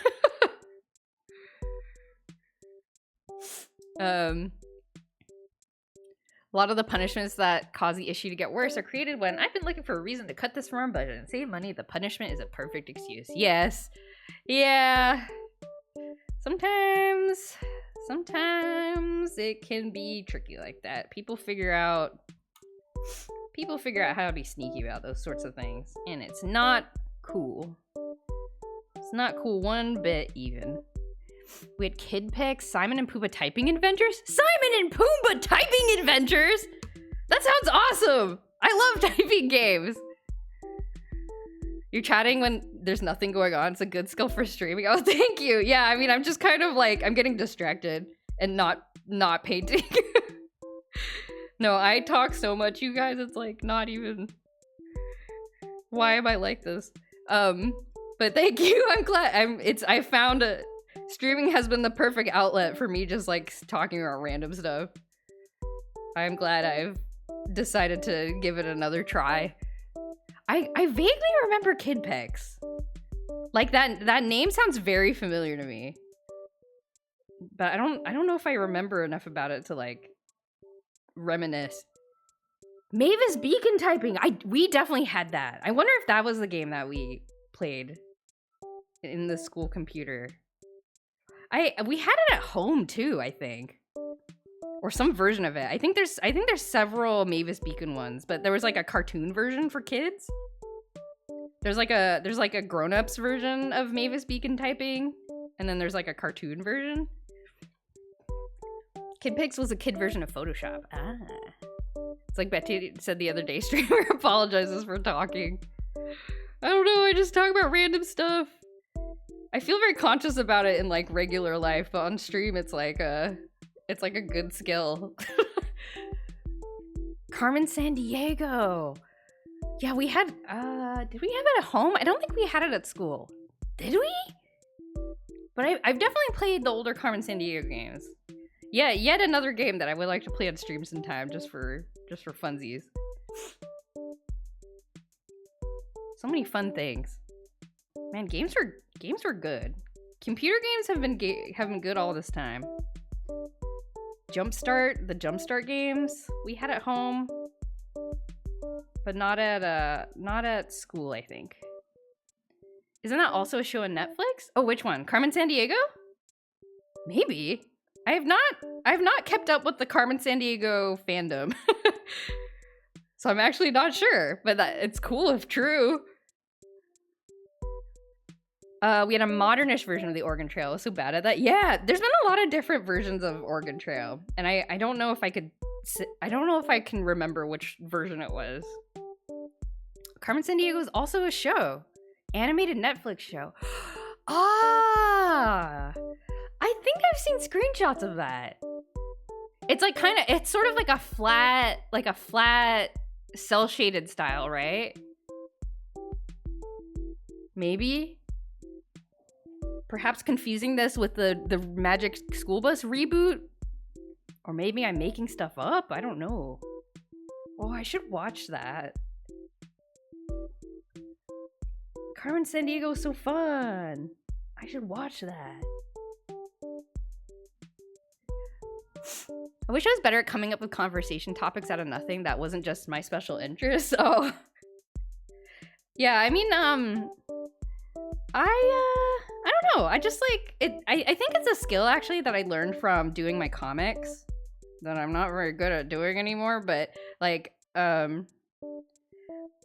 A lot of the punishments that cause the issue to get worse are created when I've been looking for a reason to cut this from our budget and save money. The punishment is a perfect excuse. Yes. Yeah. Sometimes it can be tricky like that. People figure out how to be sneaky about those sorts of things, and it's not cool. It's not cool one bit even. We had Kid Pics, Simon and Pumbaa Typing Adventures. Simon and Pumbaa Typing Adventures? That sounds awesome! I love typing games. You're chatting when there's nothing going on. It's a good skill for streaming. Oh, thank you. Yeah, I mean, I'm just kind of like, I'm getting distracted and not painting. No, I talk so much, you guys. It's like not even. Why am I like this? But thank you. I'm glad. I found streaming has been the perfect outlet for me just like talking about random stuff. I'm glad I've decided to give it another try. I vaguely remember Kid Pics. Like that name sounds very familiar to me. But I don't know if I remember enough about it to like reminisce. Mavis Beacon Typing. We definitely had that. I wonder if that was the game that we played in the school computer. We had it at home too, I think. Or some version of it. I think there's several Mavis Beacon ones, but there was like a cartoon version for kids. There's like a grown-ups version of Mavis Beacon Typing, and then there's like a cartoon version. Kid Pics was a kid version of Photoshop. Ah. It's like Betty said the other day, streamer apologizes for talking. I don't know, I just talk about random stuff. I feel very conscious about it in like regular life, but on stream it's like a good skill. Carmen Sandiego. Yeah, we had did we have it at home? I don't think we had it at school. Did we? But I've definitely played the older Carmen Sandiego games. Yeah, yet another game that I would like to play on stream sometime just for funsies. So many fun things. Man, games were good. Computer games have been good all this time. The Jumpstart games we had at home, but not at school, I think. Isn't that also a show on Netflix? Oh, which one? Carmen Sandiego? Maybe. I have not kept up with the Carmen Sandiego fandom. So I'm actually not sure, but it's cool if true. We had a modernish version of the Oregon Trail. I was so bad at that. Yeah, there's been a lot of different versions of Oregon Trail, and I don't know if I can remember which version it was. Carmen Sandiego is also a show, animated Netflix show. Ah, I think I've seen screenshots of that. It's like it's sort of like a flat cell shaded style, right? Maybe. Perhaps confusing this with the Magic School Bus reboot? Or maybe I'm making stuff up? I don't know. Oh, I should watch that. Carmen Sandiego is so fun. I should watch that. I wish I was better at coming up with conversation topics out of nothing that wasn't just my special interest. So yeah, I mean, I don't know. I just like it. I think it's a skill actually that I learned from doing my comics that I'm not very good at doing anymore. But like,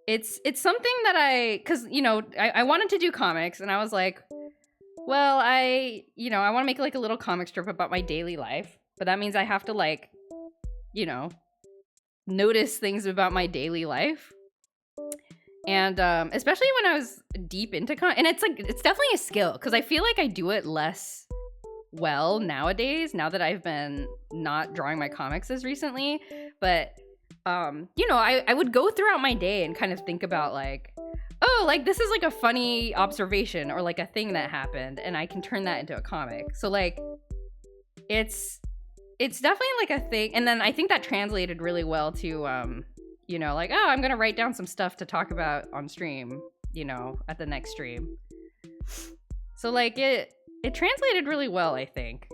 it's something that cause you know, I wanted to do comics and I was like, well, I want to make like a little comic strip about my daily life, but that means I have to like, you know, notice things about my daily life. And especially when I was deep into and it's definitely a skill because I feel like I do it less well nowadays, now that I've been not drawing my comics as recently. But you know, I would go throughout my day and kind of think about like, oh, like this is like a funny observation or like a thing that happened and I can turn that into a comic. So like it's definitely like a thing. And then I think that translated really well to you know, like, oh, I'm gonna write down some stuff to talk about on stream, you know, at the next stream. So like it translated really well, I think.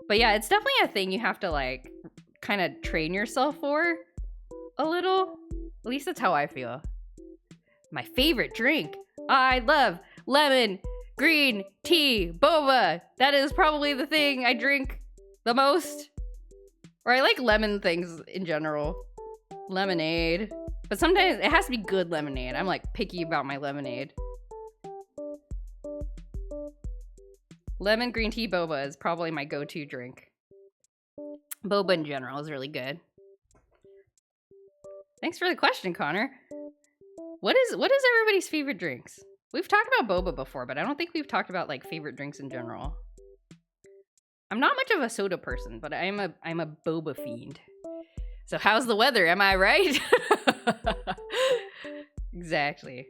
But yeah, it's definitely a thing you have to like kind of train yourself for a little. At least that's how I feel. My favorite drink. I love lemon green tea boba. That is probably the thing I drink the most. Or I like lemon things in general. Lemonade. But sometimes it has to be good lemonade. I'm like picky about my lemonade. Lemon green tea boba is probably my go-to drink. Boba in general is really good. Thanks for the question, Connor. What is everybody's favorite drinks? We've talked about boba before, but I don't think we've talked about like favorite drinks in general. I'm not much of a soda person, but I'm a boba fiend. So how's the weather? Am I right? Exactly.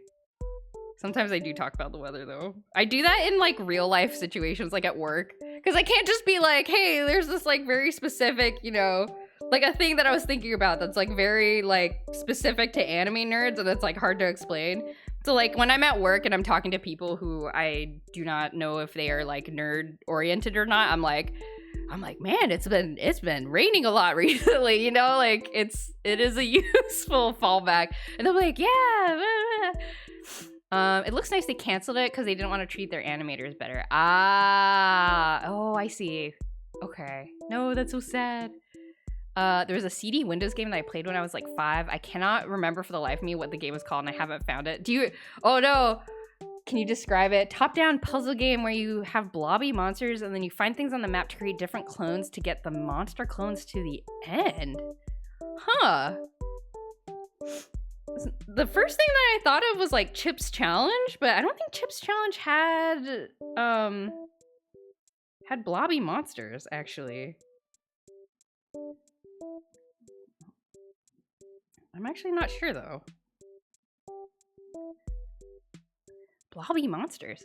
Sometimes I do talk about the weather though. I do that in like real life situations, like at work. Because I can't just be like, hey, there's this like very specific, you know, like a thing that I was thinking about that's like very like specific to anime nerds and it's like hard to explain. So like when I'm at work and I'm talking to people who I do not know if they are like nerd oriented or not, I'm like, man, it's been raining a lot recently, you know, like it is a useful fallback. And they'll be like, yeah. It looks nice they canceled it because they didn't want to treat their animators better. Oh, I see. Okay. No, that's so sad. There was a CD Windows game that I played when I was like 5. I cannot remember for the life of me what the game was called and I haven't found it. Oh no. Can you describe it? Top-down puzzle game where you have blobby monsters and then you find things on the map to create different clones to get the monster clones to the end. Huh. The first thing that I thought of was like Chip's Challenge, but I don't think Chip's Challenge had blobby monsters actually. I'm actually not sure though. Blobby monsters.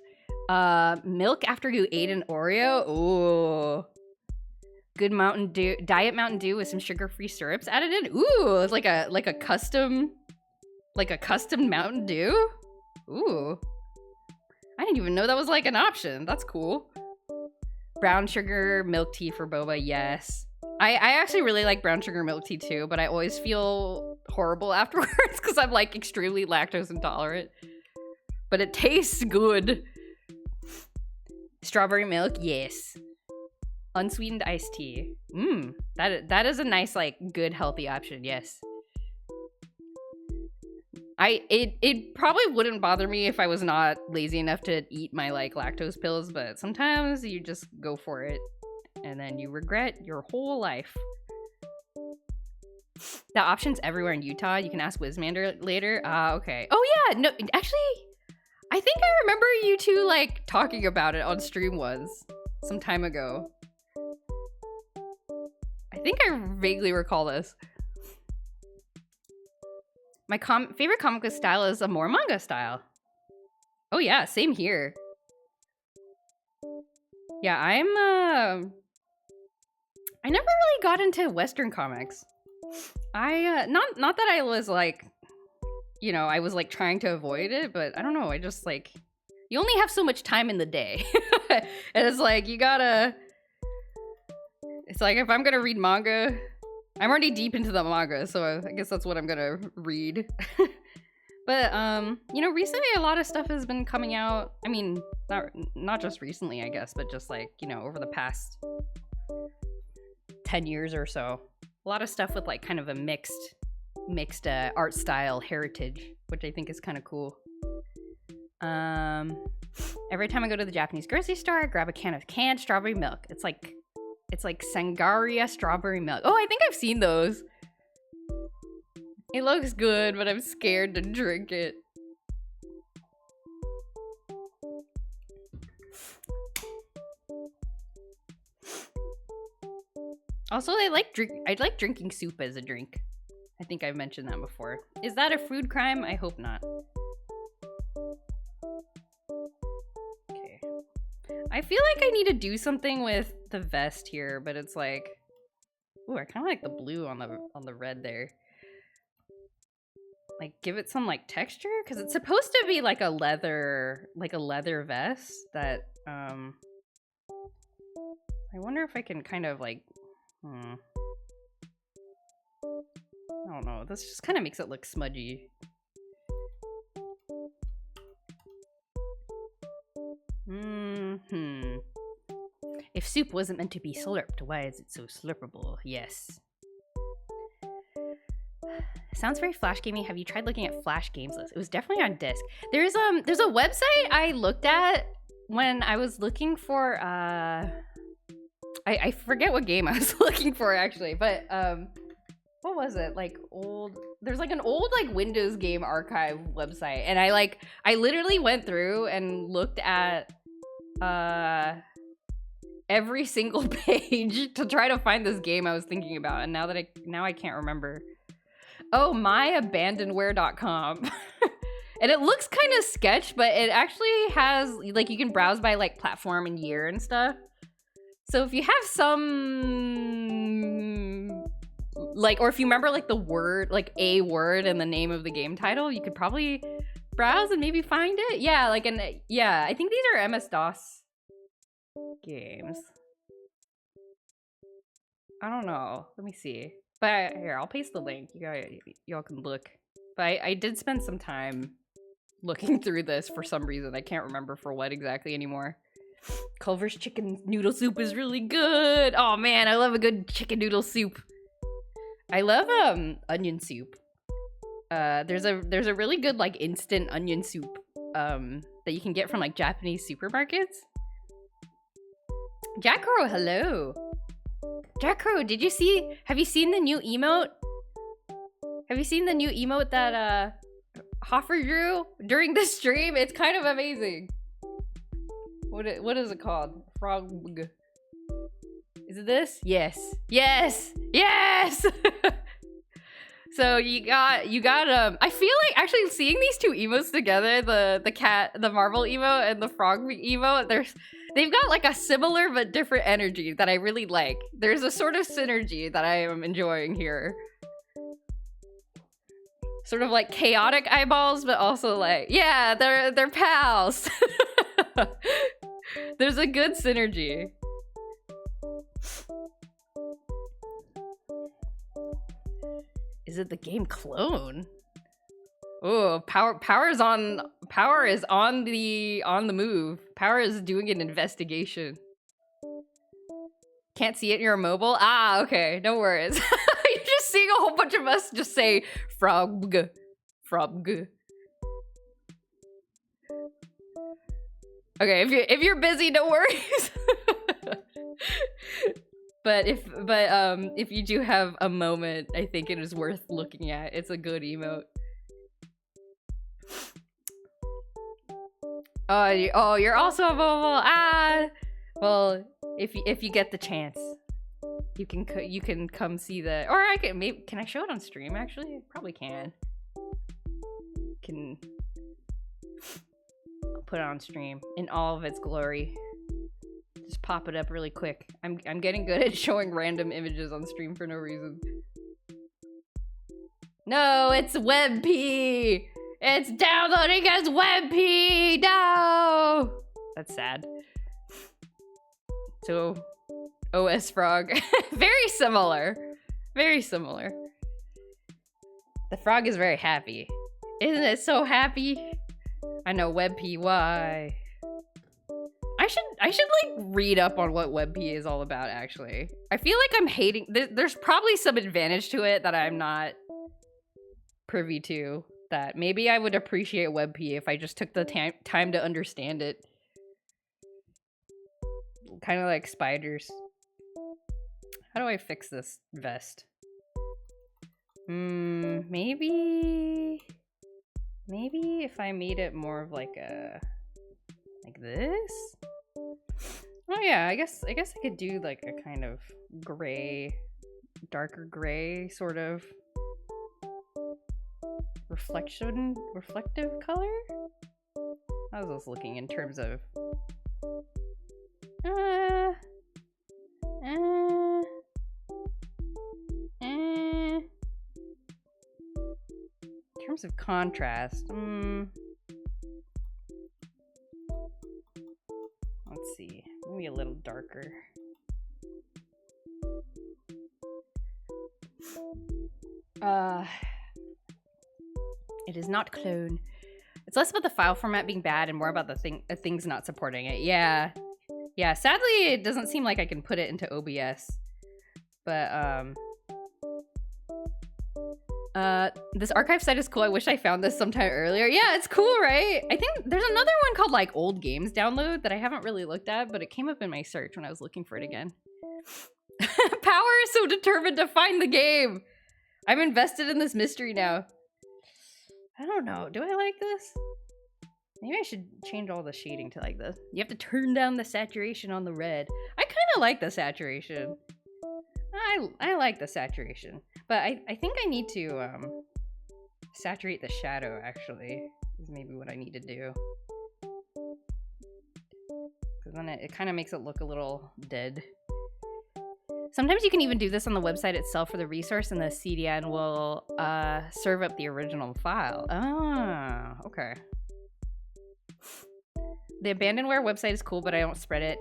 Milk after you ate an Oreo. Ooh. Good Mountain Dew, Diet Mountain Dew with some sugar-free syrups added in. Ooh, it's like a custom Mountain Dew. Ooh. I didn't even know that was like an option. That's cool. Brown sugar milk tea for boba. Yes. I actually really like brown sugar milk tea too, but I always feel horrible afterwards because I'm like extremely lactose intolerant. But it tastes good. Strawberry milk, yes. Unsweetened iced tea. That is a nice, like, good, healthy option, yes. It probably wouldn't bother me if I was not lazy enough to eat my, like, lactose pills, but sometimes you just go for it, and then you regret your whole life. The option's everywhere in Utah. You can ask Wizmander later. Okay. Oh, yeah, no, actually... I think I remember you two, like, talking about it on stream once, some time ago. I think I vaguely recall this. My favorite comic book style is a more manga style. Oh yeah, same here. Yeah, I never really got into Western comics. Not that I was like, you know, I was like trying to avoid it, but I don't know, I just like, you only have so much time in the day. And it's like, you gotta, it's like if I'm gonna read manga, I'm already deep into the manga, so I guess that's what I'm gonna read. But you know, recently a lot of stuff has been coming out. I mean, not just recently, I guess, but just like, you know, over the past 10 years or so. A lot of stuff with like kind of a mixed art style heritage, which I think is kind of cool. Every time I go to the Japanese grocery store, I grab a can of canned strawberry milk. It's like Sangaria strawberry milk. Oh, I think I've seen those. It looks good, but I'm scared to drink it. Also, I like drinking soup as a drink. I think I've mentioned that before. Is that a food crime? I hope not. Okay. I feel like I need to do something with the vest here, but it's like, ooh, I kind of like the blue on the red there. Like, give it some like texture, because it's supposed to be like a leather vest that I wonder if I can kind of like I don't know, this just kind of makes it look smudgy. If soup wasn't meant to be slurped, why is it so slurpable? Yes. Sounds very Flash gamey. Have you tried looking at Flash games list? It was definitely on disc. There's a website I looked at when I was looking for I forget what game I was looking for actually, but what was it? Like there's like an old like Windows game archive website, and I literally went through and looked at every single page to try to find this game I was thinking about, and now I can't remember. Oh, myabandonware.com. And it looks kind of sketch, but it actually has, like, you can browse by, like, platform and year and stuff. So if you have some, like, or if you remember, like, the word, like, a word and the name of the game title, you could probably browse and maybe find it. Yeah, like, yeah, I think these are MS-DOS games. I don't know. Let me see. But here, I'll paste the link. Y'all can look. But I did spend some time looking through this for some reason. I can't remember for what exactly anymore. Culver's chicken noodle soup is really good. Oh man, I love a good chicken noodle soup. I love onion soup. There's a really good like instant onion soup that you can get from like Japanese supermarkets. Jackro, hello. Jackro, have you seen the new emote? Have you seen the new emote that Hoffer drew during the stream? It's kind of amazing. What is it called? Frog. Is it this? Yes. Yes. Yes. So you got I feel like actually seeing these two emotes together, the Marvel emote and the frog emote, they've got like a similar but different energy that I really like. There's a sort of synergy that I am enjoying here. Sort of like chaotic eyeballs, but also like, yeah, they're pals. There's a good synergy. Is it the game Clone? Oh, Power is on the move. Power is doing an investigation. Can't see it in your mobile? Ah, okay, no worries. You're just seeing a whole bunch of us just say frog. Okay, if you're busy, no worries. But if you do have a moment, I think it is worth looking at. It's a good emote. Oh, you're also available. Ah, well, if you get the chance, you can come see the. Or I can I show it on stream? Actually, probably can. put it on stream in all of its glory. Just pop it up really quick. I'm getting good at showing random images on stream for no reason. No, it's WebP! It's downloading as WebP! No! That's sad. So, OS Frog. Very similar. Very similar. The frog is very happy. Isn't it so happy? I know WebP, why? I should like read up on what WebP is all about, actually. I feel like I'm hating... There's probably some advantage to it that I'm not privy to. That maybe I would appreciate WebP if I just took the time to understand it. Kind of like spiders. How do I fix this vest? Maybe if I made it more of like a... like this? Oh yeah, I guess I could do like a kind of gray, darker gray sort of reflective color? How's this looking in terms of in terms of contrast? Let's see, maybe a little darker. It is not clone. It's less about the file format being bad and more about the things not supporting it. Yeah. Yeah, sadly it doesn't seem like I can put it into OBS. But this archive site is cool. I wish I found this sometime earlier. Yeah, it's cool, right? I think there's another one called like Old Games Download that I haven't really looked at, but it came up in my search when I was looking for it again. Power is so determined to find the game. I'm invested in this mystery now. I don't know. Do I like this? Maybe I should change all the shading to like this. You have to turn down the saturation on the red. I kind of like the saturation. I like the saturation. But I think I need to saturate the shadow, actually. Is maybe what I need to do. Because then it kind of makes it look a little dead. Sometimes you can even do this on the website itself for the resource, and the CDN will serve up the original file. Ah, okay. The abandonware website is cool, but I don't spread it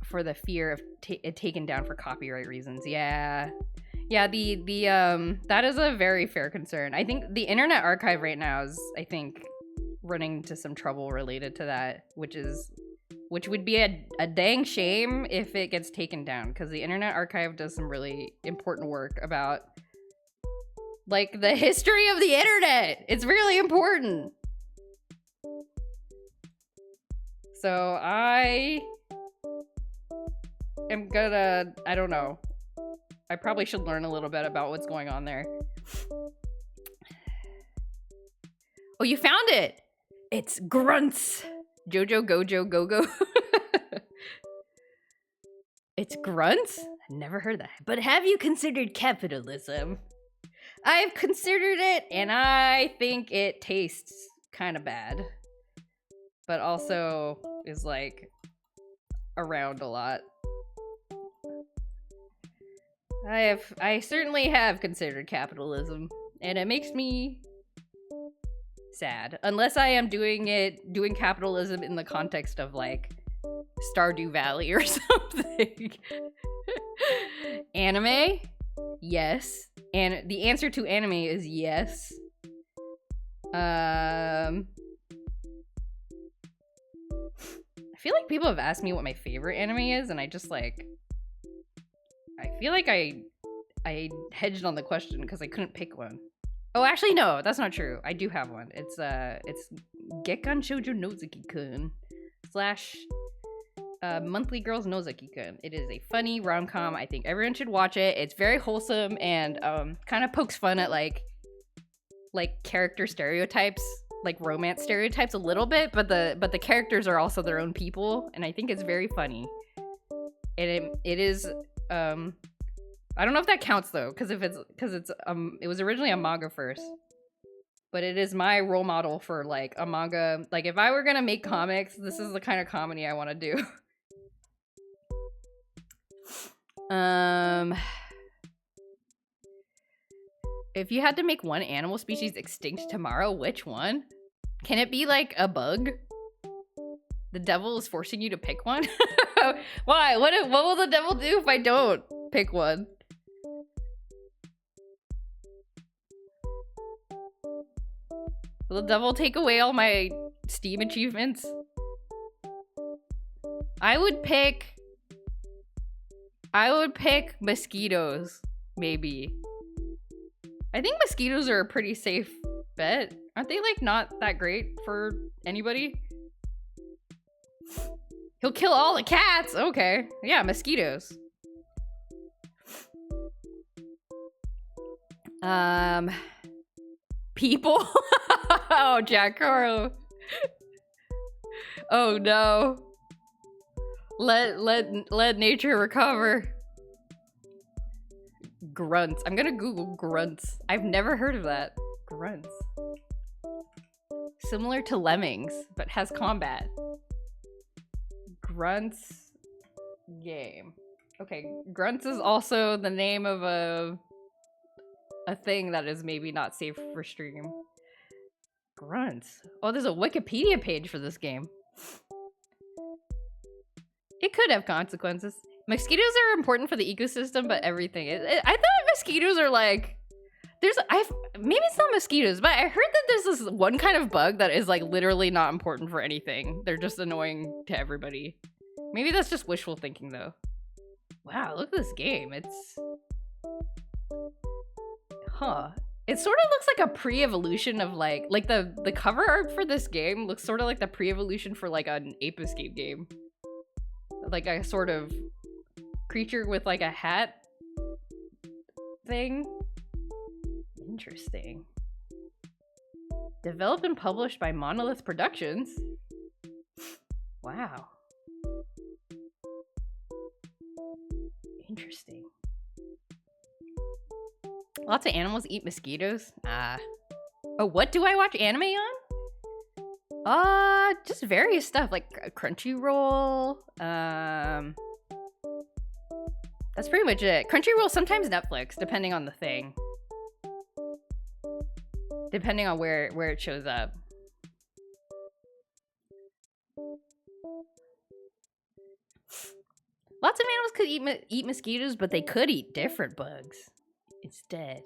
for the fear of it taken down for copyright reasons. Yeah. Yeah, that is a very fair concern. I think the Internet Archive right now is, I think, running into some trouble related to that, which would be a dang shame if it gets taken down, because the Internet Archive does some really important work about, like, the history of the internet. It's really important. So I am gonna, I don't know. I probably should learn a little bit about what's going on there. Oh, you found it! It's grunts! Jojo Gojo Go-Go. It's grunts? I never heard that. But have you considered capitalism? I've considered it, and I think it tastes kind of bad. But also is, like, around a lot. I certainly have considered capitalism, and it makes me sad. Unless I am doing capitalism in the context of, like, Stardew Valley or something. Anime? Yes. And the answer to anime is yes. I feel like people have asked me what my favorite anime is, and I just, like, I feel like I hedged on the question because I couldn't pick one. Oh, actually, no, that's not true. I do have one. It's Gekkan Shoujo Nozaki-kun / Monthly Girls Nozaki-kun. It is a funny rom-com. I think everyone should watch it. It's very wholesome and kind of pokes fun at like character stereotypes, like romance stereotypes a little bit, but the characters are also their own people, and I think it's very funny. And it is I don't know if that counts though, because it was originally a manga first. but it is my role model for like a manga. Like if I were gonna make comics, this is the kind of comedy I want to do. If you had to make one animal species extinct tomorrow, which one? Can it be like a bug? The devil is forcing you to pick one? Why? What will the devil do if I don't pick one? Will the devil take away all my Steam achievements? I would pick mosquitoes, maybe. I think mosquitoes are a pretty safe bet. Aren't they like not that great for anybody? He'll kill all the cats. Okay. Yeah, mosquitoes. People? Oh, Jack Carlo. Oh no. Let nature recover. Grunts. I'm gonna Google grunts. I've never heard of that. Grunts. Similar to lemmings, but has combat. Grunts game. Okay, grunts is also the name of a thing that is maybe not safe for stream. Grunts. Oh, there's a Wikipedia page for this game. It could have consequences. Mosquitoes are important for the ecosystem, but everything. I thought mosquitoes are like... maybe it's not mosquitoes, but I heard that there's this one kind of bug that is like literally not important for anything. They're just annoying to everybody. Maybe that's just wishful thinking though. Wow, look at this game. It's... Huh. It sort of looks like a pre-evolution of like the cover art for this game looks sort of like the pre-evolution for like an Ape Escape game. Like a sort of creature with like a hat thing. Interesting. Developed and published by Monolith Productions. Wow. Interesting. Lots of animals eat mosquitoes. Oh, what do I watch anime on? Just various stuff like Crunchyroll. That's pretty much it. Crunchyroll, sometimes Netflix, depending on the thing. Depending on where it shows up. Lots of animals could eat mosquitoes, but they could eat different bugs instead.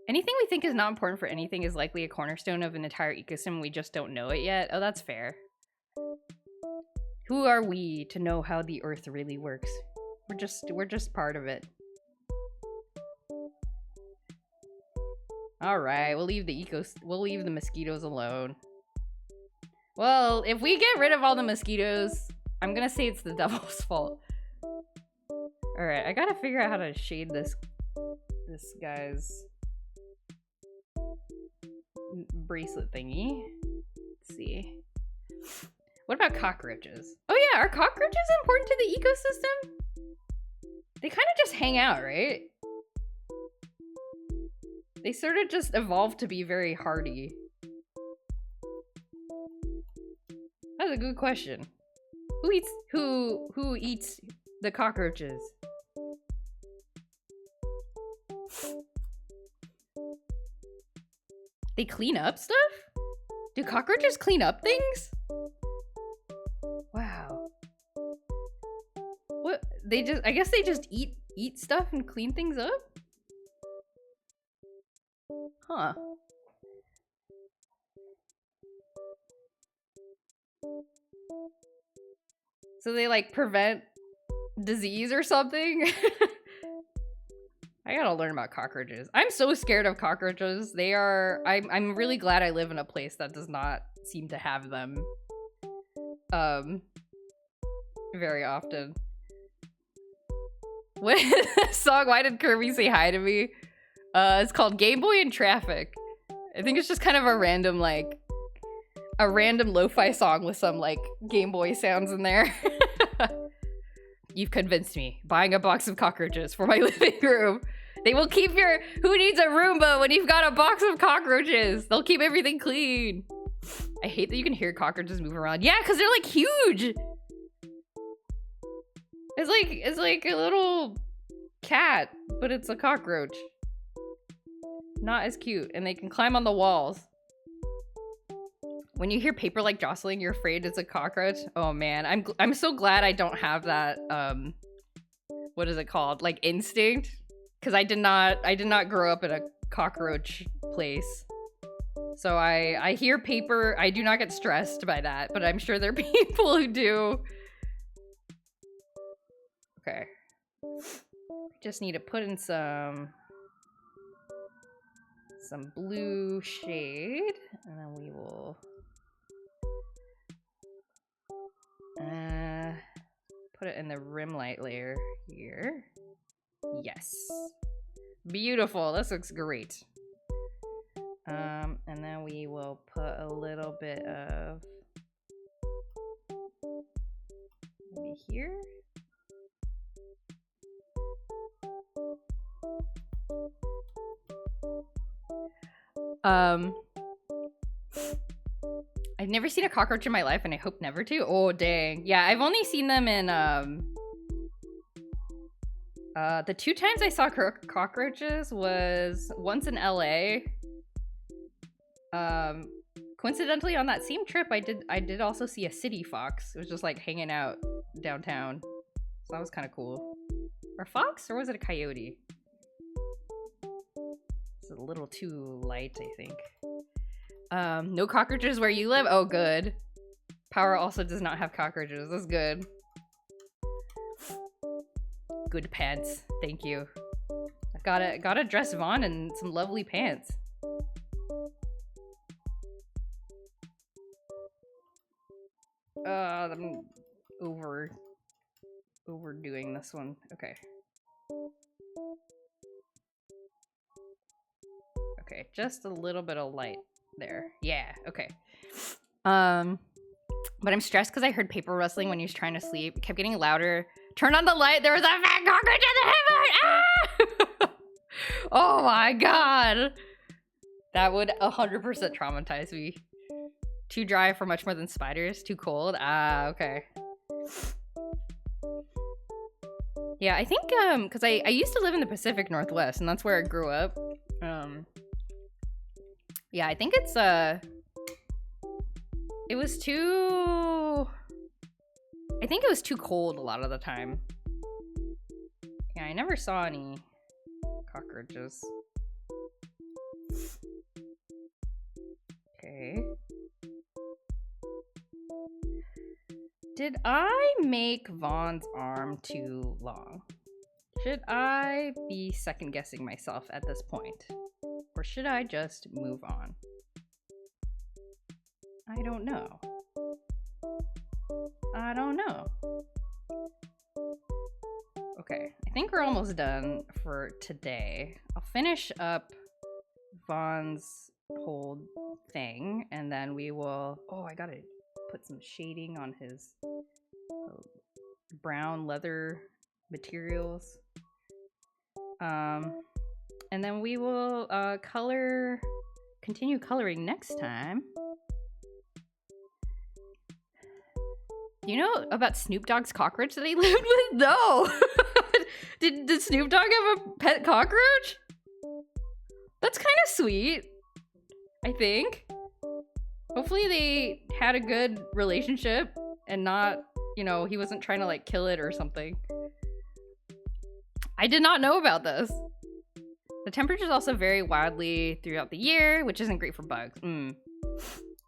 Anything we think is not important for anything is likely a cornerstone of an entire ecosystem. We just don't know it yet. Oh, that's fair. Who are we to know how the earth really works? We're just part of it. All right, we'll leave the mosquitoes alone. Well, if we get rid of all the mosquitoes, I'm gonna say it's the devil's fault. All right, I gotta figure out how to shade this guy's bracelet thingy. Let's see. What about cockroaches? Oh yeah, are cockroaches important to the ecosystem? They kind of just hang out, right? They sort of just evolved to be very hardy. That's a good question. Who eats the cockroaches? They clean up stuff? Do cockroaches clean up things? Wow. What? I guess they just eat stuff and clean things up? Huh. So they like prevent disease or something? I gotta learn about cockroaches. I'm so scared of cockroaches. I'm really glad I live in a place that does not seem to have them very often. What song? Why did Kirby say hi to me? It's called Game Boy in Traffic. I think it's just kind of a random lo-fi song with some like Game Boy sounds in there. You've convinced me. Buying a box of cockroaches for my living room. They will keep your... Who needs a Roomba when you've got a box of cockroaches? They'll keep everything clean. I hate that you can hear cockroaches move around. Yeah, because they're like huge. It's like a little cat, but it's a cockroach. Not as cute, and they can climb on the walls. When you hear paper like jostling, you're afraid it's a cockroach. Oh man, I'm so glad I don't have that. What is it called? Like instinct, because I did not grow up in a cockroach place. So I hear paper. I do not get stressed by that, but I'm sure there are people who do. Okay. Just need to put in some blue shade, and then we will put it in the rim light layer here. Yes. Beautiful. This looks great. And then we will put a little bit of maybe here. I've never seen a cockroach in my life, and I hope never to. Oh dang. Yeah, I've only seen them in the 2 times I saw cockroaches was once in LA. Coincidentally on that same trip I did also see a city fox. It was just like hanging out downtown. So that was kind of cool. Or fox, or was it a coyote? It's a little too light, I think. No cockroaches where you live? Oh, good. Power also does not have cockroaches. That's good. Good pants. Thank you. I gotta dress Vaughn in some lovely pants. I'm overdoing this one. Okay. Okay, just a little bit of light there. Yeah, okay. But I'm stressed because I heard paper rustling when he was trying to sleep. It kept getting louder. Turn on the light. There was a fat cockroach in the headlight. Ah! Oh my god. That would 100% traumatize me. Too dry for much more than spiders. Too cold. Ah, okay. Yeah, I think because I used to live in the Pacific Northwest, and that's where I grew up. Yeah, I think it's it was too... I think it was too cold a lot of the time. Yeah, I never saw any cockroaches. Okay. Did I make Vaughn's arm too long? Should I be second guessing myself at this point? Or should I just move on? I don't know. I don't know. Okay, I think we're almost done for today. I'll finish up Vaughn's whole thing, and then we will... Oh, I gotta put some shading on his brown leather materials. And then we will continue coloring next time. You know about Snoop Dogg's cockroach that he lived with? No! Did Snoop Dogg have a pet cockroach? That's kind of sweet, I think. Hopefully they had a good relationship and not, you know, he wasn't trying to like kill it or something. I did not know about this. The temperature is also very wildly throughout the year, which isn't great for bugs.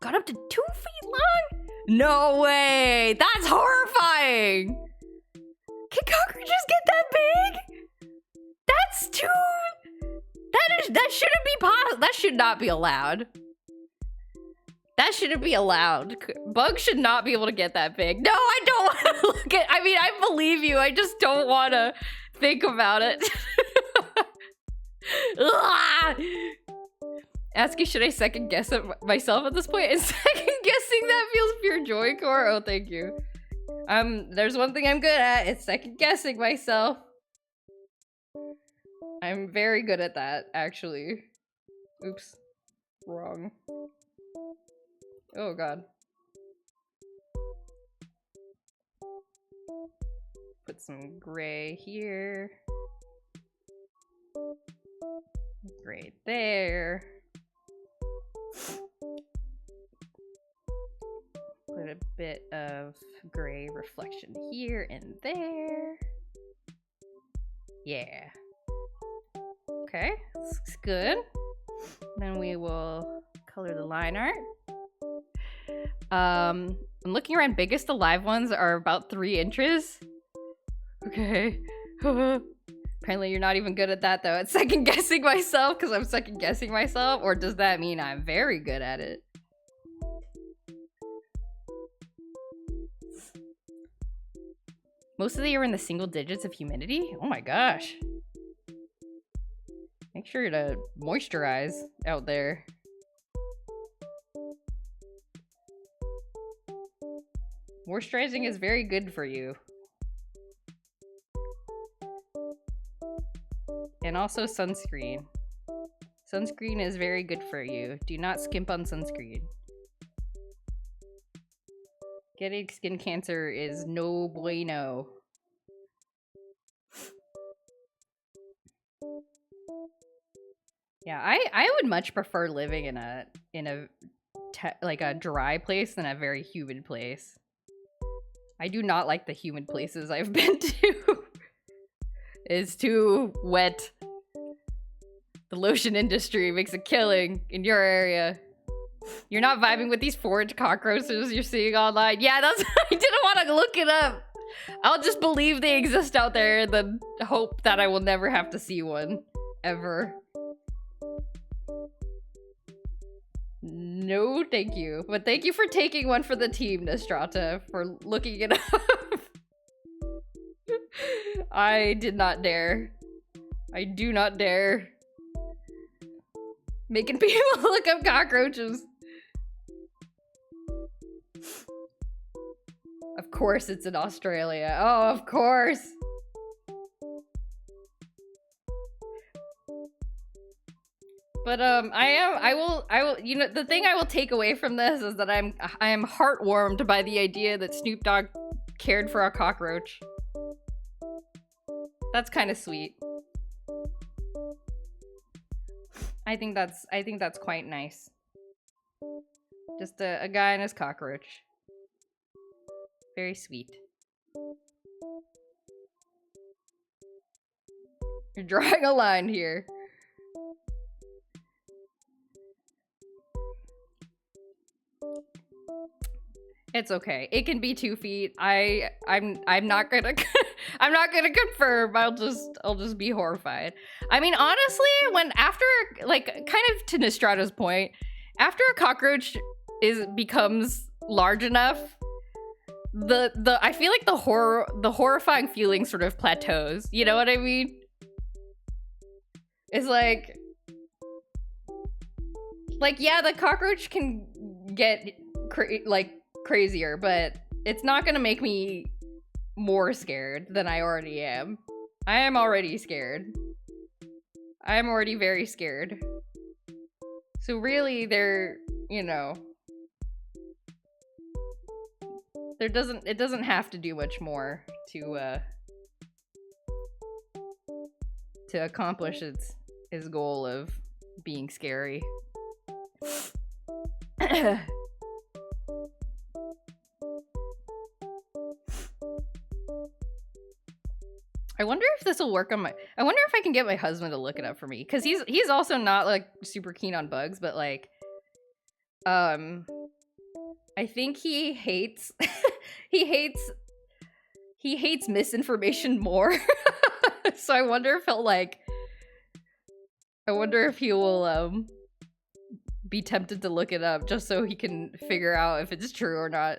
Got up to 2 feet long? No way! That's horrifying! Can cockroaches get that big? That's too... That shouldn't be possible. That should not be allowed. That shouldn't be allowed. Bugs should not be able to get that big. No, I don't want to look at... I mean, I believe you. I just don't want to think about it. Asking, should I second guess it myself at this point? And second guessing that feels pure joy core. Oh, thank you. There's one thing I'm good at. It's second guessing myself. I'm very good at that, actually. Oops. Wrong. Oh god. Put some gray here. Gray there. Put a bit of gray reflection here and there. Yeah. Okay, this looks good. Then we will color the line art. I'm looking around. Biggest alive ones are about 3 inches. Okay. Apparently you're not even good at that though. It's second guessing myself because I'm second guessing myself, or does that mean I'm very good at it? Most of the year in the single digits of humidity? Oh my gosh. Make sure to moisturize out there. Moisturizing is very good for you. And also sunscreen. Sunscreen is very good for you. Do not skimp on sunscreen. Getting skin cancer is no bueno. Yeah, I would much prefer living in a like a dry place than a very humid place. I do not like the humid places I've been to. It's too wet. The lotion industry makes a killing in your area. You're not vibing with these forage cockroaches you're seeing online. Yeah, that's I didn't want to look it up. I'll just believe they exist out there and then hope that I will never have to see one. Ever. No, thank you. But thank you for taking one for the team, Nostrata, for looking it up. I did not dare. I do not dare. Making people look up cockroaches. Of course it's in Australia. Oh, of course. But I will you know, the thing I will take away from this is that I am heartwarmed by the idea that Snoop Dogg cared for a cockroach. That's kind of sweet. I think that's quite nice. Just a guy and his cockroach. Very sweet. You're drawing a line here. It's okay. It can be 2 feet. I'm not gonna I'm not gonna confirm. I'll just be horrified. I mean, honestly, when after like kind of to Nostrata's point, after a cockroach becomes large enough, the I feel like the horrifying feeling sort of plateaus. You know what I mean? It's like yeah, the cockroach can get crazier, but it's not gonna make me more scared than I already am. I am already scared. I am already very scared. So really, you know, it doesn't have to do much more to accomplish its goal of being scary. I wonder if this will work on my. I wonder if I can get my husband to look it up for me, because he's also not like super keen on bugs, but like, I think he hates he hates misinformation more. So I wonder if he will be tempted to look it up just so he can figure out if it's true or not.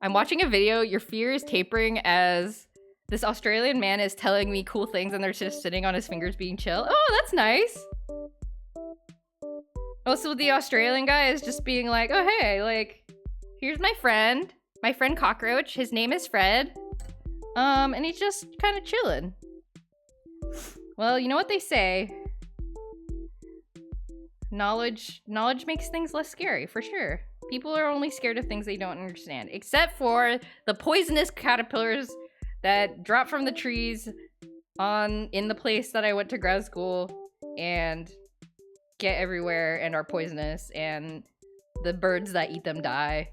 I'm watching a video, your fear is tapering as this Australian man is telling me cool things and they're just sitting on his fingers being chill. Oh, that's nice. Also, the Australian guy is just being like, oh, hey, like, here's my friend Cockroach. His name is Fred. And he's just kind of chilling. Well, you know what they say. Knowledge makes things less scary, for sure. People are only scared of things they don't understand. Except for the poisonous caterpillars that drop from the trees in the place that I went to grad school and get everywhere and are poisonous, and the birds that eat them die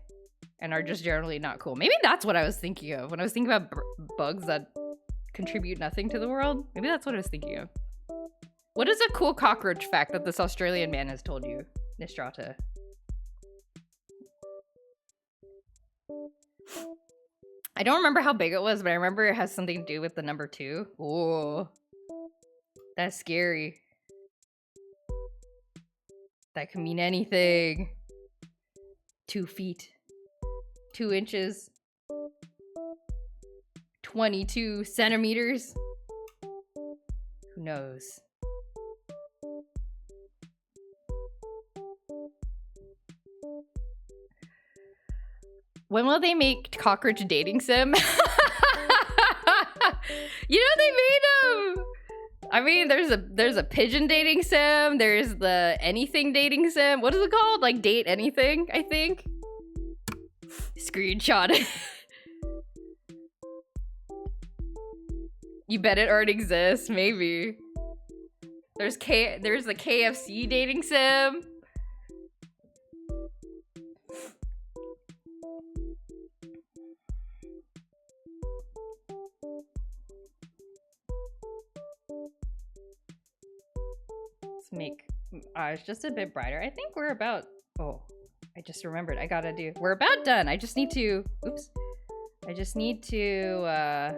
and are just generally not cool. Maybe that's what I was thinking of when I was thinking about bugs that contribute nothing to the world. Maybe that's what I was thinking of. What is a cool cockroach fact that this Australian man has told you, Nistrata? I don't remember how big it was, but I remember it has something to do with the number 2. Ooh. That's scary. That can mean anything. 2 feet. 2 inches. 22 centimeters. Who knows? When will they make cockroach dating sim? You know they made them. I mean, there's a pigeon dating sim. There's the anything dating sim. What is it called? Like date anything, I think. Screenshot it. You bet it already exists. Maybe. There's the KFC dating sim. Make it's just a bit brighter. I think we're about, oh, I just remembered. We're about done. I just need to, oops. I just need to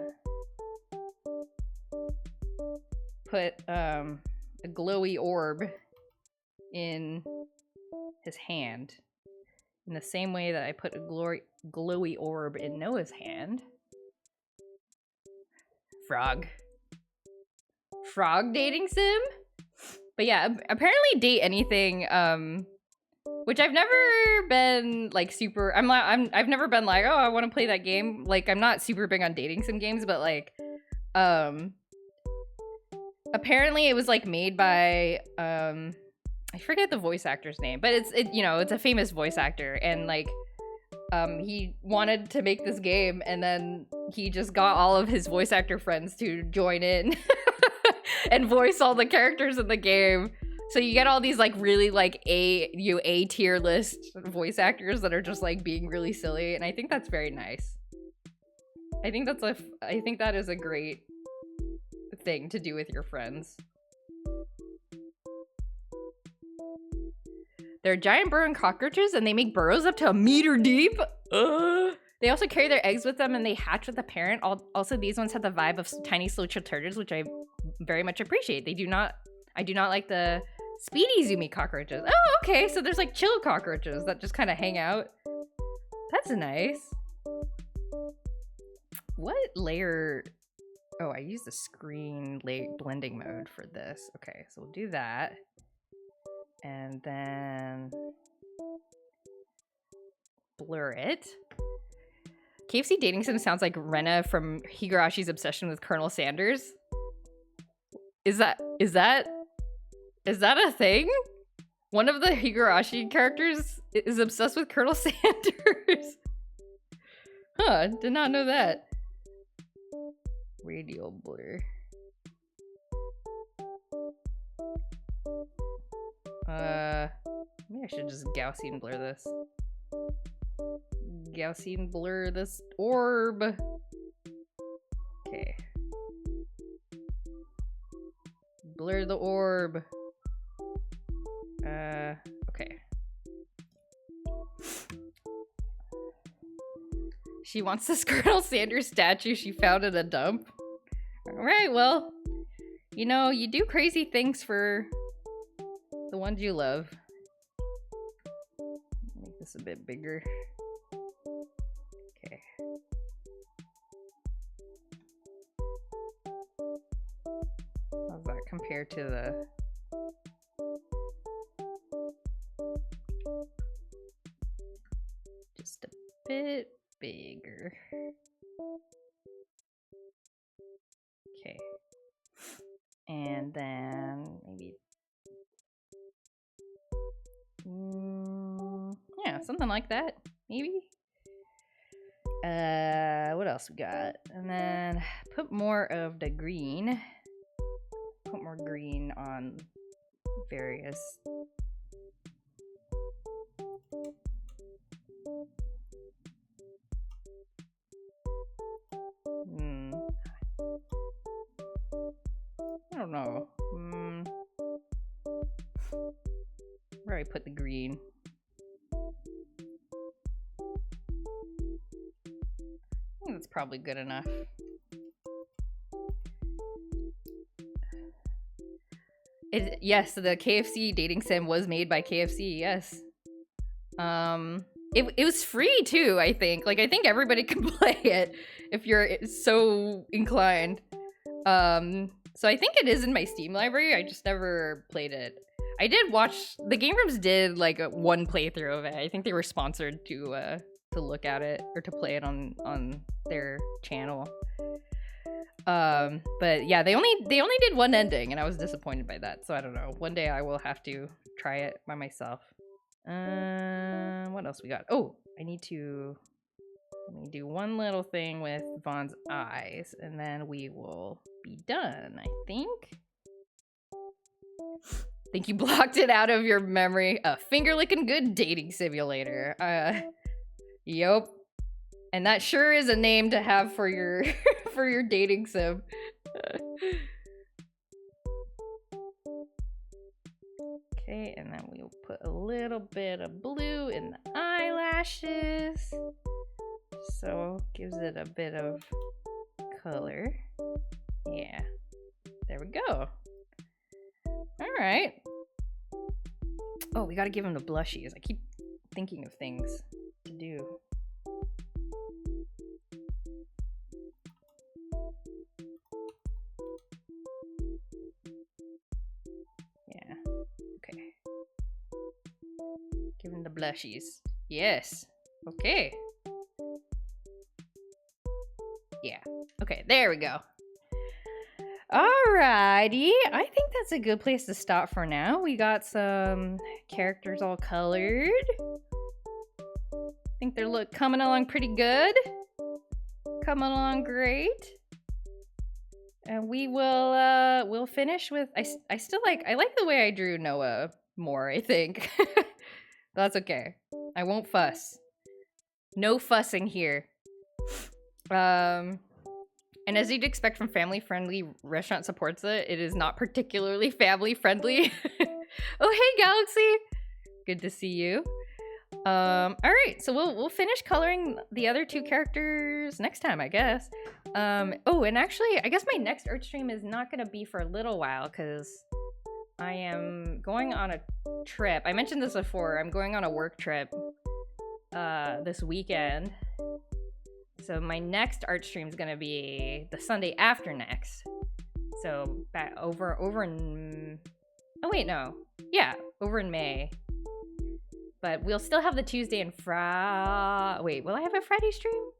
put a glowy orb in his hand in the same way that I put a glowy orb in Noah's hand. Frog dating sim? But yeah, apparently date anything, which I've never been like super. I've never been like, oh, I want to play that game. Like, I'm not super big on dating sim games, but like, apparently it was like made by I forget the voice actor's name, but it's a famous voice actor, and like, he wanted to make this game, and then he just got all of his voice actor friends to join in. And voice all the characters in the game. So you get all these like really like A tier list voice actors that are just like being really silly, and I think that's very nice. I think that is a great thing to do with your friends. They're giant burrowing cockroaches, and they make burrows up to 1 meter deep. They also carry their eggs with them, and they hatch with the parent. Also, these ones have the vibe of tiny slow turtles, which I very much appreciate. I do not like the speedy zoomy cockroaches. Oh, okay, so there's like chill cockroaches that just kind of hang out. That's nice. What layer? Oh, I use the screen blending mode for this. Okay, so we'll do that. And then blur it. KFC dating sim sounds like Rena from Higarashi's obsession with Colonel Sanders. Is that a thing? One of the Higurashi characters is obsessed with Colonel Sanders. Huh, did not know that. Radial blur. Maybe I should just Gaussian blur this. Gaussian blur this orb. Okay. Blur the orb. Okay. She wants this Colonel Sanders statue she found in a dump. Alright, well, you do crazy things for the ones you love. Make this a bit bigger. Okay. How's that compare to the... Just a bit bigger. Yeah, something like that, maybe. What else we got? And then put more of the green. Put more green on various. I don't know. Where do I put the green? I think that's probably good enough. Yes, the KFC dating sim was made by KFC, yes. It was free too, I think. Like, I think everybody can play it if you're so inclined. So I think it is in my Steam library. I just never played it. I did watch, the Game Rooms did like one playthrough of it. I think they were sponsored to look at it or to play it on their channel. But yeah, they only did one ending, and I was disappointed by that. So I don't know. One day I will have to try it by myself. What else we got? Oh, let me do one little thing with Vaughn's eyes, and then we will be done, I think. Think you blocked it out of your memory. A finger-licking good dating simulator. Yup. And that sure is a name to have for your for your dating sim. Okay, and then we'll put a little bit of blue in the eyelashes. So gives it a bit of color. Yeah. There we go. Alright. Oh, we gotta give him the blushies. I keep thinking of things to do. Yeah. Okay. Give him the blushies. Yes. Okay. Yeah. Okay, there we go. Alrighty. I think that's a good place to stop for now. We got some characters all colored. I think they're coming along pretty good. Coming along great. And we will we'll finish with I like the way I drew Noah more, I think. That's okay. I won't fuss. No fussing here. And as you'd expect from family-friendly restaurant supports it is not particularly family-friendly. Oh, hey, Galaxy! Good to see you. Alright, so we'll finish coloring the other two characters next time, I guess. Oh, and actually, I guess my next art stream is not gonna be for a little while, because I am going on a trip. I mentioned this before. I'm going on a work trip this weekend. So my next art stream is gonna be the Sunday after next. So back over in, oh wait, no, yeah, over in May. But we'll still have the Tuesday and Friday. Wait, will I have a Friday stream?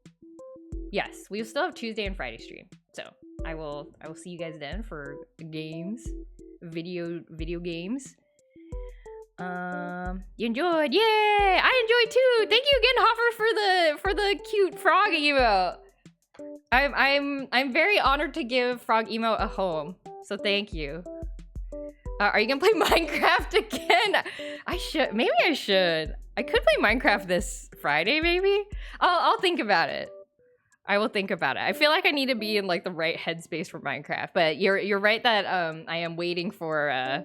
Yes, we'll still have Tuesday and Friday stream. So I will see you guys then for games, video games. You enjoyed? Yay! I enjoyed too. Thank you again, Hoffer, for the cute frog emote. I'm very honored to give frog emote a home. So thank you. Are you gonna play Minecraft again? Maybe I should. I could play Minecraft this Friday, maybe. I'll think about it. I will think about it. I feel like I need to be in like the right headspace for Minecraft. But you're right that I am waiting for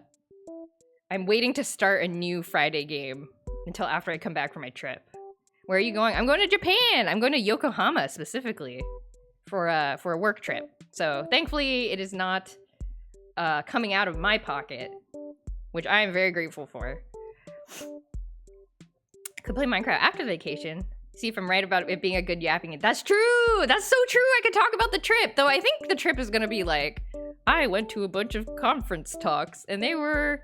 I'm waiting to start a new Friday game until after I come back from my trip. Where are you going? I'm going to Japan. I'm going to Yokohama specifically for a work trip. So thankfully it is not coming out of my pocket, which I am very grateful for. Could play Minecraft after vacation. See if I'm right about it being a good yapping. That's true. That's so true. I could talk about the trip, though. I think the trip is gonna be like, I went to a bunch of conference talks and they were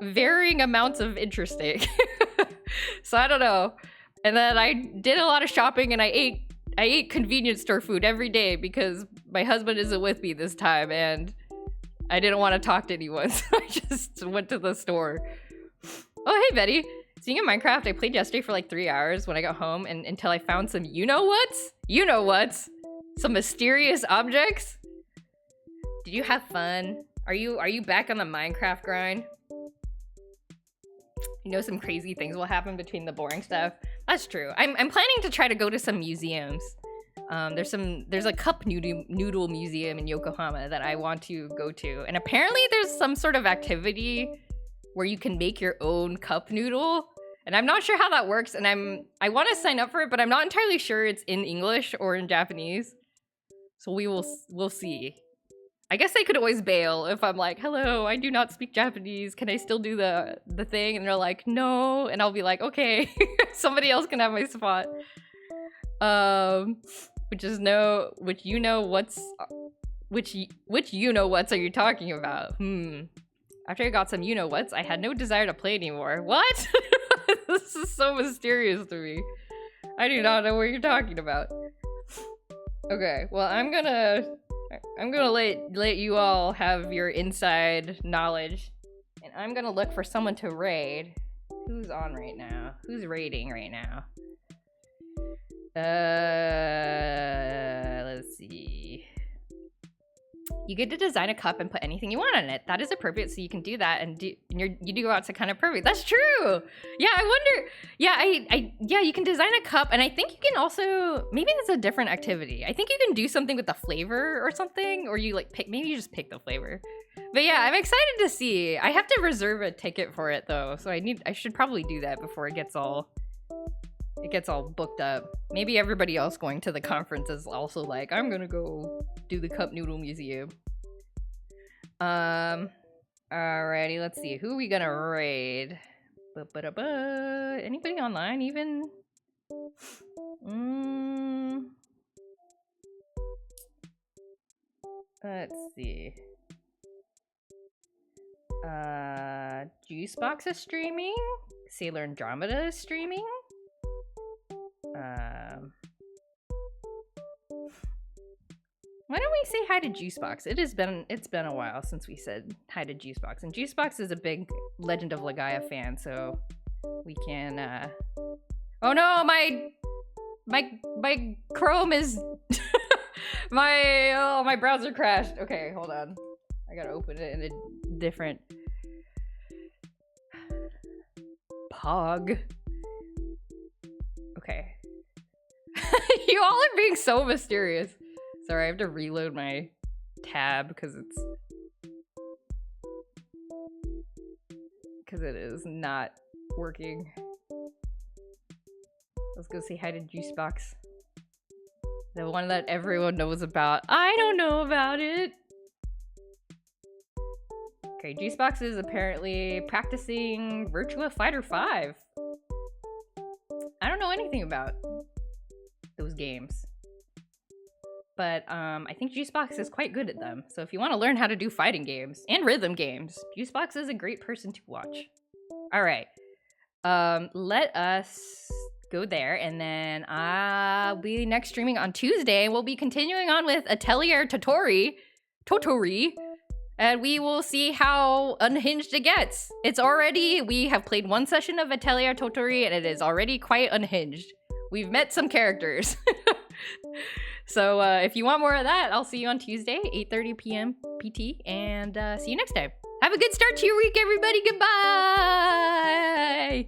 varying amounts of interesting. So I don't know. And then I did a lot of shopping and I ate convenience store food every day because my husband isn't with me this time and I didn't want to talk to anyone, so I just went to the store. Oh, hey, Betty. Speaking of Minecraft, I played yesterday for like 3 hours when I got home, and until I found some you-know-whats? Some mysterious objects? Did you have fun? Are you back on the Minecraft grind? You know some crazy things will happen between the boring stuff. That's true. I'm planning to try to go to some museums. There's a cup noodle museum in Yokohama that I want to go to, and apparently there's some sort of activity where you can make your own cup noodle, and I'm not sure how that works, and I want to sign up for it, but I'm not entirely sure it's in English or in Japanese. So we'll see. I guess they could always bail if I'm like, hello, I do not speak Japanese. Can I still do the thing? And they're like, no. And I'll be like, okay, somebody else can have my spot. Which you know what's are you talking about? After I got some you know what's, I had no desire to play anymore. What? This is so mysterious to me. I do not know what you're talking about. Okay, well, I'm gonna let you all have your inside knowledge, and I'm gonna look for someone to raid. Who's on right now? Who's raiding right now? Let's see. You get to design a cup and put anything you want in it. That is appropriate, so you can do that, and you do out to kind of perfect. That's true. Yeah, I wonder. Yeah, you can design a cup, and I think you can also, maybe it's a different activity. I think you can do something with the flavor or something, or you like pick. Maybe you just pick the flavor. But yeah, I'm excited to see. I have to reserve a ticket for it though, so I should probably do that before it gets all booked up. Maybe everybody else going to the conference is also like, I'm gonna go do the cup noodle museum. Alrighty, let's see. Who are we gonna raid? Anybody online even? Let's see. Juicebox is streaming. Sailor Andromeda is streaming. Why don't we say hi to Juicebox? It's been a while since we said hi to Juicebox, and Juicebox is a big Legend of Legaia fan, so we can oh no, my Chrome is my browser crashed. Okay, hold on. I gotta open it in a different Pog. Okay. You all are being so mysterious. Sorry, I have to reload my tab because it is not working. Let's go say hi to Juicebox. The one that everyone knows about. I don't know about it. Okay, Juicebox is apparently practicing Virtua Fighter 5. I don't know anything about those games. But I think Juicebox is quite good at them. So if you want to learn how to do fighting games and rhythm games, Juicebox is a great person to watch. All right. Let us go there, and then I'll be next streaming on Tuesday. We'll be continuing on with Atelier Totori, and we will see how unhinged it gets. We have played one session of Atelier Totori, and it is already quite unhinged. We've met some characters. So if you want more of that, I'll see you on Tuesday, 8:30 p.m. PT, and see you next time. Have a good start to your week, everybody. Goodbye!